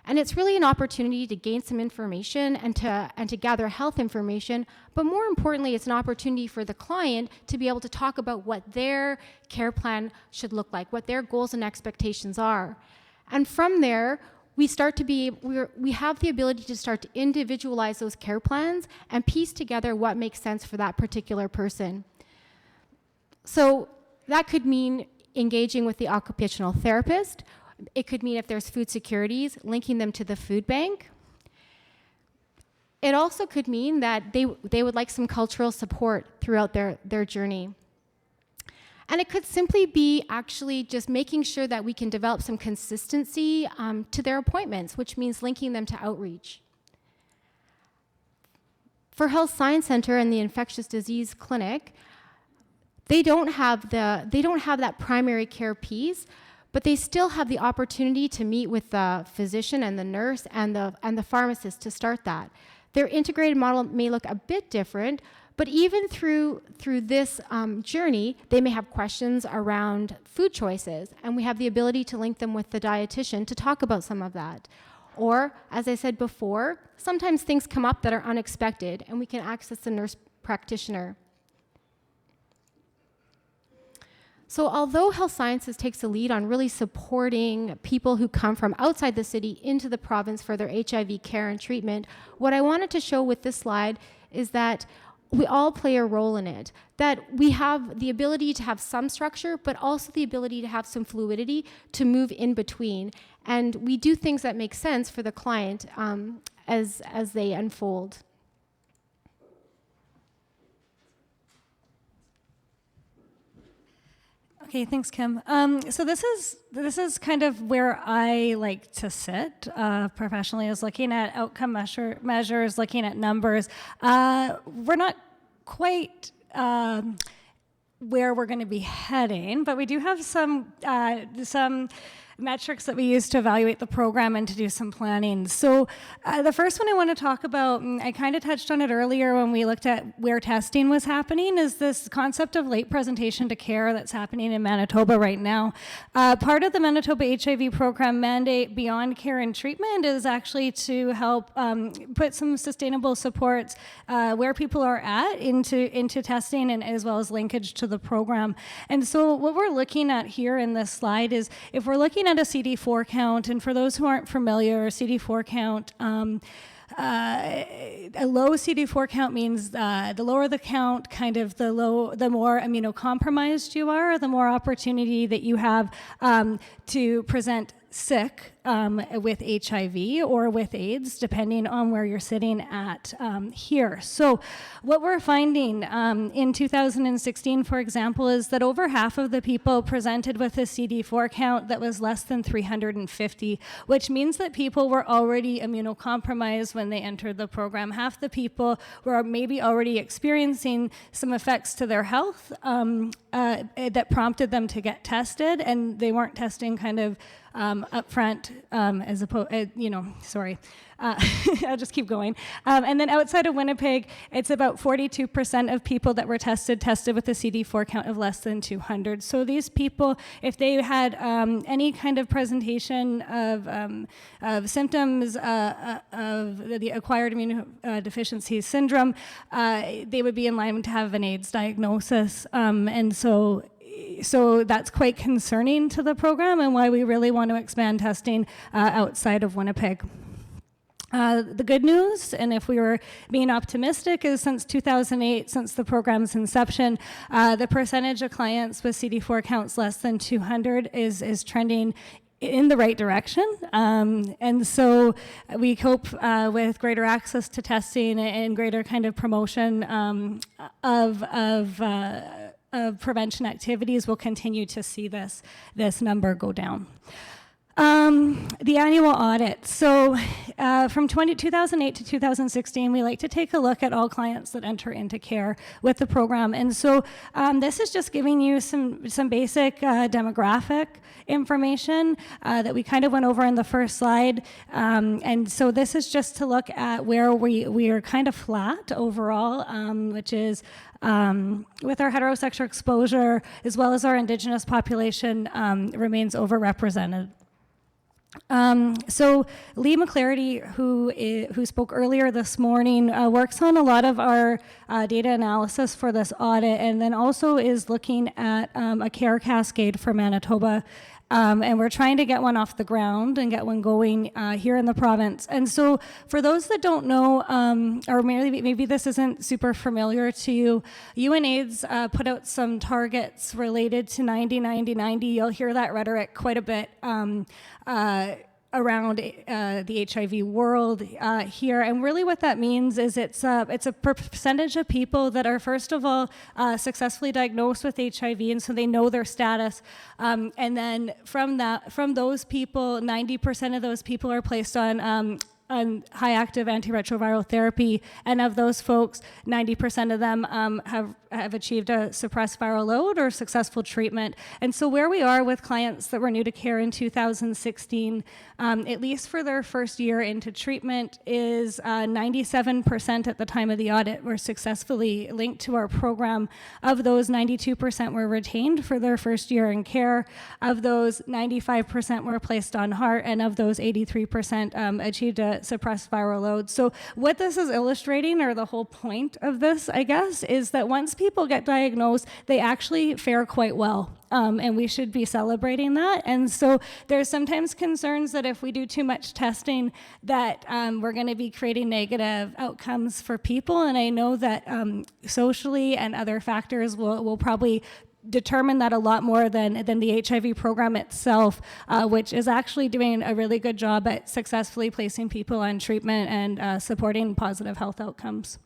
And it's really an opportunity to gain some information and to gather health information, but more importantly, it's an opportunity for the client to be able to talk about what their care plan should look like, what their goals and expectations are. And from there, we have the ability to start to individualize those care plans and piece together what makes sense for that particular person. So that could mean engaging with the occupational therapist. It could mean if there's food securities, linking them to the food bank. It also could mean that they would like some cultural support throughout their journey. And it could simply be actually just making sure that we can develop some consistency to their appointments, which means linking them to outreach. For Health Science Center and the Infectious Disease Clinic, they don't have that primary care piece, but they still have the opportunity to meet with the physician and the nurse and the pharmacist to start that. Their integrated model may look a bit different, but even through this journey, they may have questions around food choices, and we have the ability to link them with the dietitian to talk about some of that. Or, as I said before, sometimes things come up that are unexpected, and we can access the nurse practitioner. So although health sciences takes the lead on really supporting people who come from outside the city into the province for their HIV care and treatment, what I wanted to show with this slide is that we all play a role in it, that we have the ability to have some structure, but also the ability to have some fluidity to move in between. And we do things that make sense for the client as they unfold. Okay, thanks, Kim. So this is kind of where I like to sit professionally, is looking at outcome measures, looking at numbers. We're not quite where we're going to be heading, but we do have some metrics that we use to evaluate the program and to do some planning. So the first one I want to talk about, and I kind of touched on it earlier when we looked at where testing was happening, is this concept of late presentation to care that's happening in Manitoba right now. Part of the Manitoba HIV program mandate beyond care and treatment is actually to help put some sustainable supports where people are at into testing, and as well as linkage to the program. And so what we're looking at here in this slide is, if we're looking at a CD4 count, and for those who aren't familiar, CD4 count, a low CD4 count means the lower the count, kind of the more immunocompromised you are, the more opportunity that you have to present sick with HIV or with AIDS, depending on where you're sitting at here. So what we're finding in 2016, for example, is that over half of the people presented with a CD4 count that was less than 350, which means that people were already immunocompromised when they entered the program. Half the people were maybe already experiencing some effects to their health that prompted them to get tested, and they weren't testing kind of up front, as opposed, I'll just keep going. And then outside of Winnipeg, it's about 42% of people that were tested with a CD4 count of less than 200. So these people, if they had any kind of presentation of symptoms of the acquired immunodeficiency syndrome, they would be in line to have an AIDS diagnosis. And so so that's quite concerning to the program and why we really want to expand testing outside of Winnipeg. The good news, and if we were being optimistic, is since 2008, since the program's inception, the percentage of clients with CD4 counts less than 200 is trending in the right direction. And so we hope with greater access to testing and greater kind of promotion of prevention activities, we'll continue to see this number go down. The annual audit. So from 2008 to 2016, we like to take a look at all clients that enter into care with the program. And so this is just giving you some basic demographic information that we kind of went over in the first slide. And so this is just to look at where we are kind of flat overall, which is with our heterosexual exposure, as well as our Indigenous population remains overrepresented. So Leigh McCarty, who spoke earlier this morning, works on a lot of our data analysis for this audit, and then also is looking at a care cascade for Manitoba. And we're trying to get one off the ground and get one going here in the province. And so for those that don't know, or maybe this isn't super familiar to you, UNAIDS put out some targets related to 90-90-90. You'll hear that rhetoric quite a bit around the HIV world here. And really what that means is it's a percentage of people that are, first of all, successfully diagnosed with HIV, and so they know their status. And then from those people, 90% of those people are placed on high active antiretroviral therapy, and of those folks, 90% of them have achieved a suppressed viral load or successful treatment. And so where we are with clients that were new to care in 2016, at least for their first year into treatment, is 97% at the time of the audit were successfully linked to our program. Of those, 92% were retained for their first year in care. Of those, 95% were placed on HART, and of those, 83% achieved a suppressed viral load. So what this is illustrating, or the whole point of this, I guess, is that once people get diagnosed, they actually fare quite well. And we should be celebrating that. And so there's sometimes concerns that if we do too much testing, that we're going to be creating negative outcomes for people. And I know that socially and other factors will probably determine that a lot more than the HIV program itself, which is actually doing a really good job at successfully placing people on treatment and supporting positive health outcomes.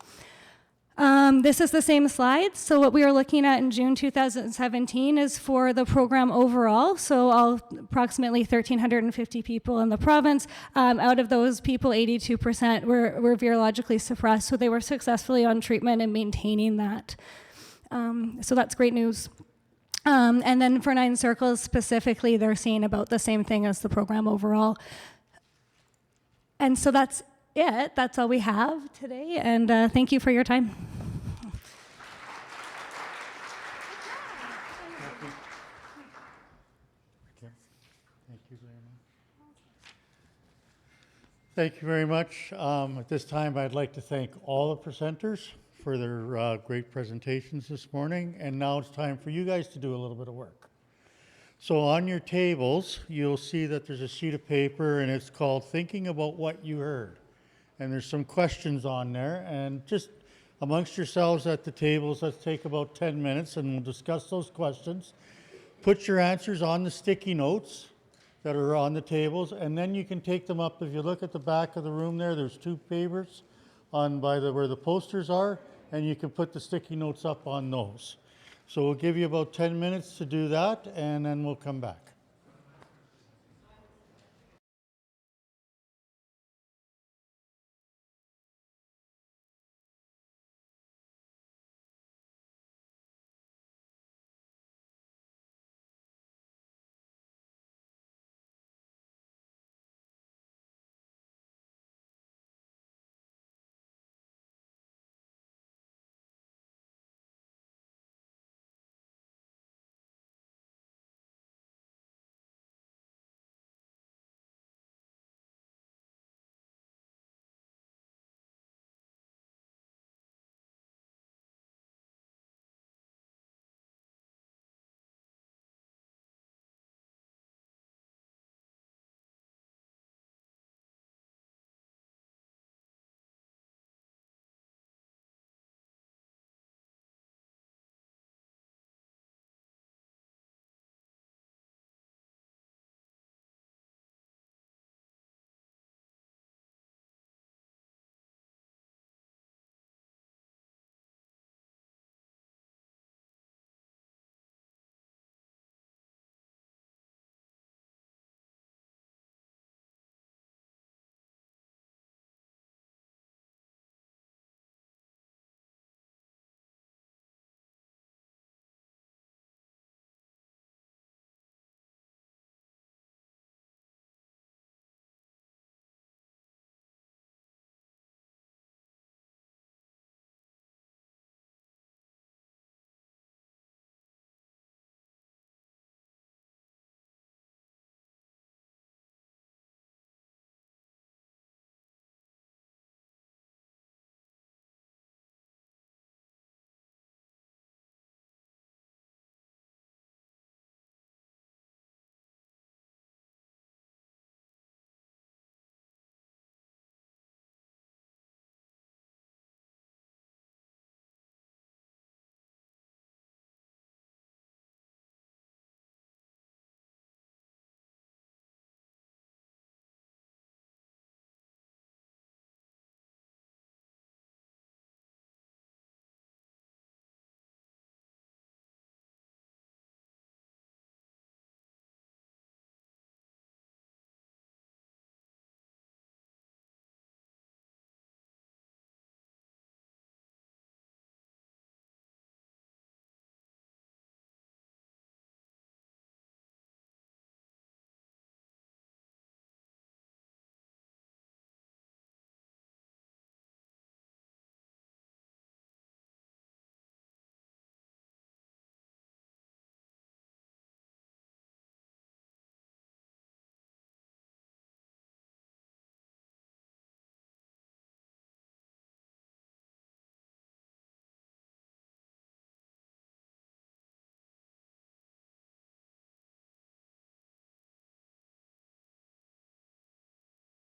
This is the same slide. So what we are looking at in June 2017 is for the program overall. So approximately 1,350 people in the province. Out of those people, 82% were virologically suppressed. So they were successfully on treatment and maintaining that. So that's great news. And then for 9 Circles specifically, they're seeing about the same thing as the program overall. And so that's it. That's all we have today. And thank you for your time. Thank you very much. At this time, I'd like to thank all the presenters for their great presentations this morning. And now it's time for you guys to do a little bit of work. So on your tables, you'll see that there's a sheet of paper, and it's called Thinking About What You Heard. And there's some questions on there. And just amongst yourselves at the tables, let's take about 10 minutes, and we'll discuss those questions. Put your answers on the sticky notes that are on the tables, and then you can take them up. If you look at the back of the room there, there's 2 papers on where the posters are, and you can put the sticky notes up on those. So we'll give you about 10 minutes to do that, and then we'll come back.